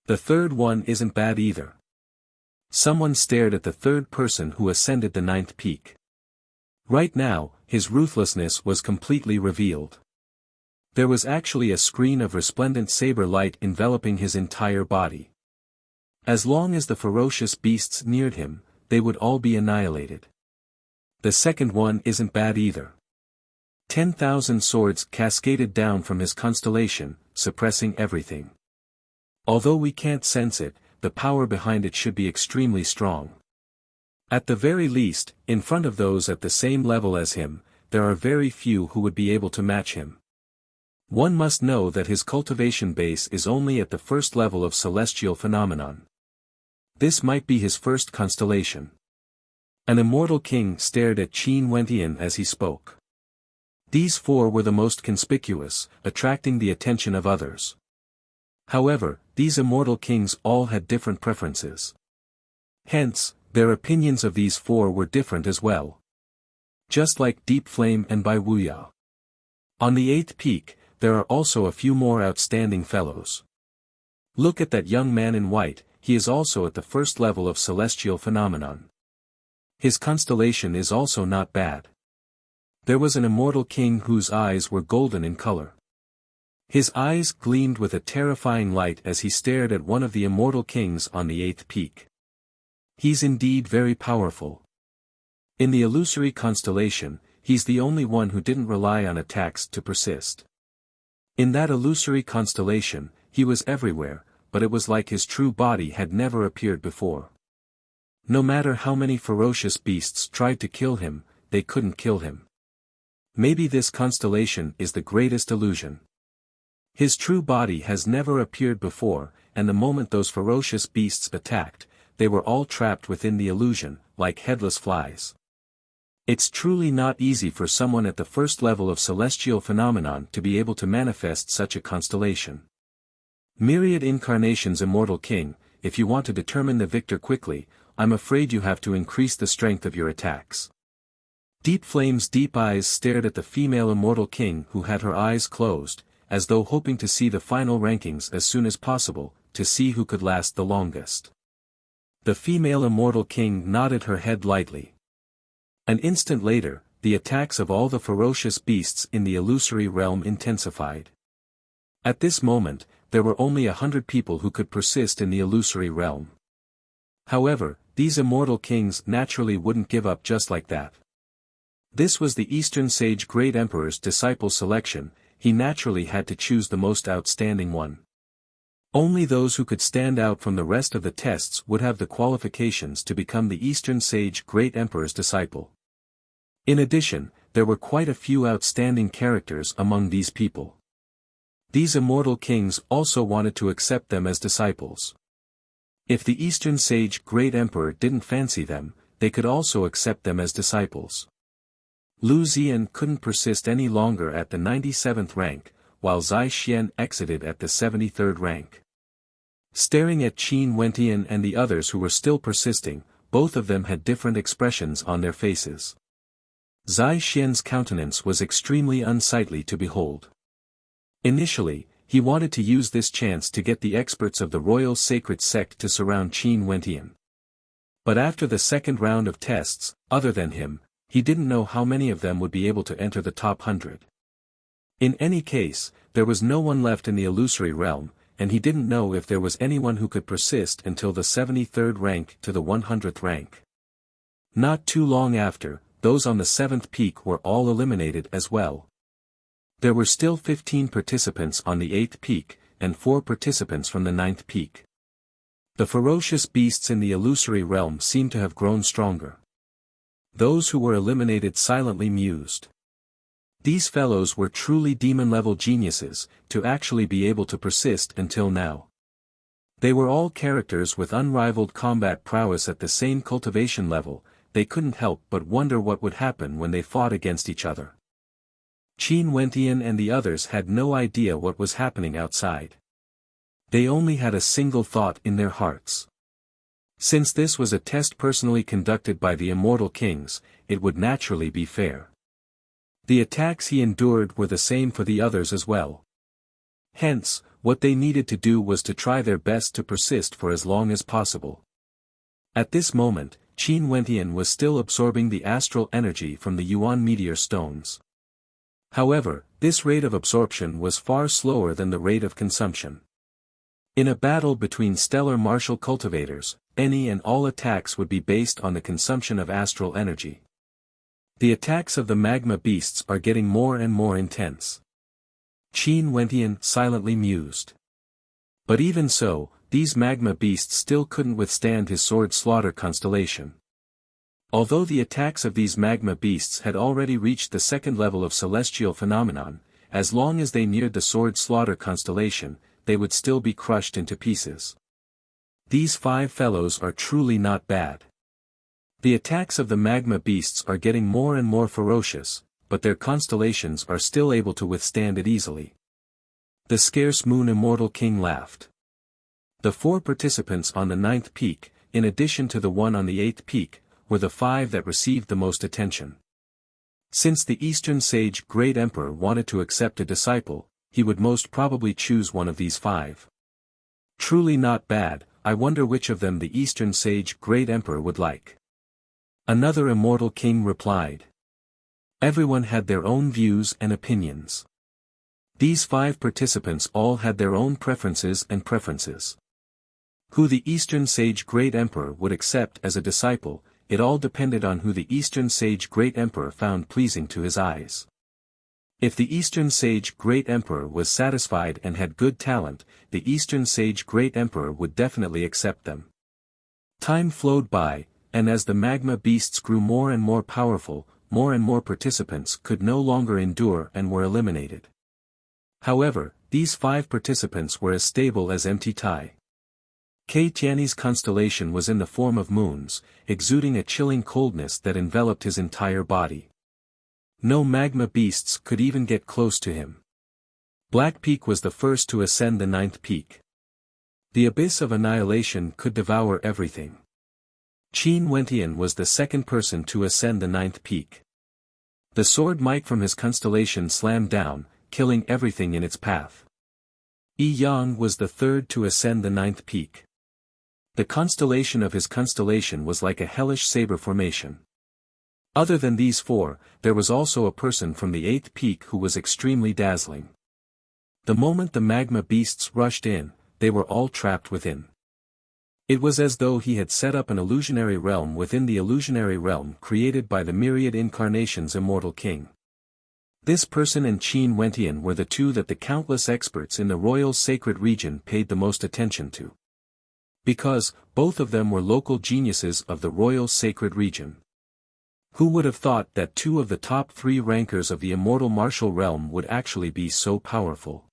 The third one isn't bad either. Someone stared at the third person who ascended the 9th peak. Right now, his ruthlessness was completely revealed. There was actually a screen of resplendent saber light enveloping his entire body. As long as the ferocious beasts neared him, they would all be annihilated. The second one isn't bad either. 10,000 swords cascaded down from his constellation, suppressing everything. Although we can't sense it, the power behind it should be extremely strong. At the very least, in front of those at the same level as him, there are very few who would be able to match him. One must know that his cultivation base is only at the first level of celestial phenomenon. This might be his first constellation. An immortal king stared at Qin Wentian as he spoke. These 4 were the most conspicuous, attracting the attention of others. However, these immortal kings all had different preferences. Hence, their opinions of these 4 were different as well. Just like Deep Flame and Bai Wuya. On the 8th peak, there are also a few more outstanding fellows. Look at that young man in white, he is also at the first level of celestial phenomenon. His constellation is also not bad. There was an immortal king whose eyes were golden in color. His eyes gleamed with a terrifying light as he stared at one of the immortal kings on the 8th peak. He's indeed very powerful. In the illusory constellation, he's the only one who didn't rely on attacks to persist. In that illusory constellation, he was everywhere, but it was like his true body had never appeared before. No matter how many ferocious beasts tried to kill him, they couldn't kill him. Maybe this constellation is the greatest illusion. His true body has never appeared before, and the moment those ferocious beasts attacked, they were all trapped within the illusion, like headless flies. It's truly not easy for someone at the first level of celestial phenomenon to be able to manifest such a constellation. Myriad Incarnations Immortal King, if you want to determine the victor quickly, I'm afraid you have to increase the strength of your attacks. Deep Flame's deep eyes stared at the female Immortal King who had her eyes closed, as though hoping to see the final rankings as soon as possible, to see who could last the longest. The female Immortal King nodded her head lightly. An instant later, the attacks of all the ferocious beasts in the illusory realm intensified. At this moment, there were only 100 people who could persist in the illusory realm. However, these immortal kings naturally wouldn't give up just like that. This was the Eastern Sage Great Emperor's disciple selection, he naturally had to choose the most outstanding one. Only those who could stand out from the rest of the tests would have the qualifications to become the Eastern Sage Great Emperor's disciple. In addition, there were quite a few outstanding characters among these people. These immortal kings also wanted to accept them as disciples. If the Eastern Sage Great Emperor didn't fancy them, they could also accept them as disciples. Lu Zian couldn't persist any longer at the 97th rank, while Zai Xian exited at the 73rd rank. Staring at Qin Wentian and the others who were still persisting, both of them had different expressions on their faces. Zai Xian's countenance was extremely unsightly to behold. Initially, he wanted to use this chance to get the experts of the royal sacred sect to surround Qin Wentian. But after the second round of tests, other than him, he didn't know how many of them would be able to enter the top 100. In any case, there was no one left in the illusory realm, and he didn't know if there was anyone who could persist until the 73rd rank to the 100th rank. Not too long after, those on the 7th peak were all eliminated as well. There were still 15 participants on the 8th peak, and 4 participants from the 9th peak. The ferocious beasts in the illusory realm seemed to have grown stronger. Those who were eliminated silently mused. These fellows were truly demon-level geniuses, to actually be able to persist until now. They were all characters with unrivaled combat prowess at the same cultivation level. They couldn't help but wonder what would happen when they fought against each other. Qin Wentian and the others had no idea what was happening outside. They only had a single thought in their hearts. Since this was a test personally conducted by the Immortal Kings, it would naturally be fair. The attacks he endured were the same for the others as well. Hence, what they needed to do was to try their best to persist for as long as possible. At this moment, Qin Wentian was still absorbing the astral energy from the Yuan meteor stones. However, this rate of absorption was far slower than the rate of consumption. In a battle between stellar martial cultivators, any and all attacks would be based on the consumption of astral energy. The attacks of the magma beasts are getting more and more intense. Qin Wentian silently mused. But even so, these magma beasts still couldn't withstand his sword slaughter constellation. Although the attacks of these magma beasts had already reached the second level of celestial phenomenon, as long as they neared the sword slaughter constellation, they would still be crushed into pieces. These 5 fellows are truly not bad. The attacks of the magma beasts are getting more and more ferocious, but their constellations are still able to withstand it easily. The scarce moon Immortal King laughed. The 4 participants on the 9th peak, in addition to the one on the 8th peak, were the 5 that received the most attention. Since the Eastern Sage Great Emperor wanted to accept a disciple, he would most probably choose one of these 5. Truly not bad, I wonder which of them the Eastern Sage Great Emperor would like. Another Immortal King replied. Everyone had their own views and opinions. These 5 participants all had their own preferences and preferences. Who the Eastern Sage Great Emperor would accept as a disciple, it all depended on who the Eastern Sage Great Emperor found pleasing to his eyes. If the Eastern Sage Great Emperor was satisfied and had good talent, the Eastern Sage Great Emperor would definitely accept them. Time flowed by, and as the magma beasts grew more and more powerful, more and more participants could no longer endure and were eliminated. However, these 5 participants were as stable as empty Tai. Kei Tianyi's constellation was in the form of moons, exuding a chilling coldness that enveloped his entire body. No magma beasts could even get close to him. Black Peak was the first to ascend the 9th peak. The abyss of annihilation could devour everything. Qin Wentian was the second person to ascend the 9th peak. The sword might from his constellation slammed down, killing everything in its path. Yi Yang was the third to ascend the 9th peak. The constellation of his constellation was like a hellish saber formation. Other than these 4, there was also a person from the 8th peak who was extremely dazzling. The moment the magma beasts rushed in, they were all trapped within. It was as though he had set up an illusionary realm within the illusionary realm created by the myriad incarnations Immortal King. This person and Qin Wentian were the 2 that the countless experts in the royal sacred region paid the most attention to. Because, both of them were local geniuses of the royal sacred region. Who would have thought that 2 of the top 3 rankers of the immortal martial realm would actually be so powerful?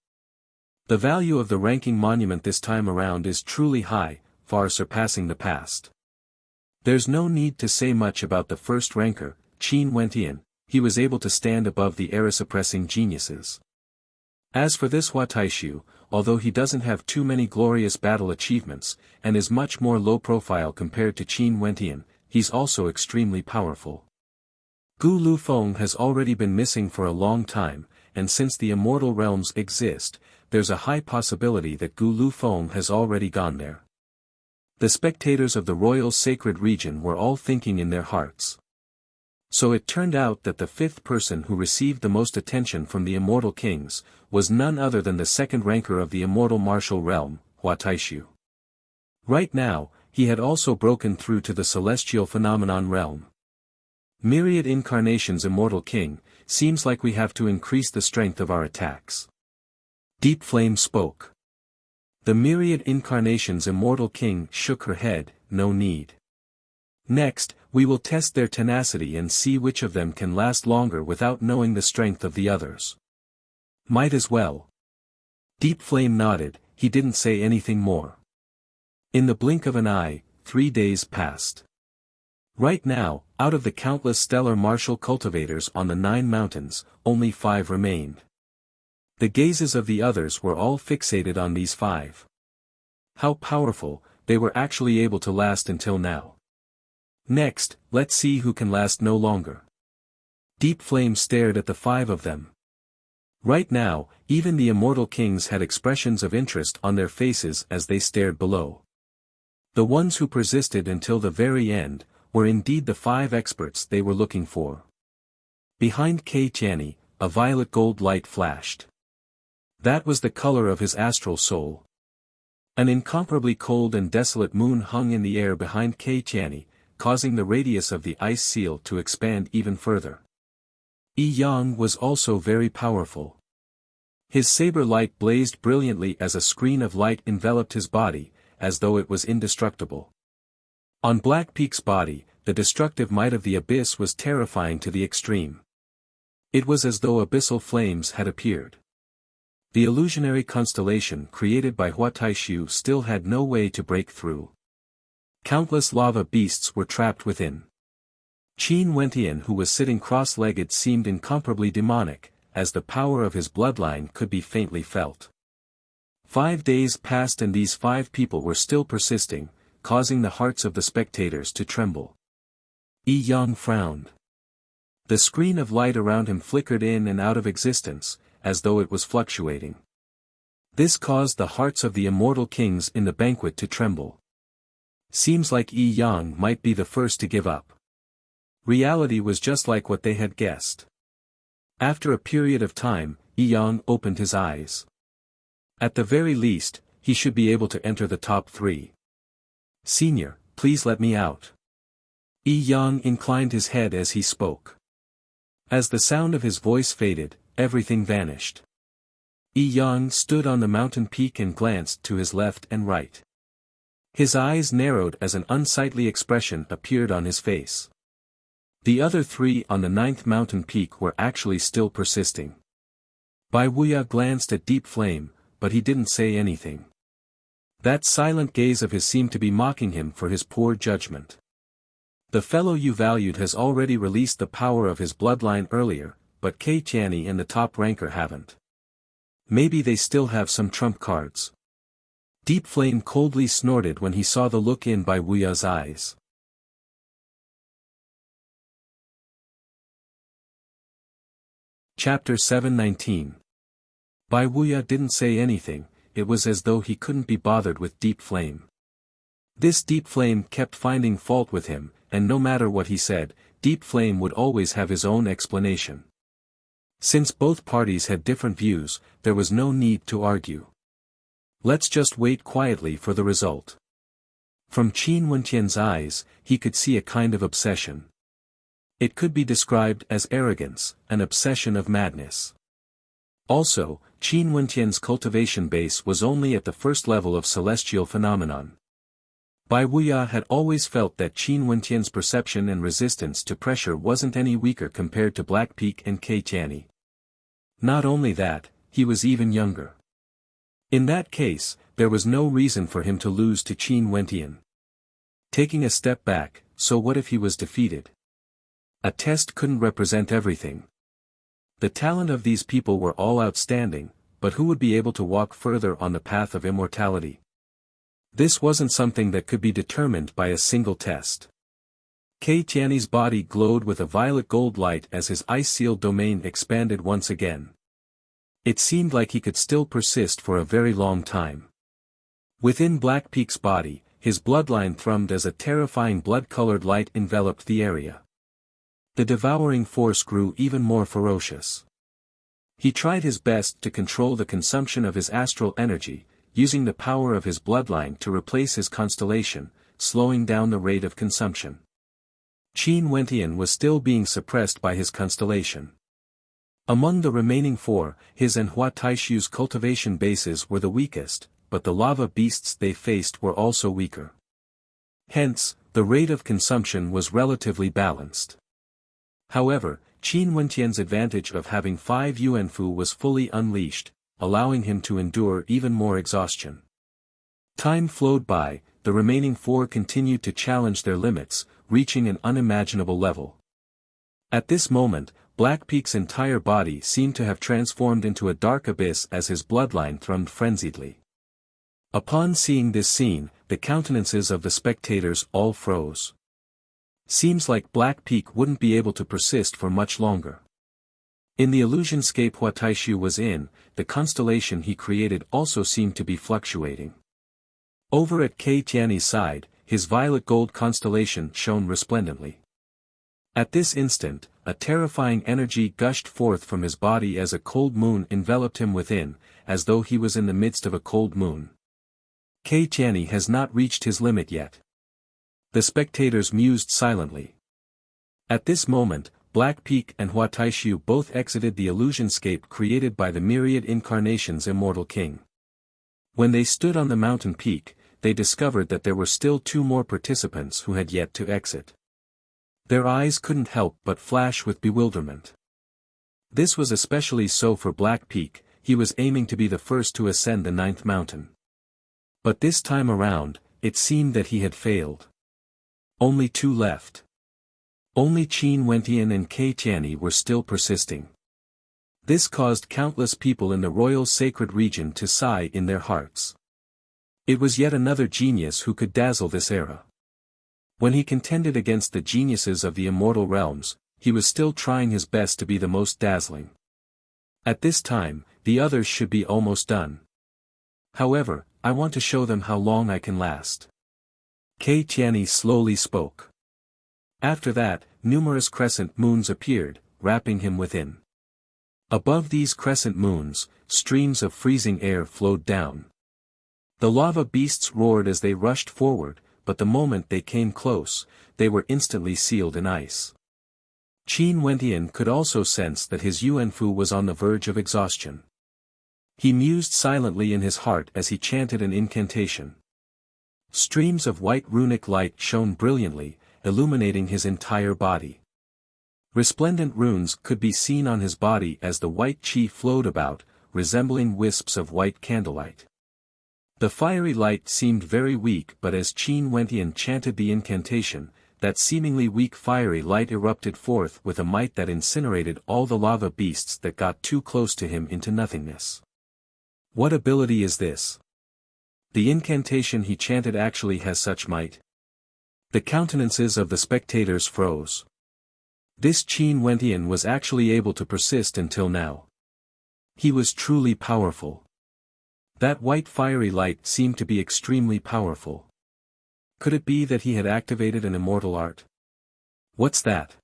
The value of the ranking monument this time around is truly high, far surpassing the past. There's no need to say much about the first ranker, Qin Wentian. He was able to stand above the era-suppressing geniuses. As for this Hua Taishu, although he doesn't have too many glorious battle achievements, and is much more low-profile compared to Qin Wentian, he's also extremely powerful. Gu Lufeng has already been missing for a long time, and since the immortal realms exist, there's a high possibility that Gu Lufeng has already gone there. The spectators of the royal sacred region were all thinking in their hearts. So it turned out that the fifth person who received the most attention from the immortal kings, was none other than the second ranker of the immortal martial realm, Hua Taishu. Right now, he had also broken through to the celestial phenomenon realm. Myriad incarnations immortal king, seems like we have to increase the strength of our attacks. Deep Flame spoke. The myriad incarnations immortal king shook her head, no need. Next, we will test their tenacity and see which of them can last longer without knowing the strength of the others. Might as well. Deep Flame nodded, he didn't say anything more. In the blink of an eye, 3 days passed. Right now, out of the countless stellar martial cultivators on the 9 mountains, only 5 remained. The gazes of the others were all fixated on these 5. How powerful, they were actually able to last until now. Next, let's see who can last no longer. Deep Flame stared at the 5 of them. Right now, even the immortal kings had expressions of interest on their faces as they stared below. The ones who persisted until the very end, were indeed the 5 experts they were looking for. Behind Kei Tianyi, a violet gold light flashed. That was the color of his astral soul. An incomparably cold and desolate moon hung in the air behind Kei Tianyi, causing the radius of the ice seal to expand even further. Yi Yang was also very powerful. His saber light blazed brilliantly as a screen of light enveloped his body, as though it was indestructible. On Black Peak's body, the destructive might of the abyss was terrifying to the extreme. It was as though abyssal flames had appeared. The illusionary constellation created by Hua Taishu still had no way to break through. Countless lava beasts were trapped within. Qin Wentian, who was sitting cross-legged, seemed incomparably demonic, as the power of his bloodline could be faintly felt. 5 days passed and these 5 people were still persisting, causing the hearts of the spectators to tremble. Yi Yang frowned. The screen of light around him flickered in and out of existence, as though it was fluctuating. This caused the hearts of the immortal kings in the banquet to tremble. Seems like Yi Yang might be the first to give up. Reality was just like what they had guessed. After a period of time, Yi Yang opened his eyes. At the very least, he should be able to enter the top 3. Senior, please let me out. Yi Yang inclined his head as he spoke. As the sound of his voice faded, everything vanished. Yi Yang stood on the mountain peak and glanced to his left and right. His eyes narrowed as an unsightly expression appeared on his face. The other 3 on the 9th mountain peak were actually still persisting. Bai Wuya glanced at Deep Flame, but he didn't say anything. That silent gaze of his seemed to be mocking him for his poor judgment. The fellow you valued has already released the power of his bloodline earlier, but Kei Tianyi and the top ranker haven't. Maybe they still have some trump cards. Deep Flame coldly snorted when he saw the look in Bai Wuya's eyes. Chapter 719. Bai Wuya didn't say anything, it was as though he couldn't be bothered with Deep Flame. This Deep Flame kept finding fault with him, and no matter what he said, Deep Flame would always have his own explanation. Since both parties had different views, there was no need to argue. Let's just wait quietly for the result. From Qin Wentian's eyes, he could see a kind of obsession. It could be described as arrogance, an obsession of madness. Also, Qin Wentian's cultivation base was only at the first level of celestial phenomenon. Bai Wuya had always felt that Qin Wentian's perception and resistance to pressure wasn't any weaker compared to Black Peak and Kei Tianyi. Not only that, he was even younger. In that case, there was no reason for him to lose to Qin Wentian. Taking a step back, so what if he was defeated? A test couldn't represent everything. The talent of these people were all outstanding, but who would be able to walk further on the path of immortality? This wasn't something that could be determined by a single test. Kei Tianyi's body glowed with a violet gold light as his ice-sealed domain expanded once again. It seemed like he could still persist for a very long time. Within Black Peak's body, his bloodline thrummed as a terrifying blood-colored light enveloped the area. The devouring force grew even more ferocious. He tried his best to control the consumption of his astral energy, using the power of his bloodline to replace his constellation, slowing down the rate of consumption. Qin Wentian was still being suppressed by his constellation. Among the remaining four, his and Hua Taishu's cultivation bases were the weakest, but the lava beasts they faced were also weaker. Hence, the rate of consumption was relatively balanced. However, Qin Wentian's advantage of having 5 Yuanfu was fully unleashed, allowing him to endure even more exhaustion. Time flowed by, the remaining four continued to challenge their limits, reaching an unimaginable level. At this moment, Black Peak's entire body seemed to have transformed into a dark abyss as his bloodline thrummed frenziedly. Upon seeing this scene, the countenances of the spectators all froze. Seems like Black Peak wouldn't be able to persist for much longer. In the illusionscape Hua Taishu was in, the constellation he created also seemed to be fluctuating. Over at Kei Tianyi's side, his violet gold constellation shone resplendently. At this instant, a terrifying energy gushed forth from his body as a cold moon enveloped him within, as though he was in the midst of a cold moon. Kei Tianyi has not reached his limit yet. The spectators mused silently. At this moment, Black Peak and Hua Taishu both exited the illusionscape created by the myriad incarnations Immortal King. When they stood on the mountain peak, they discovered that there were still 2 more participants who had yet to exit. Their eyes couldn't help but flash with bewilderment. This was especially so for Black Peak, he was aiming to be the first to ascend the 9th mountain. But this time around, it seemed that he had failed. Only 2 left. Only Qin Wentian and Kei Tianyi were still persisting. This caused countless people in the royal sacred region to sigh in their hearts. It was yet another genius who could dazzle this era. When he contended against the geniuses of the immortal realms, he was still trying his best to be the most dazzling. At this time, the others should be almost done. However, I want to show them how long I can last. Kei Tianyi slowly spoke. After that, numerous crescent moons appeared, wrapping him within. Above these crescent moons, streams of freezing air flowed down. The lava beasts roared as they rushed forward, but the moment they came close, they were instantly sealed in ice. Qin Wentian could also sense that his Yuanfu was on the verge of exhaustion. He mused silently in his heart as he chanted an incantation. Streams of white runic light shone brilliantly, illuminating his entire body. Resplendent runes could be seen on his body as the white qi flowed about, resembling wisps of white candlelight. The fiery light seemed very weak, but as Qin Wentian chanted the incantation, that seemingly weak fiery light erupted forth with a might that incinerated all the lava beasts that got too close to him into nothingness. What ability is this? The incantation he chanted actually has such might. The countenances of the spectators froze. This Qin Wentian was actually able to persist until now. He was truly powerful. That white fiery light seemed to be extremely powerful. Could it be that he had activated an immortal art? What's that?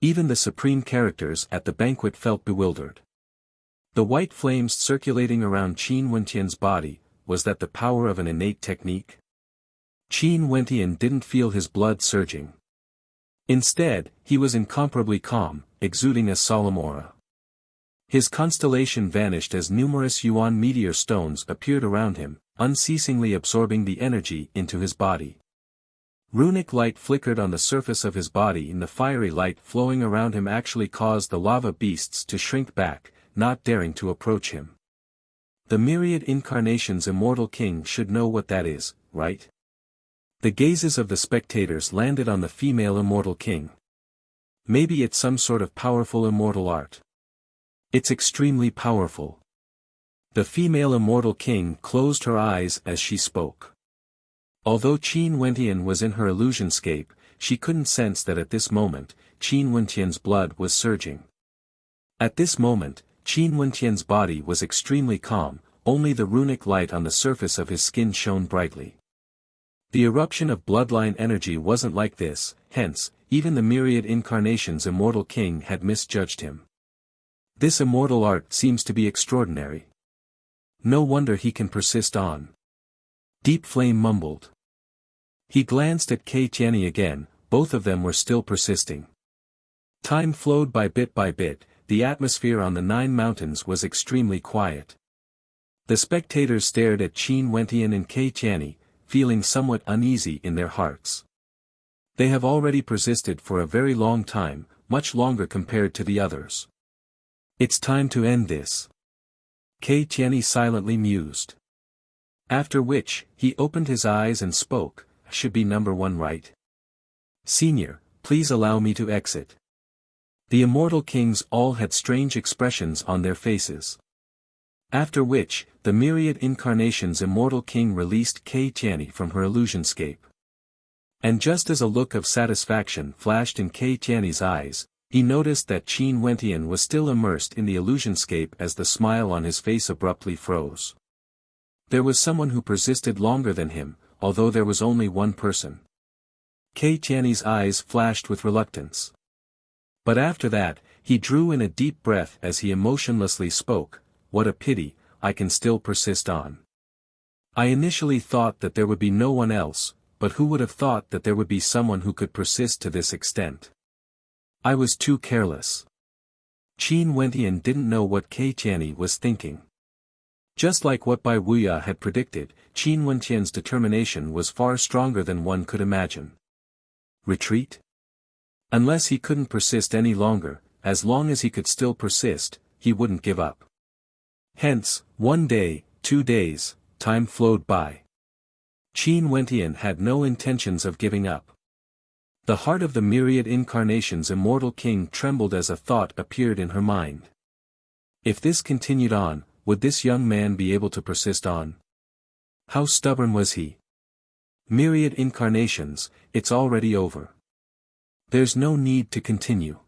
Even the supreme characters at the banquet felt bewildered. The white flames circulating around Qin Wentian's body, was that the power of an innate technique? Qin Wentian didn't feel his blood surging. Instead, he was incomparably calm, exuding a solemn aura. His constellation vanished as numerous Yuan meteor stones appeared around him, unceasingly absorbing the energy into his body. Runic light flickered on the surface of his body, and the fiery light flowing around him actually caused the lava beasts to shrink back, not daring to approach him. The myriad incarnations Immortal King should know what that is, right? The gazes of the spectators landed on the female Immortal King. Maybe it's some sort of powerful immortal art. It's extremely powerful. The female Immortal King closed her eyes as she spoke. Although Qin Wentian was in her illusionscape, she couldn't sense that at this moment, Qin Wentian's blood was surging. At this moment, Qin Wentian's body was extremely calm, only the runic light on the surface of his skin shone brightly. The eruption of bloodline energy wasn't like this, hence, even the myriad incarnations Immortal King had misjudged him. This immortal art seems to be extraordinary. No wonder he can persist on. Deep Flame mumbled. He glanced at Kei Tianyi again, both of them were still persisting. Time flowed by bit, the atmosphere on the 9 mountains was extremely quiet. The spectators stared at Qin Wentian and Kei Tianyi, feeling somewhat uneasy in their hearts. They have already persisted for a very long time, much longer compared to the others. It's time to end this. Kei Tianyi silently mused. After which, he opened his eyes and spoke, "Should be number 1, right? Senior, please allow me to exit." The Immortal Kings all had strange expressions on their faces. After which, the myriad incarnations Immortal King released Kei Tianyi from her illusionscape. And just as a look of satisfaction flashed in Kei Tianyi's eyes, he noticed that Qin Wentian was still immersed in the illusionscape as the smile on his face abruptly froze. There was someone who persisted longer than him, although there was only one person. Kei Tianyi's eyes flashed with reluctance. But after that, he drew in a deep breath as he emotionlessly spoke, "What a pity, I can still persist on. I initially thought that there would be no one else, but who would have thought that there would be someone who could persist to this extent? I was too careless." Qin Wentian didn't know what Kei Tianyi was thinking. Just like what Bai Wuya had predicted, Qin Wentian's determination was far stronger than one could imagine. Retreat? Unless he couldn't persist any longer, as long as he could still persist, he wouldn't give up. Hence, 1 day, 2 days, time flowed by. Qin Wentian had no intentions of giving up. The heart of the myriad incarnations Immortal King trembled as a thought appeared in her mind. If this continued on, would this young man be able to persist on? How stubborn was he? Myriad incarnations, it's already over. There's no need to continue.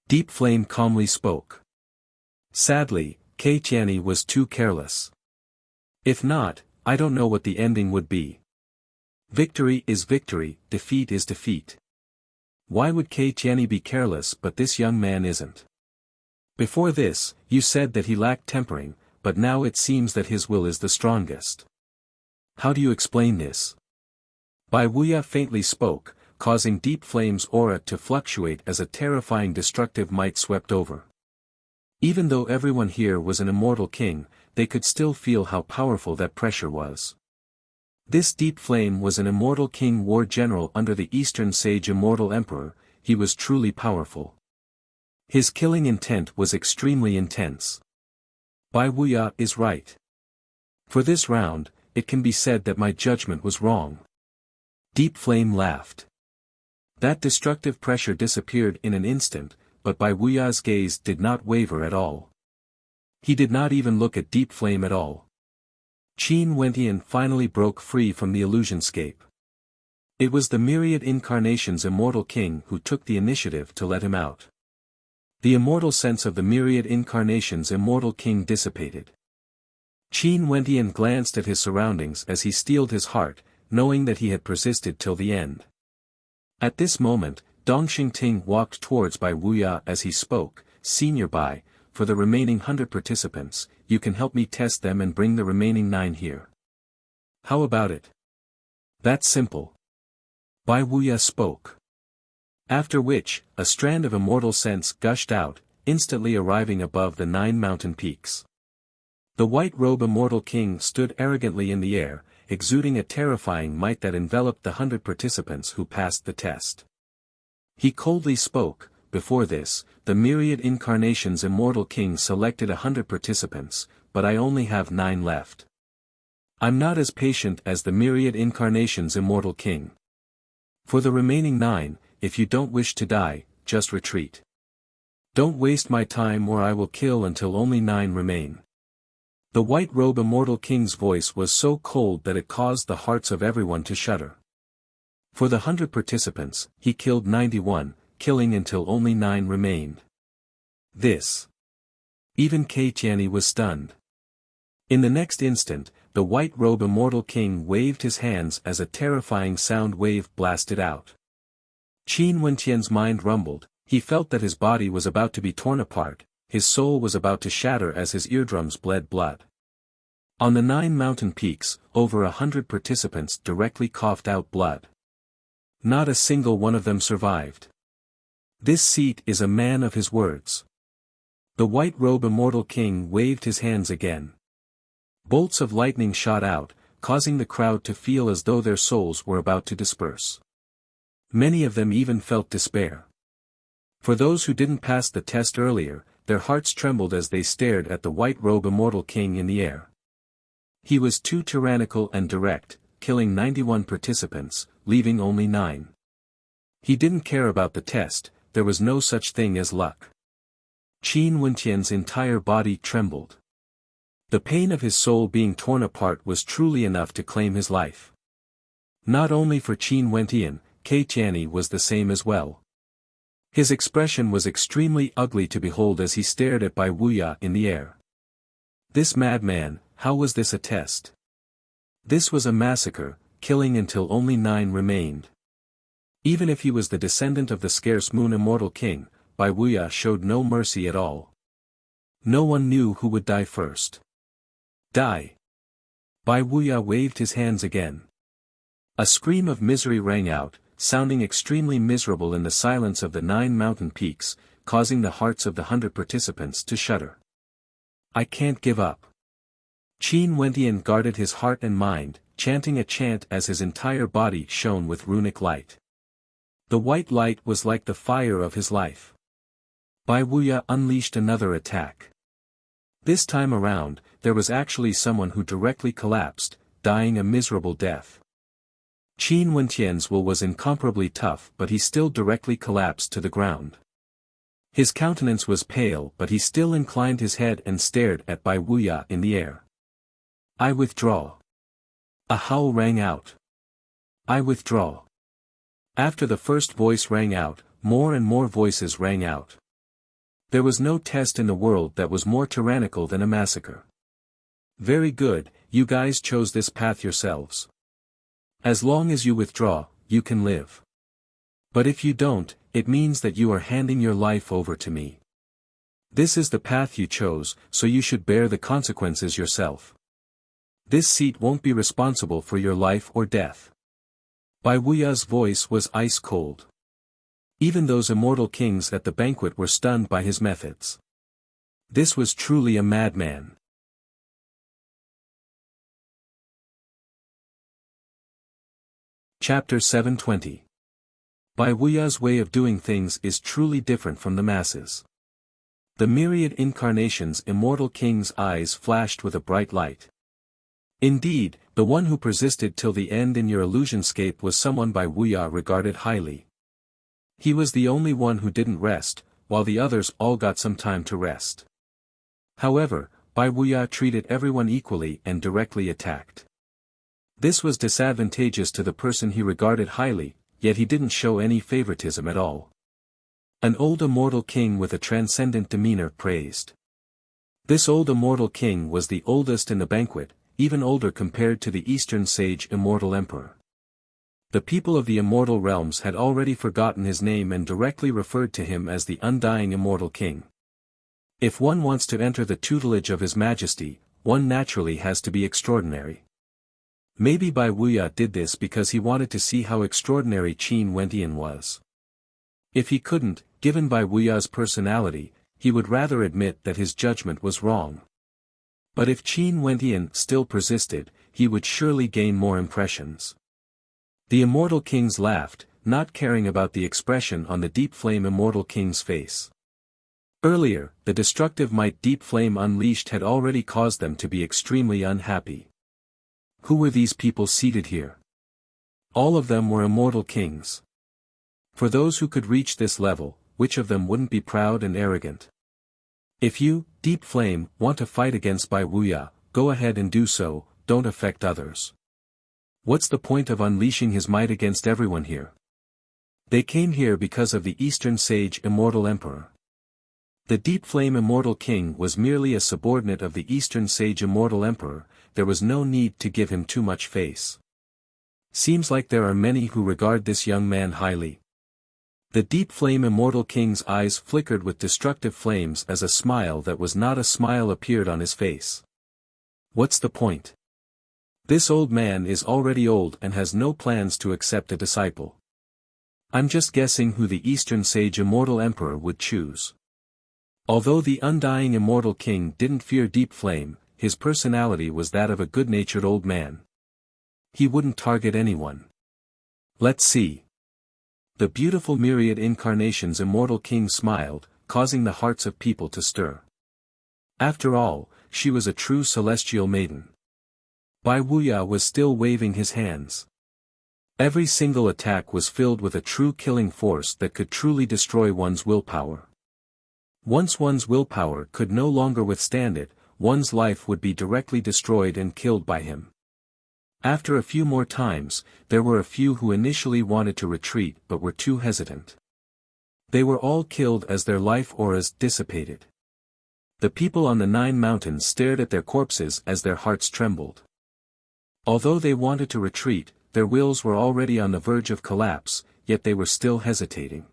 Deep Flame calmly spoke. Sadly, Kei Tianyi was too careless. If not, I don't know what the ending would be. Victory is victory, defeat is defeat. Why would Kei Tianyi be careless but this young man isn't? Before this, you said that he lacked tempering, but now it seems that his will is the strongest. How do you explain this? Bai Wuya faintly spoke, causing Deep Flame's aura to fluctuate as a terrifying destructive might swept over. Even though everyone here was an Immortal King, they could still feel how powerful that pressure was. This Deep Flame was an Immortal King war general under the Eastern Sage Immortal Emperor, he was truly powerful. His killing intent was extremely intense. Bai Wuya is right. For this round, it can be said that my judgment was wrong. Deep Flame laughed. That destructive pressure disappeared in an instant, but Bai Wuya's gaze did not waver at all. He did not even look at Deep Flame at all. Qin Wentian finally broke free from the illusionscape. It was the myriad incarnations Immortal King who took the initiative to let him out. The immortal sense of the myriad incarnations Immortal King dissipated. Qin Wentian glanced at his surroundings as he steeled his heart, knowing that he had persisted till the end. At this moment, Dong Xingting walked towards Bai Wuya as he spoke, "Senior Bai, for the remaining 100 participants, you can help me test them and bring the remaining 9 here. How about it?" "That's simple." Bai Wuya spoke. After which, a strand of immortal sense gushed out, instantly arriving above the 9 mountain peaks. The white robe Immortal King stood arrogantly in the air, exuding a terrifying might that enveloped the 100 participants who passed the test. He coldly spoke, "Before this, the myriad incarnations Immortal King selected 100 participants, but I only have 9 left. I'm not as patient as the myriad incarnations Immortal King. For the remaining 9, if you don't wish to die, just retreat. Don't waste my time or I will kill until only 9 remain." The white-robe Immortal King's voice was so cold that it caused the hearts of everyone to shudder. For the 100 participants, he killed 91, killing until only 9 remained. This. Even Kei Tianyi was stunned. In the next instant, the white-robe Immortal King waved his hands as a terrifying sound wave blasted out. Qin Wentian's mind rumbled, he felt that his body was about to be torn apart, his soul was about to shatter as his eardrums bled blood. On the 9 mountain peaks, over 100 participants directly coughed out blood. Not a single one of them survived. This seat is a man of his words. The white-robe Immortal King waved his hands again. Bolts of lightning shot out, causing the crowd to feel as though their souls were about to disperse. Many of them even felt despair. For those who didn't pass the test earlier, their hearts trembled as they stared at the white-robe Immortal King in the air. He was too tyrannical and direct, killing 91 participants, leaving only 9. He didn't care about the test, there was no such thing as luck. Qin Wentian's entire body trembled. The pain of his soul being torn apart was truly enough to claim his life. Not only for Qin Wentian, Kei Tianyi was the same as well. His expression was extremely ugly to behold as he stared at Bai Wuya in the air. This madman, how was this a test? This was a massacre, killing until only 9 remained. Even if he was the descendant of the scarce moon Immortal King, Bai Wuya showed no mercy at all. No one knew who would die first. Die! Bai Wuya waved his hands again. A scream of misery rang out, sounding extremely miserable in the silence of the 9 mountain peaks, causing the hearts of the 100 participants to shudder. I can't give up. Qin Wentian guarded his heart and mind, chanting a chant as his entire body shone with runic light. The white light was like the fire of his life. Bai Wuya unleashed another attack. This time around, there was actually someone who directly collapsed, dying a miserable death. Qin Wentian's will was incomparably tough but he still directly collapsed to the ground. His countenance was pale but he still inclined his head and stared at Bai Wuya in the air. I withdraw. A howl rang out. I withdraw. After the first voice rang out, more and more voices rang out. There was no test in the world that was more tyrannical than a massacre. Very good, you guys chose this path yourselves. As long as you withdraw, you can live. But if you don't, it means that you are handing your life over to me. This is the path you chose, so you should bear the consequences yourself. This seat won't be responsible for your life or death. Bai Wuya's voice was ice cold. Even those immortal kings at the banquet were stunned by his methods. This was truly a madman. Chapter 720. Bai Wuya's way of doing things is truly different from the masses. The myriad incarnations Immortal King's eyes flashed with a bright light. Indeed, the one who persisted till the end in your illusionscape was someone Bai Wuya regarded highly. He was the only one who didn't rest, while the others all got some time to rest. However, Bai Wuya treated everyone equally and directly attacked. This was disadvantageous to the person he regarded highly, yet he didn't show any favoritism at all. An old immortal king with a transcendent demeanor praised. This old immortal king was the oldest in the banquet, even older compared to the Eastern sage Immortal Emperor. The people of the immortal realms had already forgotten his name and directly referred to him as the undying Immortal King. If one wants to enter the tutelage of His Majesty, one naturally has to be extraordinary. Maybe Bai Wuya did this because he wanted to see how extraordinary Qin Wentian was. If he couldn't, given Bai Wuya's personality, he would rather admit that his judgment was wrong. But if Qin Wentian still persisted, he would surely gain more impressions. The Immortal Kings laughed, not caring about the expression on the Deep Flame Immortal King's face. Earlier, the destructive might Deep Flame unleashed had already caused them to be extremely unhappy. Who were these people seated here? All of them were immortal kings. For those who could reach this level, which of them wouldn't be proud and arrogant? If you, Deep Flame, want to fight against Bai Wuya, go ahead and do so, don't affect others. What's the point of unleashing his might against everyone here? They came here because of the Eastern Sage Immortal Emperor. The Deep Flame Immortal King was merely a subordinate of the Eastern Sage Immortal Emperor, there was no need to give him too much face. Seems like there are many who regard this young man highly. The Deep Flame Immortal King's eyes flickered with destructive flames as a smile that was not a smile appeared on his face. What's the point? This old man is already old and has no plans to accept a disciple. I'm just guessing who the Eastern Sage Immortal Emperor would choose. Although the Undying Immortal King didn't fear Deep Flame, his personality was that of a good-natured old man. He wouldn't target anyone. Let's see. The beautiful myriad incarnations Immortal King smiled, causing the hearts of people to stir. After all, she was a true celestial maiden. Bai Wuya was still waving his hands. Every single attack was filled with a true killing force that could truly destroy one's willpower. Once one's willpower could no longer withstand it, one's life would be directly destroyed and killed by him. After a few more times, there were a few who initially wanted to retreat but were too hesitant. They were all killed as their life auras dissipated. The people on the 9 mountains stared at their corpses as their hearts trembled. Although they wanted to retreat, their wills were already on the verge of collapse, yet they were still hesitating.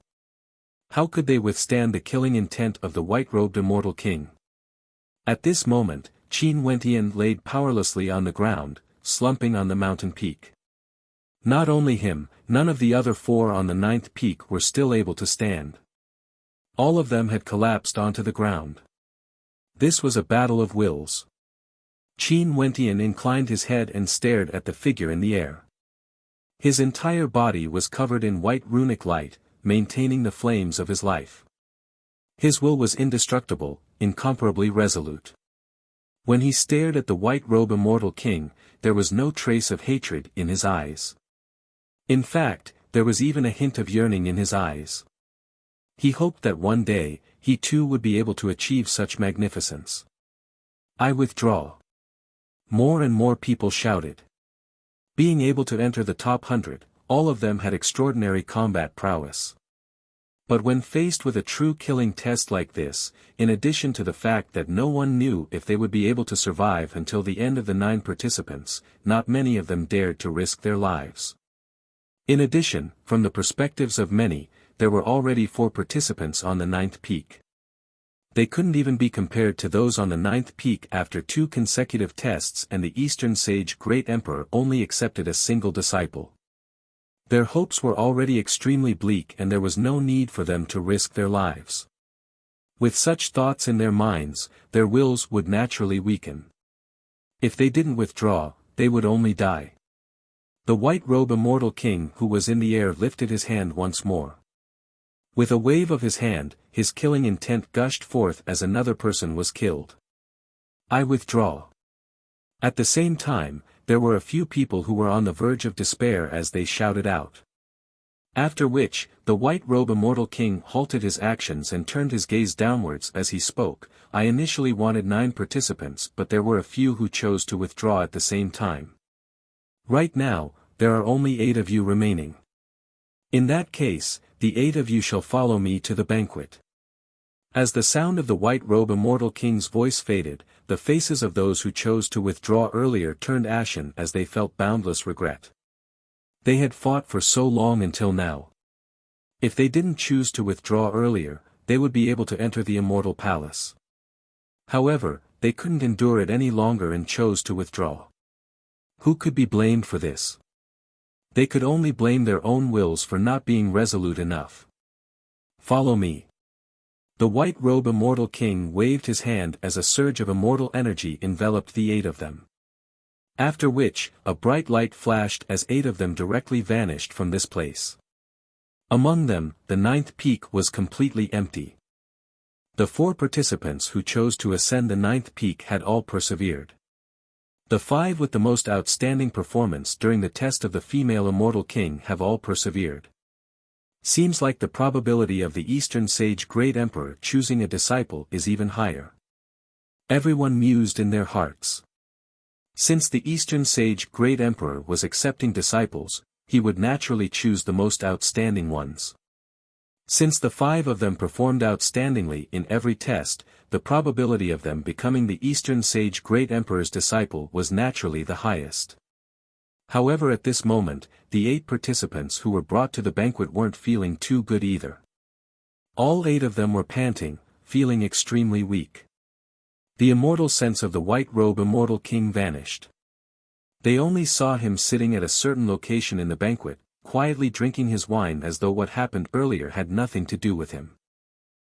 How could they withstand the killing intent of the white-robed Immortal King? At this moment, Qin Wentian laid powerlessly on the ground, slumping on the mountain peak. Not only him, none of the other 4 on the 9th peak were still able to stand. All of them had collapsed onto the ground. This was a battle of wills. Qin Wentian inclined his head and stared at the figure in the air. His entire body was covered in white runic light, maintaining the flames of his life. His will was indestructible, incomparably resolute. When he stared at the white-robe Immortal King, there was no trace of hatred in his eyes. In fact, there was even a hint of yearning in his eyes. He hoped that one day, he too would be able to achieve such magnificence. I withdraw. More and more people shouted. Being able to enter the top 100, all of them had extraordinary combat prowess. But when faced with a true killing test like this, in addition to the fact that no one knew if they would be able to survive until the end of the 9 participants, not many of them dared to risk their lives. In addition, from the perspectives of many, there were already 4 participants on the 9th peak. They couldn't even be compared to those on the 9th peak after 2 consecutive tests, and the Eastern Sage Great Emperor only accepted a single disciple. Their hopes were already extremely bleak and there was no need for them to risk their lives. With such thoughts in their minds, their wills would naturally weaken. If they didn't withdraw, they would only die. The white-robe Immortal King who was in the air lifted his hand once more. With a wave of his hand, his killing intent gushed forth as another person was killed. I withdraw. At the same time, there were a few people who were on the verge of despair as they shouted out. After which, the white-robe Immortal King halted his actions and turned his gaze downwards as he spoke. I initially wanted 9 participants but there were a few who chose to withdraw at the same time. Right now, there are only 8 of you remaining. In that case, the 8 of you shall follow me to the banquet. As the sound of the white-robe Immortal King's voice faded, the faces of those who chose to withdraw earlier turned ashen as they felt boundless regret. They had fought for so long until now. If they didn't choose to withdraw earlier, they would be able to enter the Immortal Palace. However, they couldn't endure it any longer and chose to withdraw. Who could be blamed for this? They could only blame their own wills for not being resolute enough. Follow me. The white-robe Immortal King waved his hand as a surge of immortal energy enveloped the 8 of them. After which, a bright light flashed as 8 of them directly vanished from this place. Among them, the 9th peak was completely empty. The 4 participants who chose to ascend the 9th peak had all persevered. The 5 with the most outstanding performance during the test of the female Immortal King have all persevered. Seems like the probability of the Eastern Sage Great Emperor choosing a disciple is even higher. Everyone mused in their hearts. Since the Eastern Sage Great Emperor was accepting disciples, he would naturally choose the most outstanding ones. Since the 5 of them performed outstandingly in every test, the probability of them becoming the Eastern Sage Great Emperor's disciple was naturally the highest. However, at this moment, the 8 participants who were brought to the banquet weren't feeling too good either. All 8 of them were panting, feeling extremely weak. The immortal sense of the white robe Immortal King vanished. They only saw him sitting at a certain location in the banquet, quietly drinking his wine as though what happened earlier had nothing to do with him.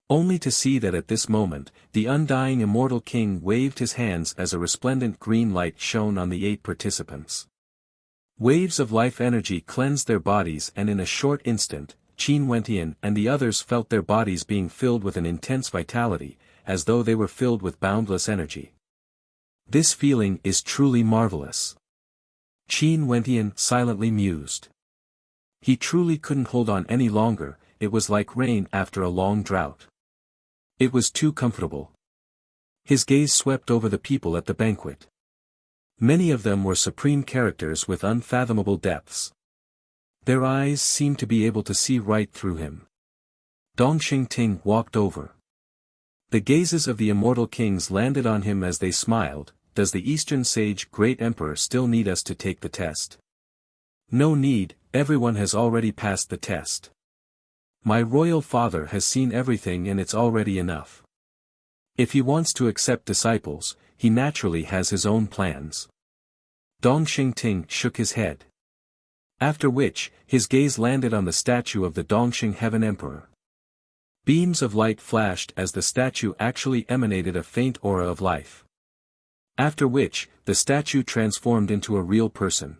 Only to see that at this moment, the undying Immortal King waved his hands as a resplendent green light shone on the 8 participants. Waves of life energy cleansed their bodies, and in a short instant, Qin Wentian and the others felt their bodies being filled with an intense vitality, as though they were filled with boundless energy. This feeling is truly marvelous. Qin Wentian silently mused. He truly couldn't hold on any longer, it was like rain after a long drought. It was too comfortable. His gaze swept over the people at the banquet. Many of them were supreme characters with unfathomable depths. Their eyes seemed to be able to see right through him. Dongxing Ting walked over. The gazes of the immortal kings landed on him as they smiled. Does the Eastern Sage Great Emperor still need us to take the test? No need, everyone has already passed the test. My royal father has seen everything and it's already enough. If he wants to accept disciples, he naturally has his own plans. Dongxing Ting shook his head. After which, his gaze landed on the statue of the Dongxing Heaven Emperor. Beams of light flashed as the statue actually emanated a faint aura of life. After which, the statue transformed into a real person.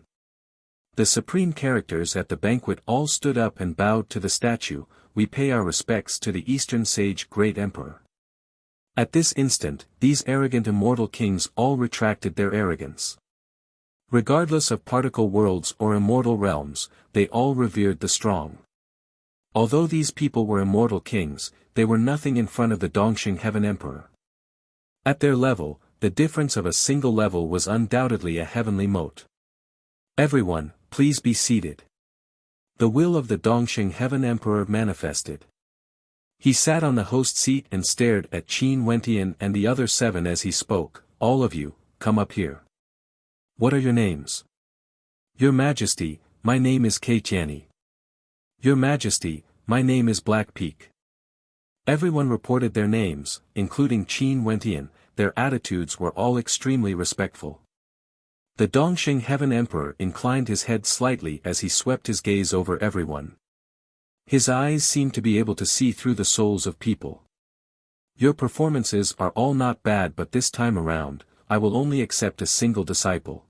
The supreme characters at the banquet all stood up and bowed to the statue. We pay our respects to the Eastern Sage Great Emperor. At this instant, these arrogant immortal kings all retracted their arrogance. Regardless of particle worlds or immortal realms, they all revered the strong. Although these people were immortal kings, they were nothing in front of the Dongxing Heaven Emperor. At their level, the difference of a single level was undoubtedly a heavenly moat. Everyone, please be seated. The will of the Dongxing Heaven Emperor manifested. He sat on the host seat and stared at Qin Wentian and the other 7 as he spoke. All of you, come up here. What are your names? Your Majesty, my name is Keiqiani. Your Majesty, my name is Black Peak. Everyone reported their names, including Qin Wentian. Their attitudes were all extremely respectful. The Dongxing Heaven Emperor inclined his head slightly as he swept his gaze over everyone. His eyes seemed to be able to see through the souls of people. Your performances are all not bad, but this time around, I will only accept a single disciple.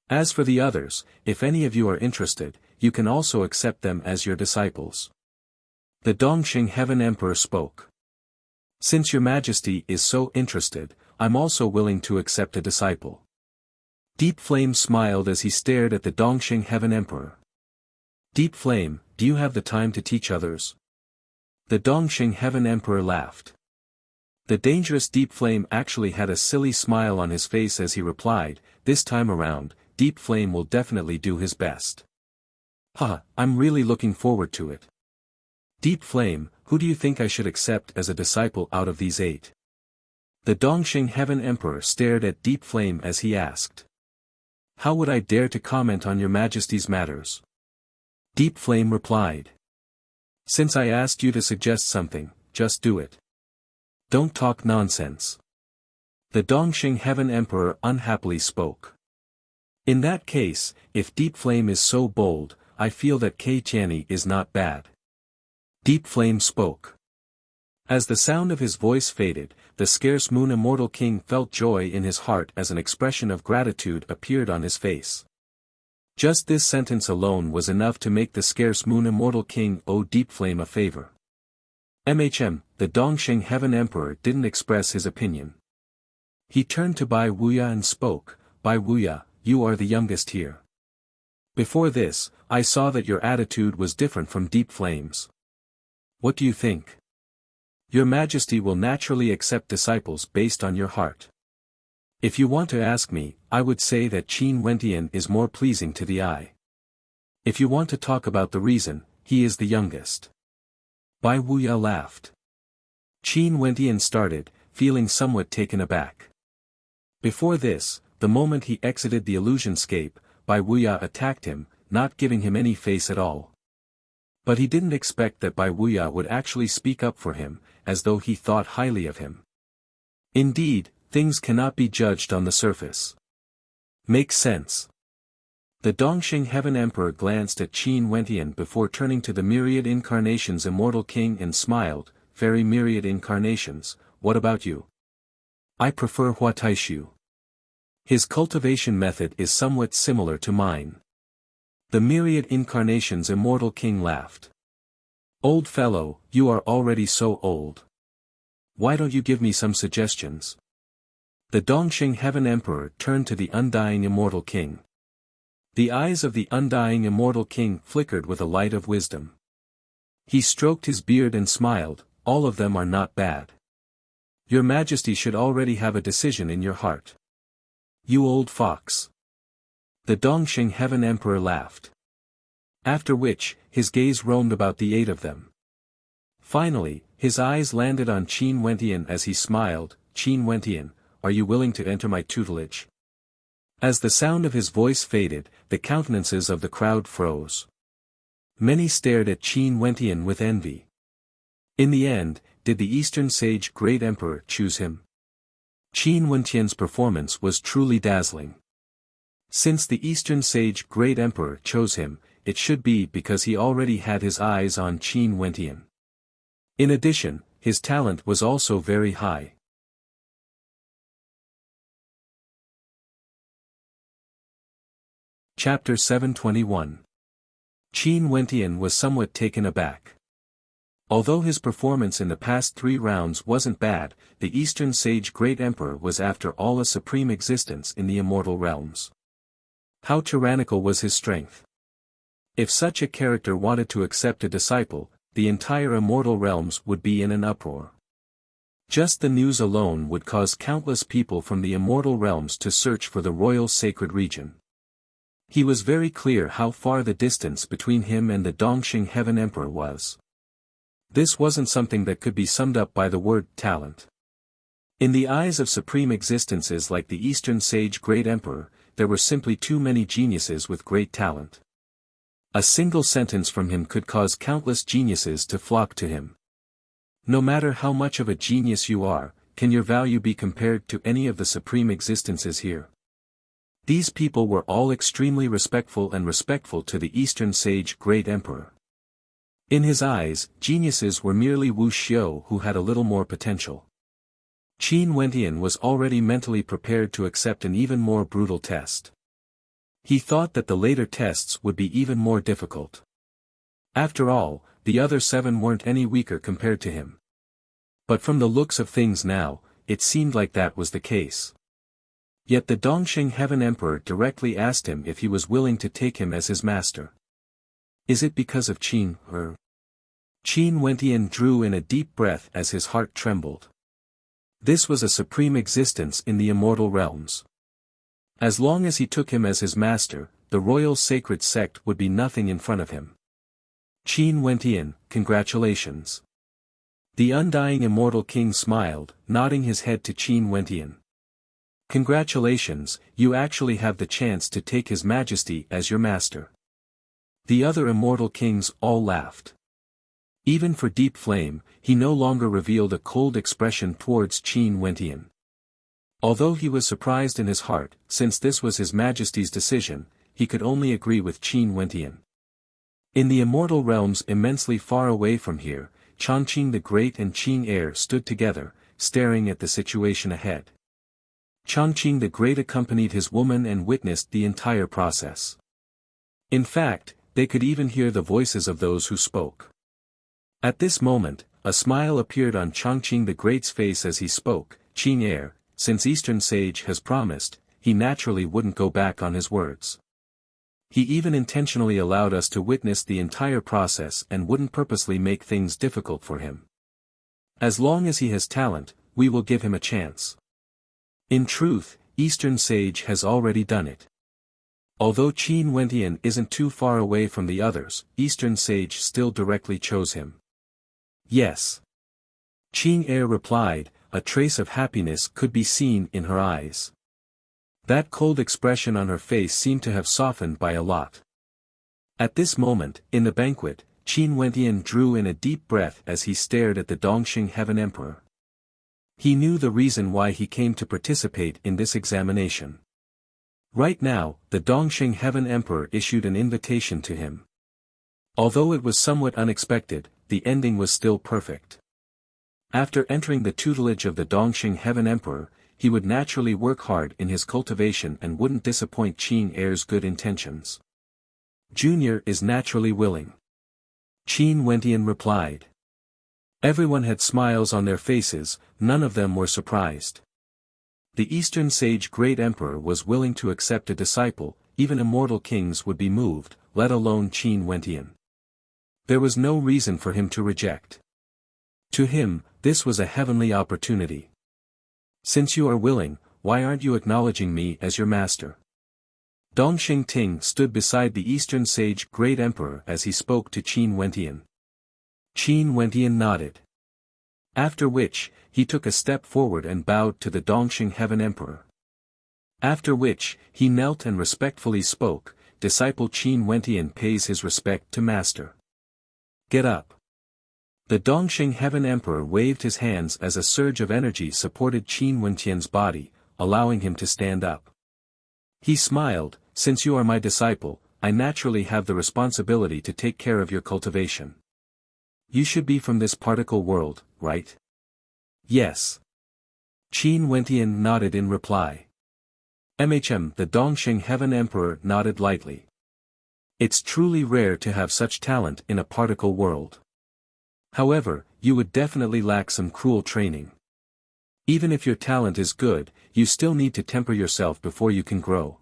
As for the others, if any of you are interested, you can also accept them as your disciples. The Dongxing Heaven Emperor spoke. Since your Majesty is so interested, I'm also willing to accept a disciple. Deep Flame smiled as he stared at the Dongxing Heaven Emperor. Deep Flame, do you have the time to teach others? The Dongxing Heaven Emperor laughed. The dangerous Deep Flame actually had a silly smile on his face as he replied, this time around, Deep Flame will definitely do his best. I'm really looking forward to it. Deep Flame, who do you think I should accept as a disciple out of these 8? The Dongxing Heaven Emperor stared at Deep Flame as he asked. How would I dare to comment on your Majesty's matters? Deep Flame replied. Since I asked you to suggest something, just do it. Don't talk nonsense. The Dongxing Heaven Emperor unhappily spoke. In that case, if Deep Flame is so bold, I feel that Keiqiani is not bad. Deep Flame spoke. As the sound of his voice faded, the scarce moon immortal king felt joy in his heart as an expression of gratitude appeared on his face. Just this sentence alone was enough to make the scarce moon immortal king owe Deep Flame a favor. The Dongxing Heaven Emperor didn't express his opinion. He turned to Bai Wuya and spoke, Bai Wuya, you are the youngest here. Before this, I saw that your attitude was different from Deep Flame's. What do you think? Your Majesty will naturally accept disciples based on your heart. If you want to ask me, I would say that Qin Wentian is more pleasing to the eye. If you want to talk about the reason, he is the youngest. Bai Wuya laughed. Qin Wentian started, feeling somewhat taken aback. Before this, the moment he exited the illusionscape, Bai Wuya attacked him, not giving him any face at all. But he didn't expect that Bai Wuya would actually speak up for him, as though he thought highly of him. Indeed, things cannot be judged on the surface. Makes sense. The Dongxing Heaven Emperor glanced at Qin Wentian before turning to the myriad incarnations Immortal King and smiled, "Very myriad incarnations, what about you?" "I prefer Hua Taishu. His cultivation method is somewhat similar to mine." The myriad incarnations Immortal King laughed. "Old fellow, you are already so old. Why don't you give me some suggestions?" The Dongxing Heaven Emperor turned to the undying Immortal King. The eyes of the undying Immortal King flickered with a light of wisdom. He stroked his beard and smiled, "All of them are not bad. Your Majesty should already have a decision in your heart. You old fox." The Dongxing Heaven Emperor laughed. After which, his gaze roamed about the 8 of them. Finally, his eyes landed on Qin Wentian as he smiled, "Qin Wentian, are you willing to enter my tutelage?" As the sound of his voice faded, the countenances of the crowd froze. Many stared at Qin Wentian with envy. In the end, did the Eastern Sage Great Emperor choose him? Qin Wentian's performance was truly dazzling. Since the Eastern Sage Great Emperor chose him, it should be because he already had his eyes on Qin Wentian. In addition, his talent was also very high. Chapter 721. Qin Wentian was somewhat taken aback. Although his performance in the past 3 rounds wasn't bad, the Eastern Sage Great Emperor was after all a supreme existence in the immortal realms. How tyrannical was his strength! If such a character wanted to accept a disciple, the entire immortal realms would be in an uproar. Just the news alone would cause countless people from the immortal realms to search for the royal sacred region. He was very clear how far the distance between him and the Dongxing Heaven Emperor was. This wasn't something that could be summed up by the word talent. In the eyes of supreme existences like the Eastern Sage Great Emperor, there were simply too many geniuses with great talent. A single sentence from him could cause countless geniuses to flock to him. No matter how much of a genius you are, can your value be compared to any of the supreme existences here? These people were all extremely respectful to the Eastern Sage Great Emperor. In his eyes, geniuses were merely Wuxia who had a little more potential. Qin Wentian was already mentally prepared to accept an even more brutal test. He thought that the later tests would be even more difficult. After all, the other 7 weren't any weaker compared to him. But from the looks of things now, it seemed like that was the case. Yet the Dongxing Heaven Emperor directly asked him if he was willing to take him as his master. Is it because of Qin? Qin Wentian drew in a deep breath as his heart trembled. This was a supreme existence in the immortal realms. As long as he took him as his master, the royal sacred sect would be nothing in front of him. Qin Wentian, congratulations. The undying Immortal King smiled, nodding his head to Qin Wentian. Congratulations, you actually have the chance to take His Majesty as your master. The other Immortal Kings all laughed. Even for Deep Flame, he no longer revealed a cold expression towards Qin Wentian. Although he was surprised in his heart, since this was His Majesty's decision, he could only agree with Qin Wentian. In the immortal realms immensely far away from here, Chongqing the Great and Qing Heir stood together, staring at the situation ahead. Chongqing the Great accompanied his woman and witnessed the entire process. In fact, they could even hear the voices of those who spoke. At this moment, a smile appeared on Chongqing the Great's face as he spoke, "Qing Heir, since Eastern Sage has promised, he naturally wouldn't go back on his words. He even intentionally allowed us to witness the entire process and wouldn't purposely make things difficult for him. As long as he has talent, we will give him a chance." In truth, Eastern Sage has already done it. Although Qin Wentian isn't too far away from the others, Eastern Sage still directly chose him. Yes. Qin Er replied, a trace of happiness could be seen in her eyes. That cold expression on her face seemed to have softened by a lot. At this moment, in the banquet, Qin Wentian drew in a deep breath as he stared at the Dongxing Heaven Emperor. He knew the reason why he came to participate in this examination. Right now, the Dongxing Heaven Emperor issued an invitation to him. Although it was somewhat unexpected, the ending was still perfect. After entering the tutelage of the Dongxing Heaven Emperor, he would naturally work hard in his cultivation and wouldn't disappoint Qin Er's good intentions. Junior is naturally willing. Qin Wentian replied. Everyone had smiles on their faces, none of them were surprised. The Eastern Sage Great Emperor was willing to accept a disciple, even immortal kings would be moved, let alone Qin Wentian. There was no reason for him to reject. To him, this was a heavenly opportunity. Since you are willing, why aren't you acknowledging me as your master? Dongxing Ting stood beside the Eastern Sage Great Emperor as he spoke to Qin Wentian. Qin Wentian nodded. After which, he took a step forward and bowed to the Dongxing Heaven Emperor. After which, he knelt and respectfully spoke, disciple Qin Wentian pays his respect to master. Get up. The Dongxing Heaven Emperor waved his hands as a surge of energy supported Qin Wentian's body, allowing him to stand up. He smiled, since you are my disciple, I naturally have the responsibility to take care of your cultivation. You should be from this particle world, right? Yes. Qin Wentian nodded in reply. The Dongxing Heaven Emperor nodded lightly. It's truly rare to have such talent in a particle world. However, you would definitely lack some cruel training. Even if your talent is good, you still need to temper yourself before you can grow.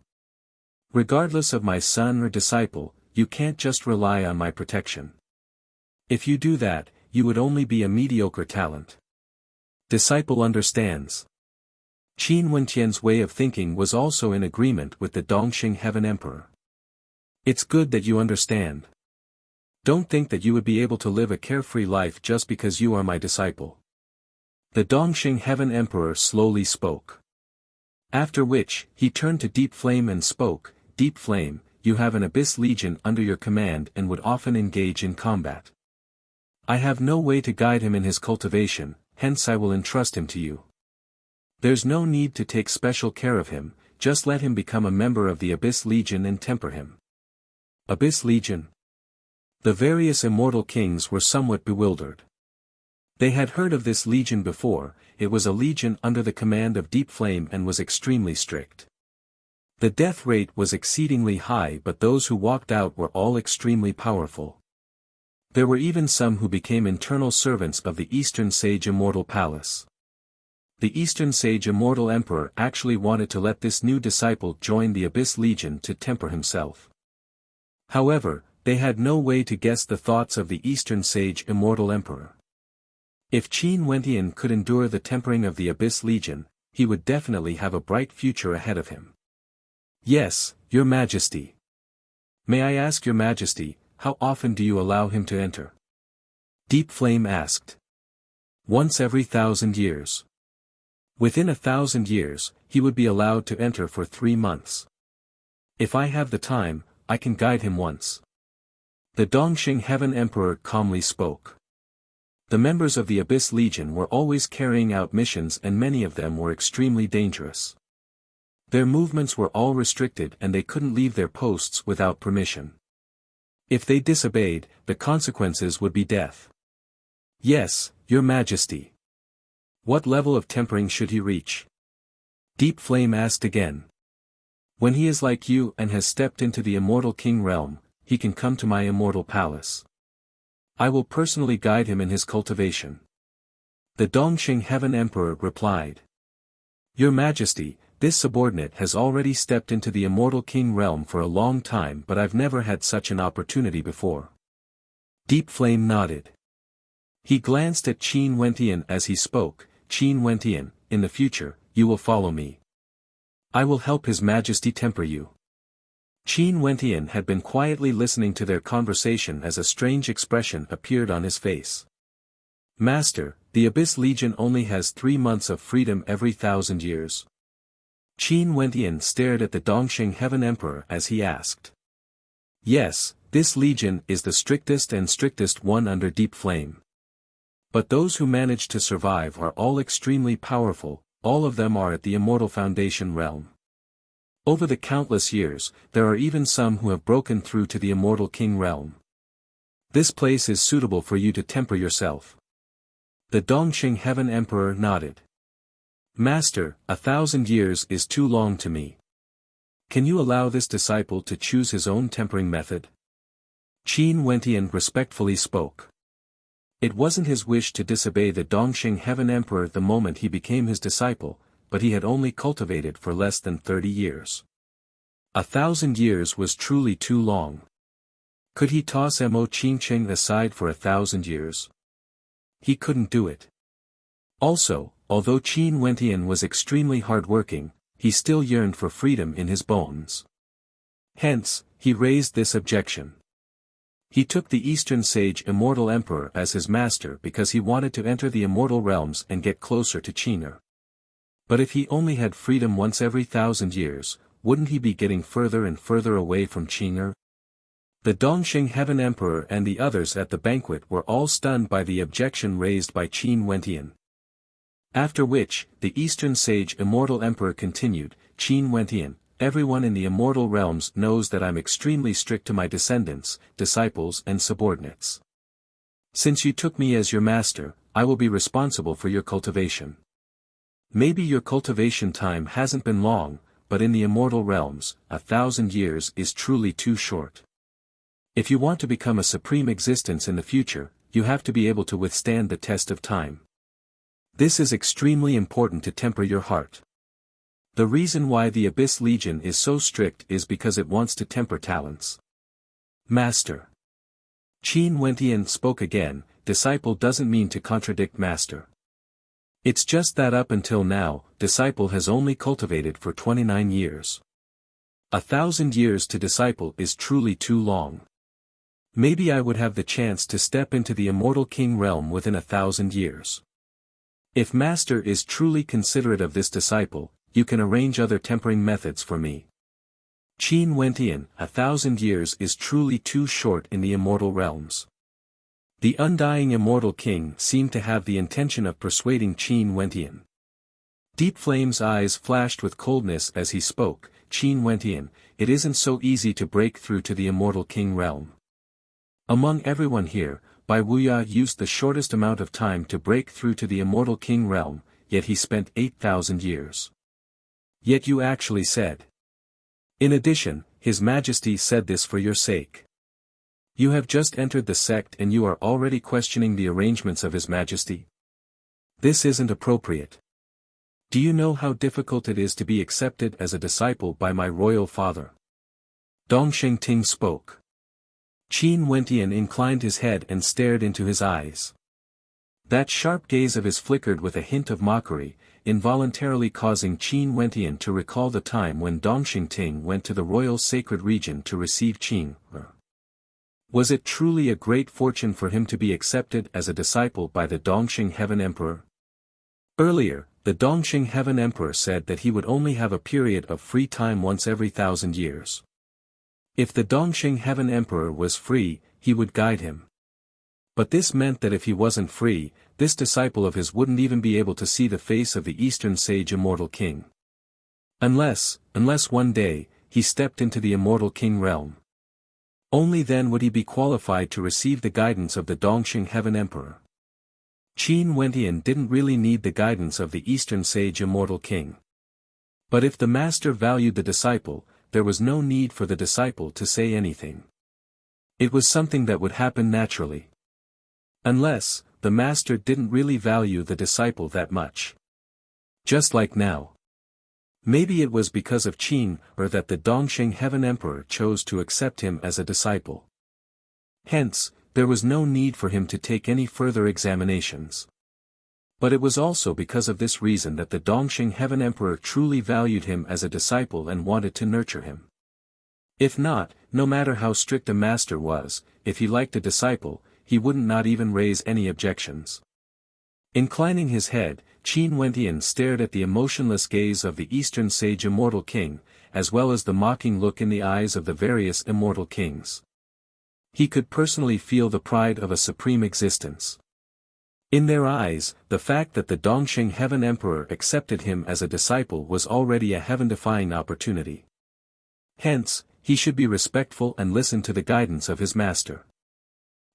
Regardless of my son or disciple, you can't just rely on my protection. If you do that, you would only be a mediocre talent. Disciple understands. Qin Wentian's way of thinking was also in agreement with the Dongxing Heaven Emperor. It's good that you understand. Don't think that you would be able to live a carefree life just because you are my disciple. The Dongxing Heaven Emperor slowly spoke. After which, he turned to Deep Flame and spoke, Deep Flame, you have an Abyss Legion under your command and would often engage in combat. I have no way to guide him in his cultivation, hence I will entrust him to you. There's no need to take special care of him, just let him become a member of the Abyss Legion and temper him. Abyss Legion? The various immortal kings were somewhat bewildered. They had heard of this legion before, it was a legion under the command of Deep Flame and was extremely strict. The death rate was exceedingly high, but those who walked out were all extremely powerful. There were even some who became internal servants of the Eastern Sage Immortal Palace. The Eastern Sage Immortal Emperor actually wanted to let this new disciple join the Abyss Legion to temper himself. However, they had no way to guess the thoughts of the Eastern Sage Immortal Emperor. If Qin Wentian could endure the tempering of the Abyss Legion, he would definitely have a bright future ahead of him. Yes, Your Majesty. May I ask Your Majesty, how often do you allow him to enter? Deep Flame asked. Once every 1,000 years. Within 1,000 years, he would be allowed to enter for 3 months. If I have the time, I can guide him once. The Dongxing Heaven Emperor calmly spoke. The members of the Abyss Legion were always carrying out missions and many of them were extremely dangerous. Their movements were all restricted and they couldn't leave their posts without permission. If they disobeyed, the consequences would be death. Yes, Your Majesty. What level of tempering should he reach? Deep Flame asked again. When he is like you and has stepped into the Immortal King realm, he can come to my Immortal Palace. I will personally guide him in his cultivation. The Dongxing Heaven Emperor replied. Your Majesty, this subordinate has already stepped into the Immortal King realm for a long time, but I've never had such an opportunity before. Deep Flame nodded. He glanced at Qin Wentian as he spoke, Qin Wentian, in the future, you will follow me. I will help His Majesty temper you. Qin Wentian had been quietly listening to their conversation as a strange expression appeared on his face. Master, the Abyss Legion only has 3 months of freedom every 1,000 years. Qin Wentian stared at the Dongxing Heaven Emperor as he asked. Yes, this legion is the strictest one under Deep Flame. But those who manage to survive are all extremely powerful, all of them are at the Immortal Foundation realm. Over the countless years, there are even some who have broken through to the Immortal King realm. This place is suitable for you to temper yourself. The Dongxing Heaven Emperor nodded. Master, 1,000 years is too long to me. Can you allow this disciple to choose his own tempering method? Qin Wentian respectfully spoke. It wasn't his wish to disobey the Dongxing Heaven Emperor the moment he became his disciple, but he had only cultivated for less than 30 years. 1,000 years was truly too long. Could he toss Mo Qingqing aside for 1,000 years? He couldn't do it. Also, although Qin Wentian was extremely hard-working, he still yearned for freedom in his bones. Hence, he raised this objection. He took the Eastern Sage Immortal Emperor as his master because he wanted to enter the immortal realms and get closer to Qiner. But if he only had freedom once every 1,000 years, wouldn't he be getting further and further away from Qiner? The Dongxing Heaven Emperor and the others at the banquet were all stunned by the objection raised by Qin Wentian. After which, the Eastern Sage Immortal Emperor continued, Qin Wentian, everyone in the immortal realms knows that I'm extremely strict to my descendants, disciples and subordinates. Since you took me as your master, I will be responsible for your cultivation. Maybe your cultivation time hasn't been long, but in the immortal realms, 1,000 years is truly too short. If you want to become a supreme existence in the future, you have to be able to withstand the test of time. This is extremely important to temper your heart. The reason why the Abyss Legion is so strict is because it wants to temper talents. Master. Qin Wentian spoke again, disciple doesn't mean to contradict master. It's just that up until now, disciple has only cultivated for 29 years. 1,000 years to disciple is truly too long. Maybe I would have the chance to step into the Immortal King realm within 1,000 years. If master is truly considerate of this disciple, you can arrange other tempering methods for me. Qin Wentian, 1,000 years is truly too short in the immortal realms. The undying Immortal King seemed to have the intention of persuading Qin Wentian. Deep Flame's eyes flashed with coldness as he spoke, Qin Wentian, it isn't so easy to break through to the Immortal King realm. Among everyone here, Bai Wuya used the shortest amount of time to break through to the Immortal King realm, yet he spent 8,000 years. Yet you actually said. In addition, His Majesty said this for your sake. You have just entered the sect and you are already questioning the arrangements of His Majesty? This isn't appropriate. Do you know how difficult it is to be accepted as a disciple by my royal father? Dongxing Ting spoke. Qin Wentian inclined his head and stared into his eyes. That sharp gaze of his flickered with a hint of mockery, involuntarily causing Qin Wentian to recall the time when Dongxing Ting went to the royal sacred region to receive Qing. Was it truly a great fortune for him to be accepted as a disciple by the Dongxing Heaven Emperor? Earlier, the Dongxing Heaven Emperor said that he would only have a period of free time once every 1,000 years. If the Dongxing Heaven Emperor was free, he would guide him. But this meant that if he wasn't free, this disciple of his wouldn't even be able to see the face of the Eastern Sage Immortal King. Unless one day, he stepped into the Immortal King realm. Only then would he be qualified to receive the guidance of the Dongxing Heaven Emperor. Qin Wentian didn't really need the guidance of the Eastern Sage Immortal King. But if the master valued the disciple, there was no need for the disciple to say anything. It was something that would happen naturally. Unless, the master didn't really value the disciple that much. Just like now. Maybe it was because of Qin or that the Dongxing Heaven Emperor chose to accept him as a disciple. Hence, there was no need for him to take any further examinations. But it was also because of this reason that the Dongxing Heaven Emperor truly valued him as a disciple and wanted to nurture him. If not, no matter how strict a master was, if he liked a disciple, he wouldn't not even raise any objections. Inclining his head, Qin Wentian stared at the emotionless gaze of the Eastern sage Immortal King, as well as the mocking look in the eyes of the various immortal kings. He could personally feel the pride of a supreme existence. In their eyes, the fact that the Dongxing Heaven Emperor accepted him as a disciple was already a heaven-defying opportunity. Hence, he should be respectful and listen to the guidance of his master.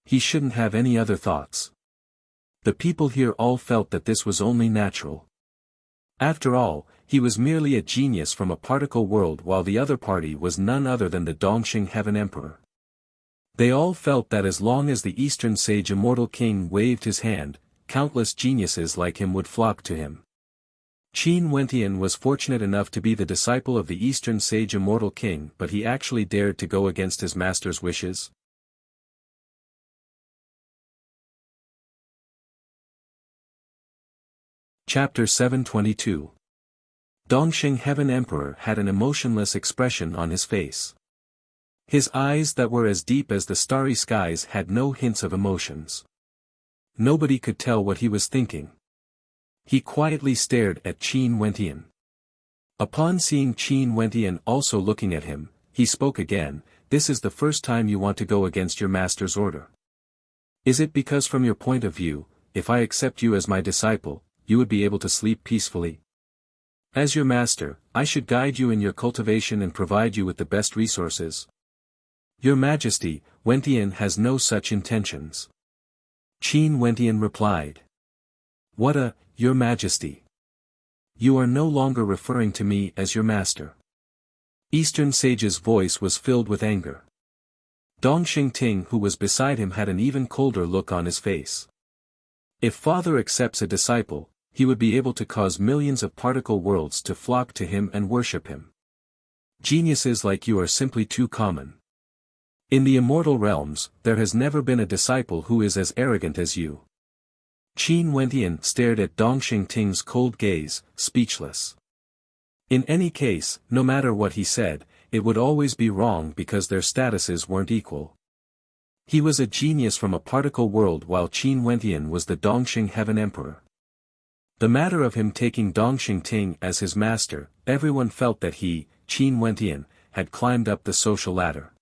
He shouldn't have any other thoughts. The people here all felt that this was only natural. After all, he was merely a genius from a particle world while the other party was none other than the Dongxing Heaven Emperor. They all felt that as long as the Eastern sage Immortal King waved his hand, countless geniuses like him would flock to him. Qin Wentian was fortunate enough to be the disciple of the Eastern sage Immortal King, but he actually dared to go against his master's wishes. Chapter 722. Dongxing Heaven Emperor had an emotionless expression on his face. His eyes that were as deep as the starry skies had no hints of emotions. Nobody could tell what he was thinking. He quietly stared at Qin Wentian. Upon seeing Qin Wentian also looking at him, he spoke again, "This is the first time you want to go against your master's order. Is it because from your point of view, if I accept you as my disciple, you would be able to sleep peacefully? As your master, I should guide you in your cultivation and provide you with the best resources. Your Majesty, Wentian has no such intentions." Qin Wentian replied. "What Your Majesty? You are no longer referring to me as your master." Eastern sage's voice was filled with anger. Dongxing Ting who was beside him had an even colder look on his face. If Father accepts a disciple, he would be able to cause millions of particle worlds to flock to him and worship him. Geniuses like you are simply too common. In the immortal realms, there has never been a disciple who is as arrogant as you. Qin Wentian stared at Dongxing Ting's cold gaze, speechless. In any case, no matter what he said, it would always be wrong because their statuses weren't equal. He was a genius from a particle world while Qin Wentian was the Dongxing Heaven Emperor. The matter of him taking Dongxing Ting as his master, everyone felt that he, Qin Wentian, had climbed up the social ladder.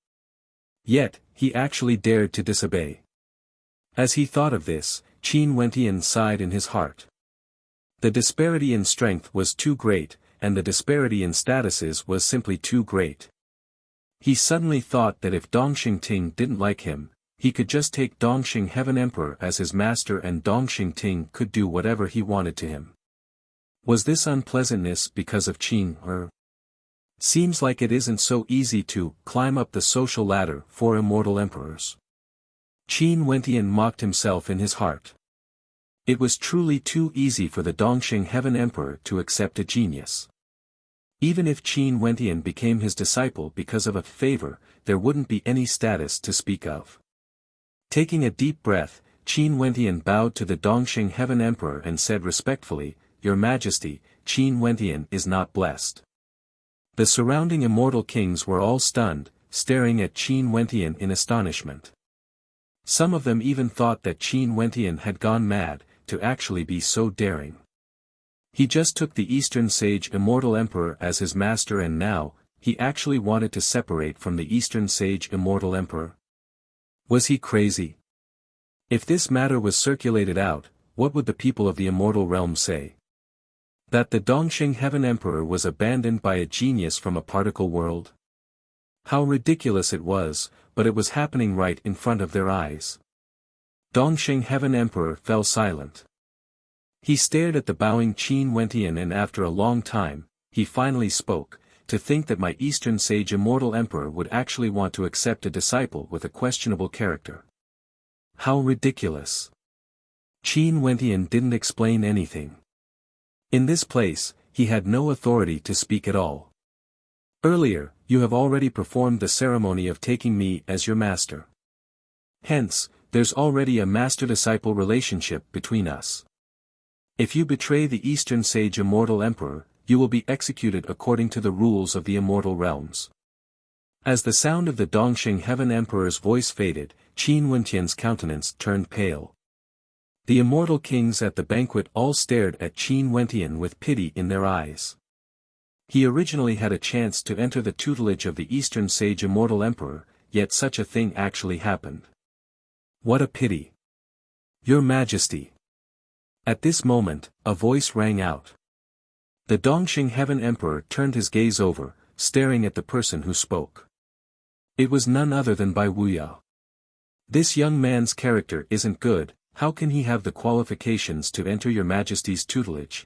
Yet, he actually dared to disobey. As he thought of this, Qin Wentian sighed in his heart. The disparity in strength was too great, and the disparity in statuses was simply too great. He suddenly thought that if Dongxing Ting didn't like him, he could just take Dongxing Heaven Emperor as his master and Dongxing Ting could do whatever he wanted to him. Was this unpleasantness because of Qin or? Seems like it isn't so easy to climb up the social ladder for immortal emperors. Qin Wentian mocked himself in his heart. It was truly too easy for the Dongxing Heaven Emperor to accept a genius. Even if Qin Wentian became his disciple because of a favor, there wouldn't be any status to speak of. Taking a deep breath, Qin Wentian bowed to the Dongxing Heaven Emperor and said respectfully, "Your Majesty, Qin Wentian is not blessed." The surrounding immortal kings were all stunned, staring at Qin Wentian in astonishment. Some of them even thought that Qin Wentian had gone mad, to actually be so daring. He just took the Eastern Sage Immortal Emperor as his master and now, he actually wanted to separate from the Eastern Sage Immortal Emperor. Was he crazy? If this matter was circulated out, what would the people of the immortal realm say? That the Dongxing Heaven Emperor was abandoned by a genius from a particle world? How ridiculous it was, but it was happening right in front of their eyes. Dongxing Heaven Emperor fell silent. He stared at the bowing Qin Wentian and after a long time, he finally spoke, "To think that my Eastern Sage Immortal Emperor would actually want to accept a disciple with a questionable character. How ridiculous." Qin Wentian didn't explain anything. In this place, he had no authority to speak at all. "Earlier, you have already performed the ceremony of taking me as your master. Hence, there's already a master-disciple relationship between us. If you betray the Eastern Sage Immortal Emperor, you will be executed according to the rules of the Immortal Realms. As the sound of the Dongxing Heaven Emperor's voice faded, Qin Wenqian's countenance turned pale. The immortal kings at the banquet all stared at Qin Wenqian with pity in their eyes. He originally had a chance to enter the tutelage of the Eastern Sage Immortal Emperor, yet such a thing actually happened. What a pity! Your Majesty! At this moment, a voice rang out. The Dongxing Heaven Emperor turned his gaze over, staring at the person who spoke. It was none other than Bai Wuya. This young man's character isn't good, how can he have the qualifications to enter your Majesty's tutelage?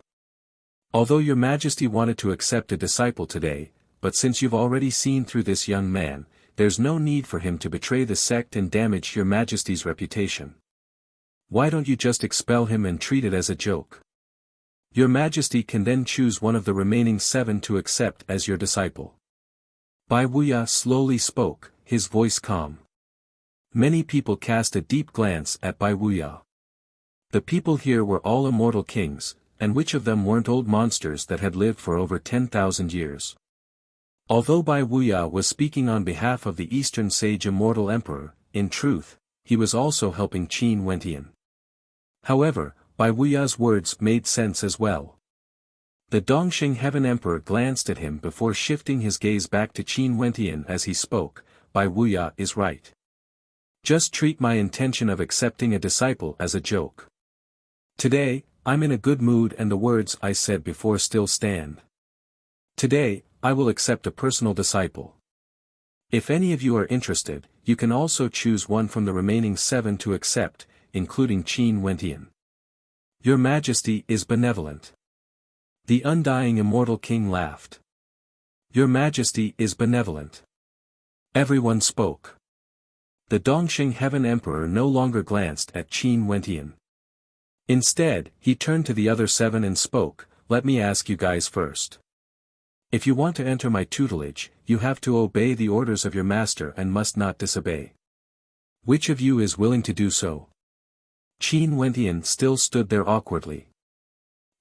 Although your Majesty wanted to accept a disciple today, but since you've already seen through this young man, there's no need for him to betray the sect and damage your Majesty's reputation. Why don't you just expel him and treat it as a joke? Your Majesty can then choose one of the remaining 7 to accept as your disciple. Bai Wuya slowly spoke, his voice calm. Many people cast a deep glance at Bai Wuya. The people here were all immortal kings, and which of them weren't old monsters that had lived for over 10,000 years? Although Bai Wuya was speaking on behalf of the Eastern Sage Immortal Emperor, in truth, he was also helping Qin Wenqian. However, Bai Wuya's words made sense as well. The Dongxing Heaven Emperor glanced at him before shifting his gaze back to Qin Wenqian as he spoke. Bai Wuya is right. Just treat my intention of accepting a disciple as a joke. Today, I'm in a good mood and the words I said before still stand. Today, I will accept a personal disciple. If any of you are interested, you can also choose one from the remaining 7 to accept, including Qin Wenqian. Your Majesty is benevolent. The undying immortal king laughed. Your Majesty is benevolent. Everyone spoke. The Dongxing Heaven Emperor no longer glanced at Qin Wenqian. Instead, he turned to the other 7 and spoke, let me ask you guys first. If you want to enter my tutelage, you have to obey the orders of your master and must not disobey. Which of you is willing to do so? Qin Wenqian still stood there awkwardly.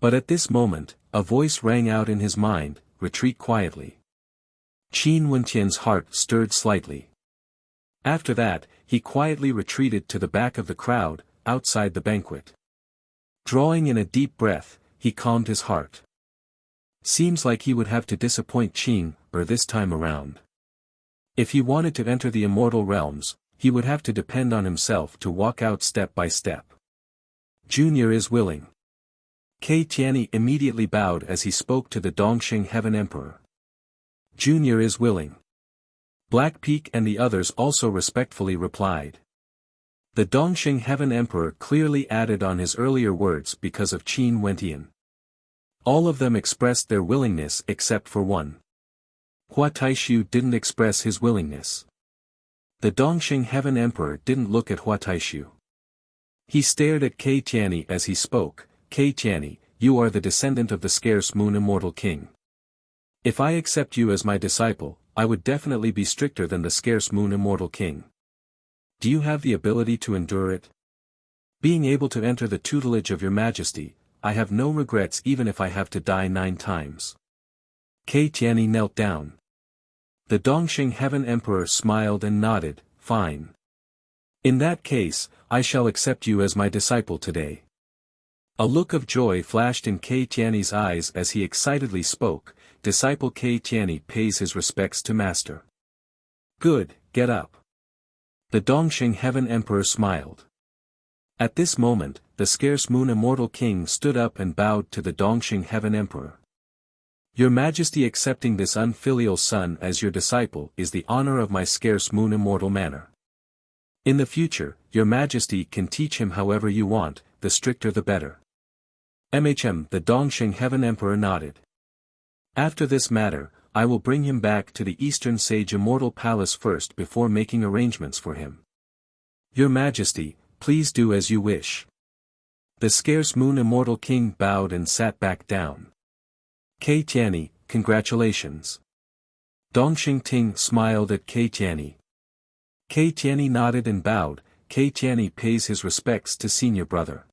But at this moment, a voice rang out in his mind, retreat quietly. Qin Wenqian's heart stirred slightly. After that, he quietly retreated to the back of the crowd, outside the banquet. Drawing in a deep breath, he calmed his heart. Seems like he would have to disappoint Qin, this time around. If he wanted to enter the immortal realms, he would have to depend on himself to walk out step by step. Junior is willing. Kei Tianyi immediately bowed as he spoke to the Dongxing Heaven Emperor. Junior is willing. Black Peak and the others also respectfully replied. The Dongxing Heaven Emperor clearly added on his earlier words because of Qin Wenqian. All of them expressed their willingness except for one. Hua Taishu didn't express his willingness. The Dongxing Heaven Emperor didn't look at Hua Taishu. He stared at Kei Tianyi as he spoke. Kei Tianyi, you are the descendant of the scarce Moon Immortal King. If I accept you as my disciple, I would definitely be stricter than the scarce Moon Immortal King. Do you have the ability to endure it? Being able to enter the tutelage of your Majesty, I have no regrets even if I have to die 9 times. Kei Tianyi knelt down. The Dongxing Heaven Emperor smiled and nodded, fine. In that case, I shall accept you as my disciple today. A look of joy flashed in Kei Tianyi's eyes as he excitedly spoke, disciple Kei Tianyi pays his respects to master. Good, get up. The Dongxing Heaven Emperor smiled. At this moment, the scarce Moon Immortal King stood up and bowed to the Dongxing Heaven Emperor. Your Majesty, accepting this unfilial son as your disciple is the honor of my scarce Moon Immortal manor. In the future, your Majesty can teach him however you want, the stricter the better. The Dongxing Heaven Emperor nodded. After this matter, I will bring him back to the Eastern Sage Immortal Palace first before making arrangements for him. Your Majesty, please do as you wish. The scarce Moon Immortal King bowed and sat back down. Kei Tianyi, congratulations. Dongxing Ting smiled at Kei Tianyi. Kei Tianyi nodded and bowed. Kei Tianyi pays his respects to senior brother.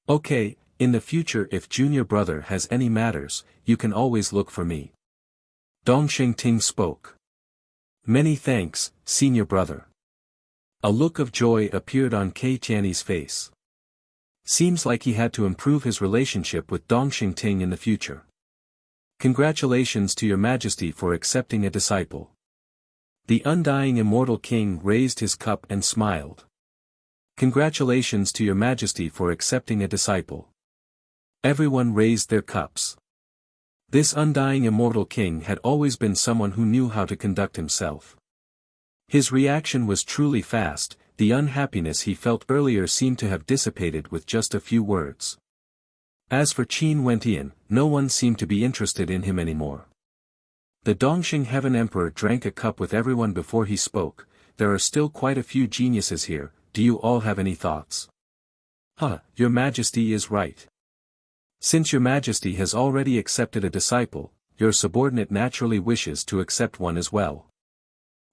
Okay, in the future if junior brother has any matters, you can always look for me. Dong Ting spoke. Many thanks, senior brother. A look of joy appeared on Kei Tiany's face. Seems like he had to improve his relationship with Dong Ting in the future. Congratulations to your majesty for accepting a disciple. The undying immortal king raised his cup and smiled. Congratulations to your majesty for accepting a disciple. Everyone raised their cups. This undying immortal king had always been someone who knew how to conduct himself. His reaction was truly fast, the unhappiness he felt earlier seemed to have dissipated with just a few words. As for Qin Wentian, no one seemed to be interested in him anymore. The Dongxing Heaven Emperor drank a cup with everyone before he spoke. There are still quite a few geniuses here, do you all have any thoughts? Your Majesty is right. Since your Majesty has already accepted a disciple, your subordinate naturally wishes to accept one as well.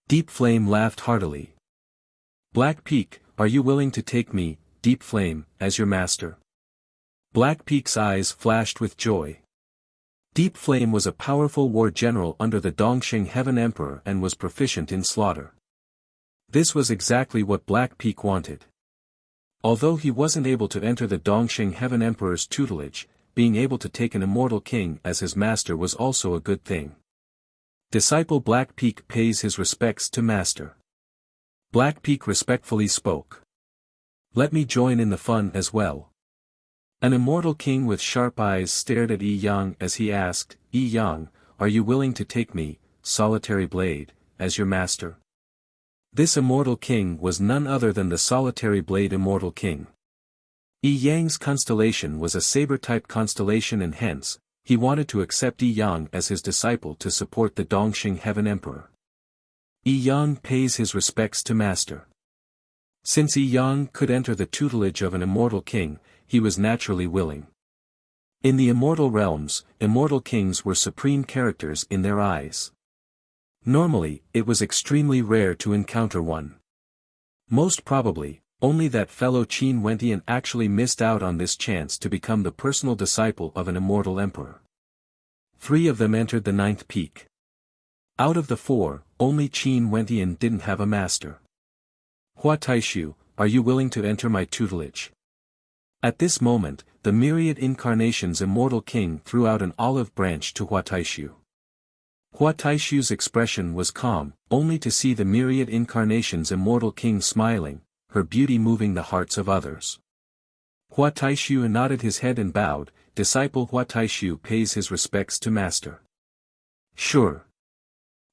Deep Flame laughed heartily. Black Peak, are you willing to take me, Deep Flame, as your master? Black Peak's eyes flashed with joy. Deep Flame was a powerful war general under the Dongxing Heaven Emperor and was proficient in slaughter. This was exactly what Black Peak wanted. Although he wasn't able to enter the Dongxing Heaven Emperor's tutelage, being able to take an immortal king as his master was also a good thing. Disciple Black Peak pays his respects to master. Black Peak respectfully spoke. Let me join in the fun as well. An immortal king with sharp eyes stared at Yi Yang as he asked, Yi Yang, are you willing to take me, Solitary Blade, as your master? This immortal king was none other than the Solitary Blade Immortal King. Yi Yang's constellation was a saber-type constellation and hence, he wanted to accept Yi Yang as his disciple to support the Dongxing Heaven Emperor. Yi Yang pays his respects to master. Since Yi Yang could enter the tutelage of an immortal king, he was naturally willing. In the immortal realms, immortal kings were supreme characters in their eyes. Normally, it was extremely rare to encounter one. Most probably, only that fellow Qin Wentian actually missed out on this chance to become the personal disciple of an immortal emperor. 3 of them entered the 9th peak. Out of the 4, only Qin Wentian didn't have a master. Hua Taishu, are you willing to enter my tutelage? At this moment, the myriad incarnations immortal king threw out an olive branch to Hua Taishu. Hua Taishu's expression was calm, only to see the myriad incarnations immortal king smiling, her beauty moving the hearts of others. Hua Taishu nodded his head and bowed, disciple Hua Taishu pays his respects to master. Sure.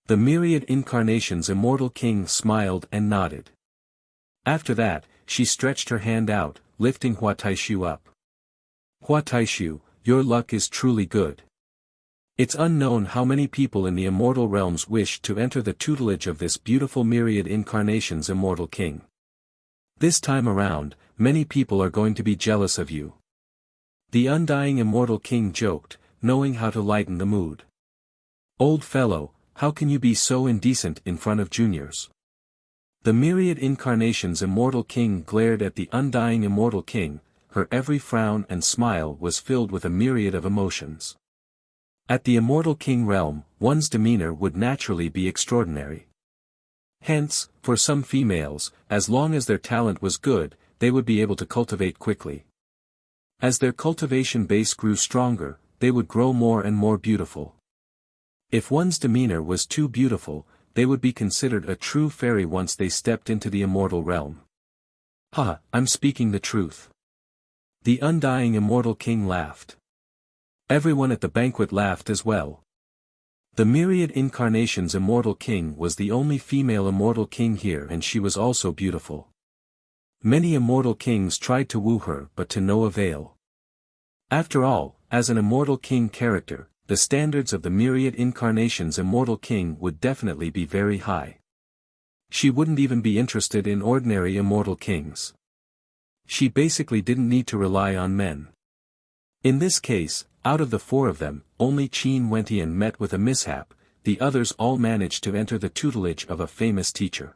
The myriad incarnations immortal king smiled and nodded. After that, she stretched her hand out, lifting Hua Taishu up. Hua Taishu, your luck is truly good. It's unknown how many people in the immortal realms wished to enter the tutelage of this beautiful myriad incarnations immortal king. This time around, many people are going to be jealous of you. The undying immortal king joked, knowing how to lighten the mood. Old fellow, how can you be so indecent in front of juniors? The myriad incarnations immortal king glared at the undying immortal king, her every frown and smile was filled with a myriad of emotions. At the immortal king realm, one's demeanor would naturally be extraordinary. Hence, for some females, as long as their talent was good, they would be able to cultivate quickly. As their cultivation base grew stronger, they would grow more and more beautiful. If one's demeanor was too beautiful, they would be considered a true fairy once they stepped into the immortal realm. I'm speaking the truth. The undying immortal king laughed. Everyone at the banquet laughed as well. The myriad incarnations immortal king was the only female immortal king here and she was also beautiful. Many immortal kings tried to woo her but to no avail. After all, as an immortal king character, the standards of the myriad incarnations immortal king would definitely be very high. She wouldn't even be interested in ordinary immortal kings. She basically didn't need to rely on men. In this case, out of the 4 of them, only Qin Wentian met with a mishap, the others all managed to enter the tutelage of a famous teacher.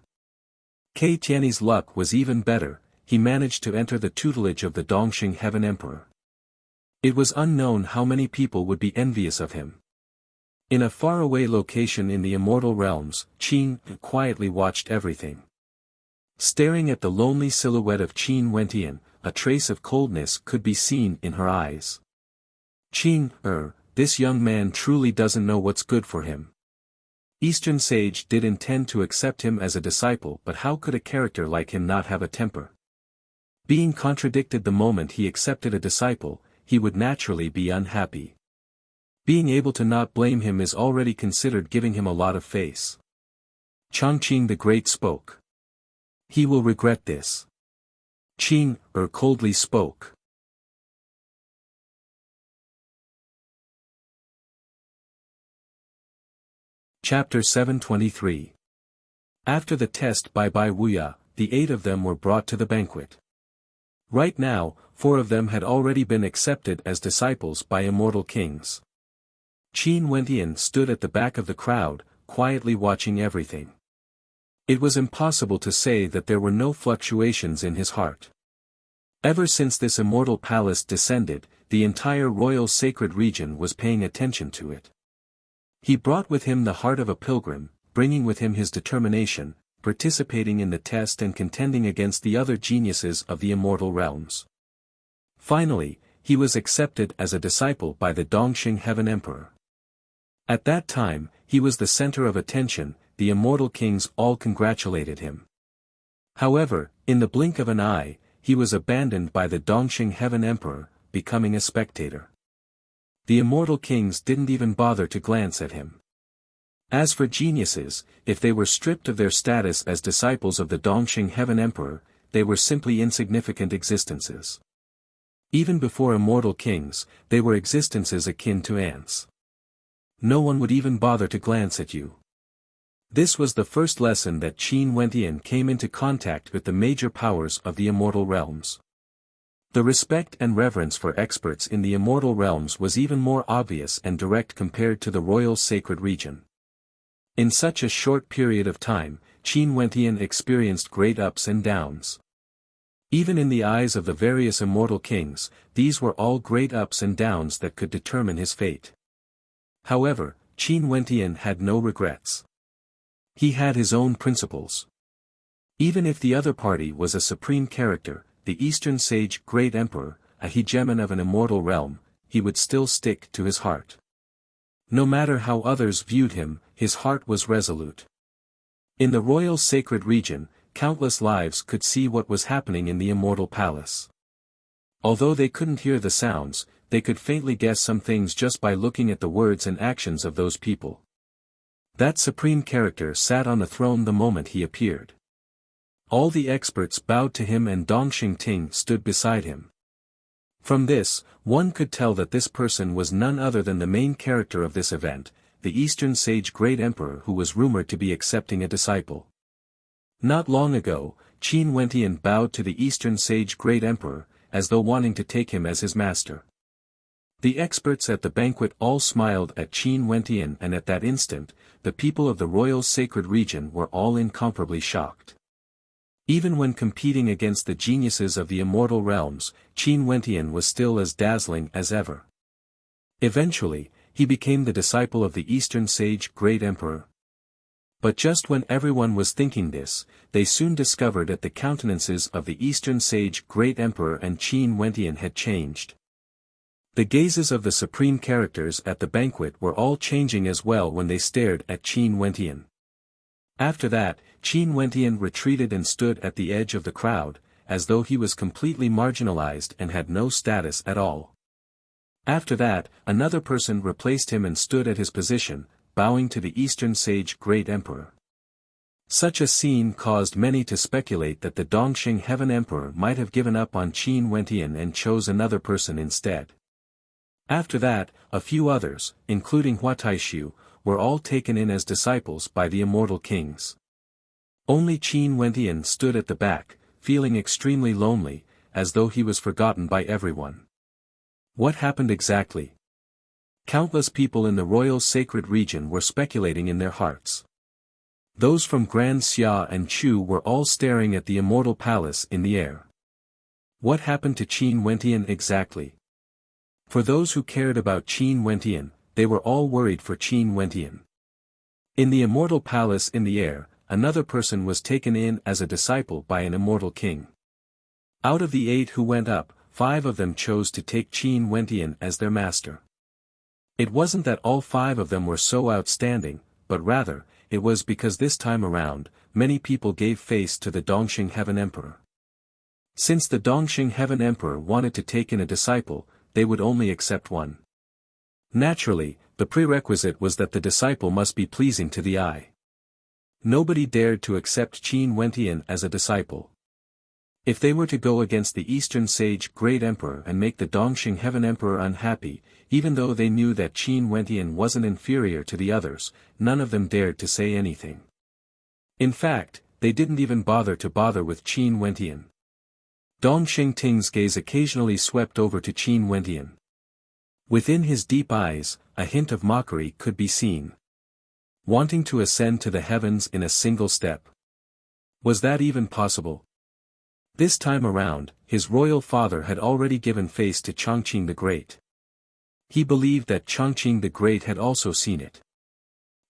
Kei Tiany's luck was even better, he managed to enter the tutelage of the Dongxing Heaven Emperor. It was unknown how many people would be envious of him. In a faraway location in the immortal realms, Qin quietly watched everything. Staring at the lonely silhouette of Qin Wentian, a trace of coldness could be seen in her eyes. Qin, this young man truly doesn't know what's good for him. Eastern Sage did intend to accept him as a disciple, but how could a character like him not have a temper? Being contradicted the moment he accepted a disciple, he would naturally be unhappy. Being able to not blame him is already considered giving him a lot of face. Chongqing the Great spoke. He will regret this. Qin coldly spoke. Chapter 723. After the test by Wuya, the 8 of them were brought to the banquet. Right now, 4 of them had already been accepted as disciples by immortal kings. Qin Wentian stood at the back of the crowd, quietly watching everything. It was impossible to say that there were no fluctuations in his heart. Ever since this immortal palace descended, the entire royal sacred region was paying attention to it. He brought with him the heart of a pilgrim, bringing with him his determination, participating in the test and contending against the other geniuses of the immortal realms. Finally, he was accepted as a disciple by the Dongxing Heaven Emperor. At that time, he was the center of attention, the immortal kings all congratulated him. However, in the blink of an eye, he was abandoned by the Dongxing Heaven Emperor, becoming a spectator. The immortal kings didn't even bother to glance at him. As for geniuses, if they were stripped of their status as disciples of the Dongxing Heaven Emperor, they were simply insignificant existences. Even before immortal kings, they were existences akin to ants. No one would even bother to glance at you. This was the first lesson that Qin Wentian came into contact with the major powers of the immortal realms. The respect and reverence for experts in the immortal realms was even more obvious and direct compared to the royal sacred region. In such a short period of time, Qin Wentian experienced great ups and downs. Even in the eyes of the various immortal kings, these were all great ups and downs that could determine his fate. However, Qin Wentian had no regrets. He had his own principles. Even if the other party was a supreme character, the Eastern Sage Great Emperor, a hegemon of an immortal realm, he would still stick to his heart. No matter how others viewed him, his heart was resolute. In the royal sacred region, countless lives could see what was happening in the immortal palace. Although they couldn't hear the sounds, they could faintly guess some things just by looking at the words and actions of those people. That supreme character sat on the throne the moment he appeared. All the experts bowed to him and Dongxing Ting stood beside him. From this, one could tell that this person was none other than the main character of this event, the Eastern Sage Great Emperor who was rumored to be accepting a disciple. Not long ago, Qin Wentian bowed to the Eastern Sage Great Emperor, as though wanting to take him as his master. The experts at the banquet all smiled at Qin Wentian, and at that instant, the people of the royal sacred region were all incomparably shocked. Even when competing against the geniuses of the immortal realms, Qin Wentian was still as dazzling as ever. Eventually, he became the disciple of the Eastern Sage Great Emperor. But just when everyone was thinking this, they soon discovered that the countenances of the Eastern Sage Great Emperor and Qin Wentian had changed. The gazes of the supreme characters at the banquet were all changing as well when they stared at Qin Wentian. After that, Qin Wentian retreated and stood at the edge of the crowd, as though he was completely marginalized and had no status at all. After that, another person replaced him and stood at his position, bowing to the Eastern Sage Great Emperor. Such a scene caused many to speculate that the Dongxing Heaven Emperor might have given up on Qin Wentian and chose another person instead. After that, a few others, including Hua Taishu, were all taken in as disciples by the immortal kings. Only Qin Wentian stood at the back, feeling extremely lonely, as though he was forgotten by everyone. What happened exactly? Countless people in the royal sacred region were speculating in their hearts. Those from Grand Xia and Chu were all staring at the immortal palace in the air. What happened to Qin Wentian exactly? For those who cared about Qin Wentian, they were all worried for Qin Wentian. In the immortal palace in the air, another person was taken in as a disciple by an immortal king. Out of the 8 who went up, 5 of them chose to take Qin Wentian as their master. It wasn't that all 5 of them were so outstanding, but rather, it was because this time around, many people gave face to the Dongxing Heaven Emperor. Since the Dongxing Heaven Emperor wanted to take in a disciple, they would only accept one. Naturally, the prerequisite was that the disciple must be pleasing to the eye. Nobody dared to accept Qin Wentian as a disciple. If they were to go against the Eastern Sage Great Emperor and make the Dongxing Heaven Emperor unhappy, even though they knew that Qin Wentian wasn't inferior to the others, none of them dared to say anything. In fact, they didn't even bother with Qin Wentian. Dongxing Ting's gaze occasionally swept over to Qin Wentian. Within his deep eyes, a hint of mockery could be seen. Wanting to ascend to the heavens in a single step. Was that even possible? This time around, his royal father had already given face to Chongqing the Great. He believed that Chongqing the Great had also seen it.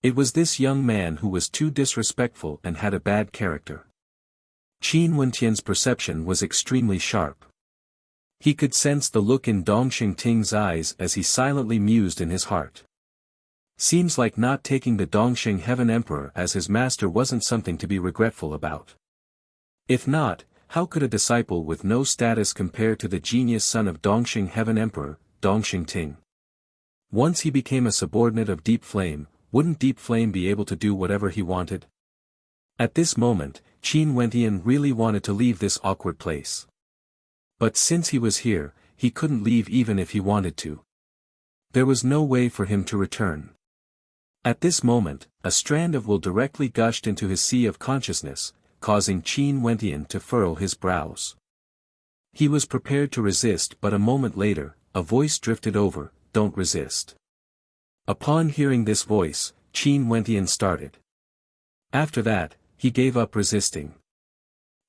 It was this young man who was too disrespectful and had a bad character. Qin Wentian's perception was extremely sharp. He could sense the look in Dongxing Ting's eyes as he silently mused in his heart. Seems like not taking the Dongxing Heaven Emperor as his master wasn't something to be regretful about. If not, how could a disciple with no status compare to the genius son of Dongxing Heaven Emperor, Dongxing Ting? Once he became a subordinate of Deep Flame, wouldn't Deep Flame be able to do whatever he wanted? At this moment, Qin Wentian really wanted to leave this awkward place. But since he was here, he couldn't leave even if he wanted to. There was no way for him to return. At this moment, a strand of will directly gushed into his sea of consciousness, causing Qin Wentian to furrow his brows. He was prepared to resist, but a moment later, a voice drifted over, "Don't resist." Upon hearing this voice, Qin Wentian started. After that, he gave up resisting.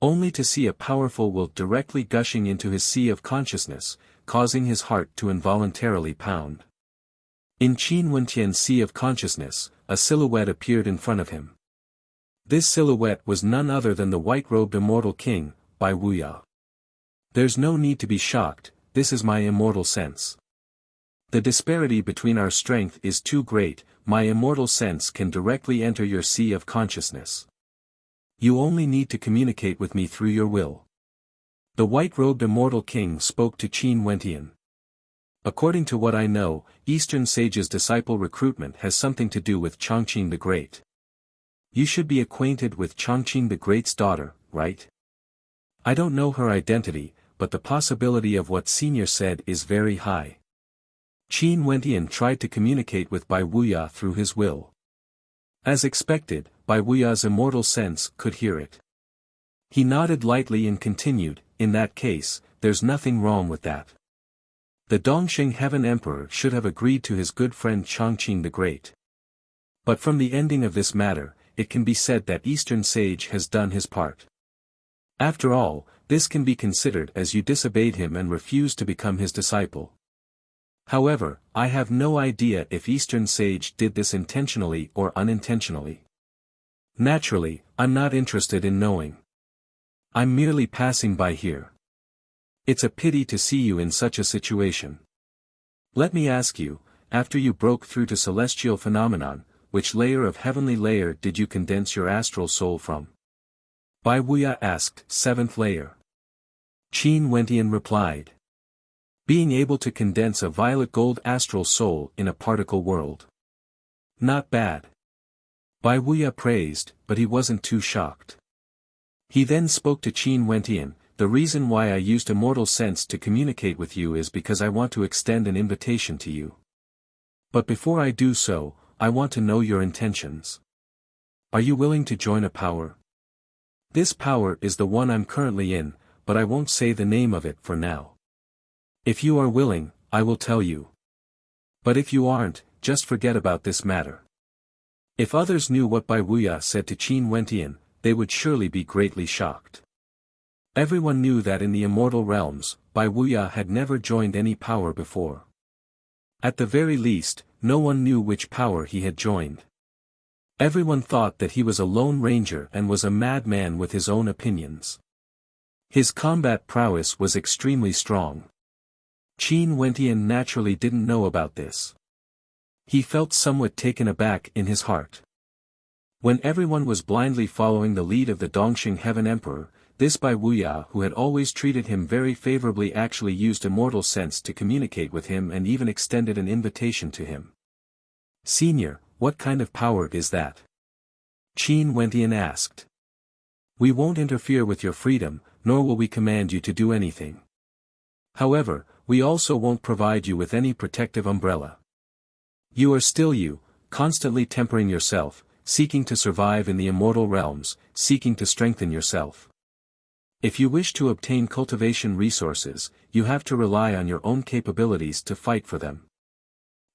Only to see a powerful will directly gushing into his sea of consciousness, causing his heart to involuntarily pound. In Qin Wentian's sea of consciousness, a silhouette appeared in front of him. This silhouette was none other than the white-robed immortal king, Bai Wuya. There's no need to be shocked, this is my immortal sense. The disparity between our strength is too great, my immortal sense can directly enter your sea of consciousness. You only need to communicate with me through your will. The white-robed immortal king spoke to Qin Wentian. According to what I know, Eastern Sage's disciple recruitment has something to do with Chongqing the Great. You should be acquainted with Chongqing the Great's daughter, right? I don't know her identity, but the possibility of what Senior said is very high. Qin Wentian tried to communicate with Bai Wuya through his will. As expected, Bai Wuya's immortal sense could hear it. He nodded lightly and continued, "In that case, there's nothing wrong with that. The Dongxing Heaven Emperor should have agreed to his good friend Chongqing the Great. But from the ending of this matter, it can be said that Eastern Sage has done his part. After all, this can be considered as you disobeyed him and refused to become his disciple. However, I have no idea if Eastern Sage did this intentionally or unintentionally. Naturally, I'm not interested in knowing. I'm merely passing by here. It's a pity to see you in such a situation. Let me ask you, after you broke through to celestial phenomenon, which layer of heavenly layer did you condense your astral soul from?" Bai Wuya asked. "7th layer. Qin Wentian replied. "Being able to condense a violet gold astral soul in a particle world. Not bad." Bai Wuya praised, but he wasn't too shocked. He then spoke to Qin Wentian, "The reason why I used immortal sense to communicate with you is because I want to extend an invitation to you. But before I do so, I want to know your intentions. Are you willing to join a power? This power is the one I'm currently in, but I won't say the name of it for now. If you are willing, I will tell you. But if you aren't, just forget about this matter." If others knew what Bai Wuya said to Qin Wentian, they would surely be greatly shocked. Everyone knew that in the immortal realms, Bai Wuya had never joined any power before. At the very least, no one knew which power he had joined. Everyone thought that he was a lone ranger and was a madman with his own opinions. His combat prowess was extremely strong. Qin Wentian naturally didn't know about this. He felt somewhat taken aback in his heart. When everyone was blindly following the lead of the Dongxing Heaven Emperor, this Bai Wuya who had always treated him very favorably actually used immortal sense to communicate with him and even extended an invitation to him. "Senior, what kind of power is that?" Qin Wentian asked. "We won't interfere with your freedom, nor will we command you to do anything. However, we also won't provide you with any protective umbrella. You are still you, constantly tempering yourself, seeking to survive in the immortal realms, seeking to strengthen yourself. If you wish to obtain cultivation resources, you have to rely on your own capabilities to fight for them.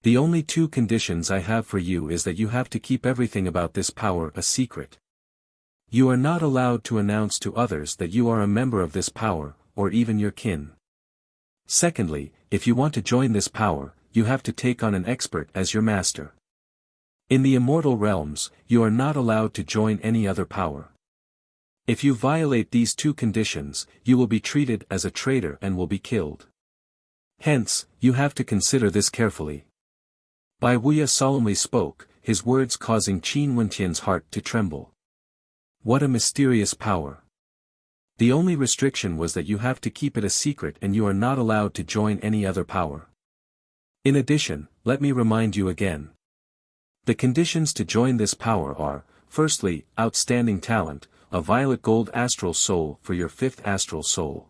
The only two conditions I have for you is that you have to keep everything about this power a secret. You are not allowed to announce to others that you are a member of this power, or even your kin. Secondly, if you want to join this power, you have to take on an expert as your master. In the immortal realms, you are not allowed to join any other power. If you violate these two conditions, you will be treated as a traitor and will be killed. Hence, you have to consider this carefully." Bai Wuya solemnly spoke, his words causing Qin Wentian's heart to tremble. What a mysterious power. The only restriction was that you have to keep it a secret and you are not allowed to join any other power. In addition, let me remind you again. The conditions to join this power are, firstly, outstanding talent, a violet gold astral soul for your fifth astral soul.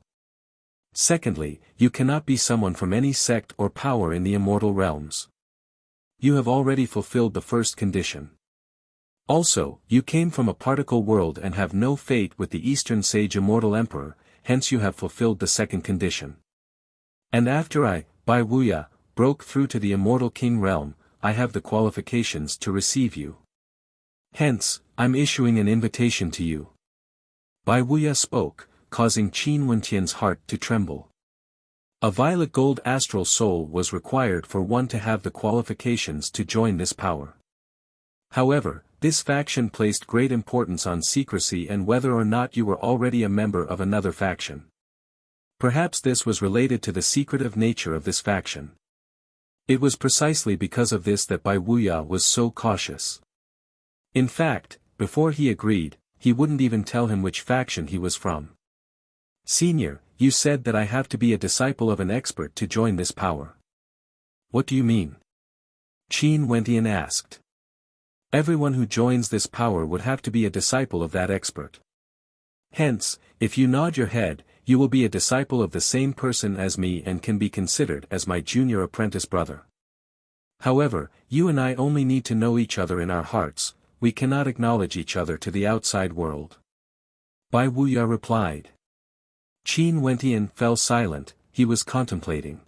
Secondly, you cannot be someone from any sect or power in the immortal realms. You have already fulfilled the first condition. Also, you came from a particle world and have no fate with the Eastern Sage Immortal Emperor, hence you have fulfilled the second condition. And after I, Bai Wuya, broke through to the Immortal King realm, I have the qualifications to receive you. Hence, I'm issuing an invitation to you." Bai Wuya spoke, causing Qin Wentian's heart to tremble. A violet gold astral soul was required for one to have the qualifications to join this power. However, this faction placed great importance on secrecy and whether or not you were already a member of another faction. Perhaps this was related to the secretive nature of this faction. It was precisely because of this that Bai Wuya was so cautious. In fact, before he agreed, he wouldn't even tell him which faction he was from. "Senior, you said that I have to be a disciple of an expert to join this power. What do you mean?" Qin Wentian asked. "Everyone who joins this power would have to be a disciple of that expert. Hence, if you nod your head, you will be a disciple of the same person as me and can be considered as my junior apprentice brother. However, you and I only need to know each other in our hearts, we cannot acknowledge each other to the outside world." Bai Wuya replied. Qin Wentian fell silent, he was contemplating.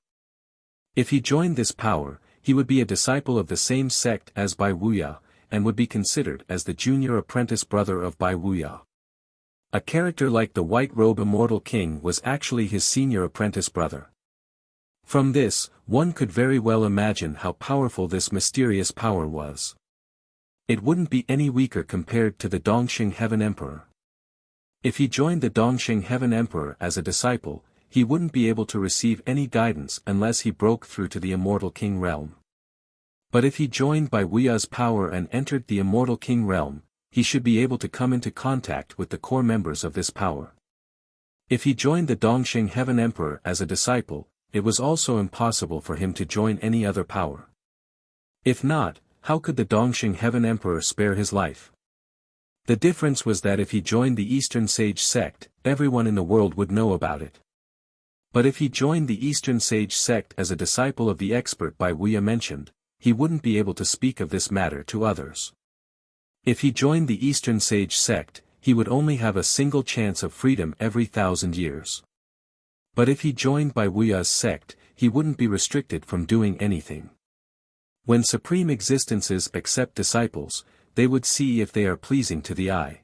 If he joined this power, he would be a disciple of the same sect as Bai Wuya, and would be considered as the junior apprentice brother of Bai Wuya. A character like the White Robe Immortal King was actually his senior apprentice brother. From this, one could very well imagine how powerful this mysterious power was. It wouldn't be any weaker compared to the Dongxing Heaven Emperor. If he joined the Dongxing Heaven Emperor as a disciple, he wouldn't be able to receive any guidance unless he broke through to the Immortal King realm. But if he joined Bai Wuya's power and entered the Immortal King realm, he should be able to come into contact with the core members of this power. If he joined the Dongxing Heaven Emperor as a disciple, it was also impossible for him to join any other power. If not, how could the Dongxing Heaven Emperor spare his life? The difference was that if he joined the Eastern Sage sect, everyone in the world would know about it. But if he joined the Eastern Sage sect as a disciple of the expert Bai Wuya mentioned, he wouldn't be able to speak of this matter to others. If he joined the Eastern Sage sect, he would only have a single chance of freedom every 1,000 years. But if he joined Bai Wuya's sect, he wouldn't be restricted from doing anything. When supreme existences accept disciples, they would see if they are pleasing to the eye.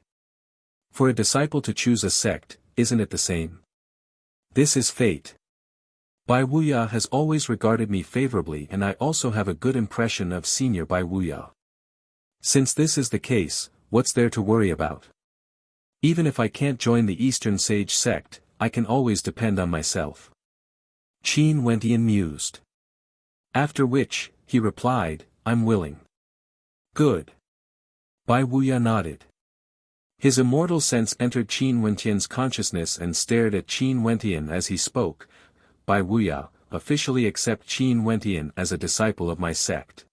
For a disciple to choose a sect, isn't it the same? This is fate. Bai Wuya has always regarded me favorably, and I also have a good impression of Senior Bai Wuya. Since this is the case, what's there to worry about? Even if I can't join the Eastern Sage sect, I can always depend on myself. Qin Wentian mused. After which, he replied, I'm willing. Good. Bai Wuya nodded. His immortal sense entered Qin Wentian's consciousness and stared at Qin Wentian as he spoke. Bai Wuya, officially accept Qin Wentian as a disciple of my sect.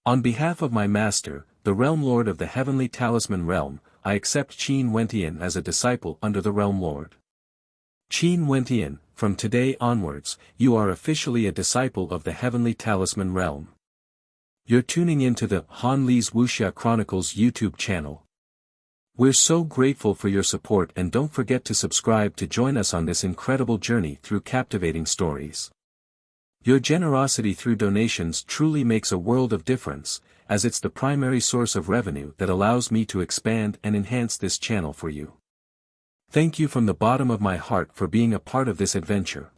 On behalf of my master, the Realm Lord of the Heavenly Talisman Realm, I accept Qin Wentian as a disciple under the Realm Lord. Qin Wentian, from today onwards, you are officially a disciple of the Heavenly Talisman Realm. You're tuning into the Han Li's Wuxia Chronicles YouTube channel. We're so grateful for your support, and don't forget to subscribe to join us on this incredible journey through captivating stories. Your generosity through donations truly makes a world of difference, as it's the primary source of revenue that allows me to expand and enhance this channel for you. Thank you from the bottom of my heart for being a part of this adventure.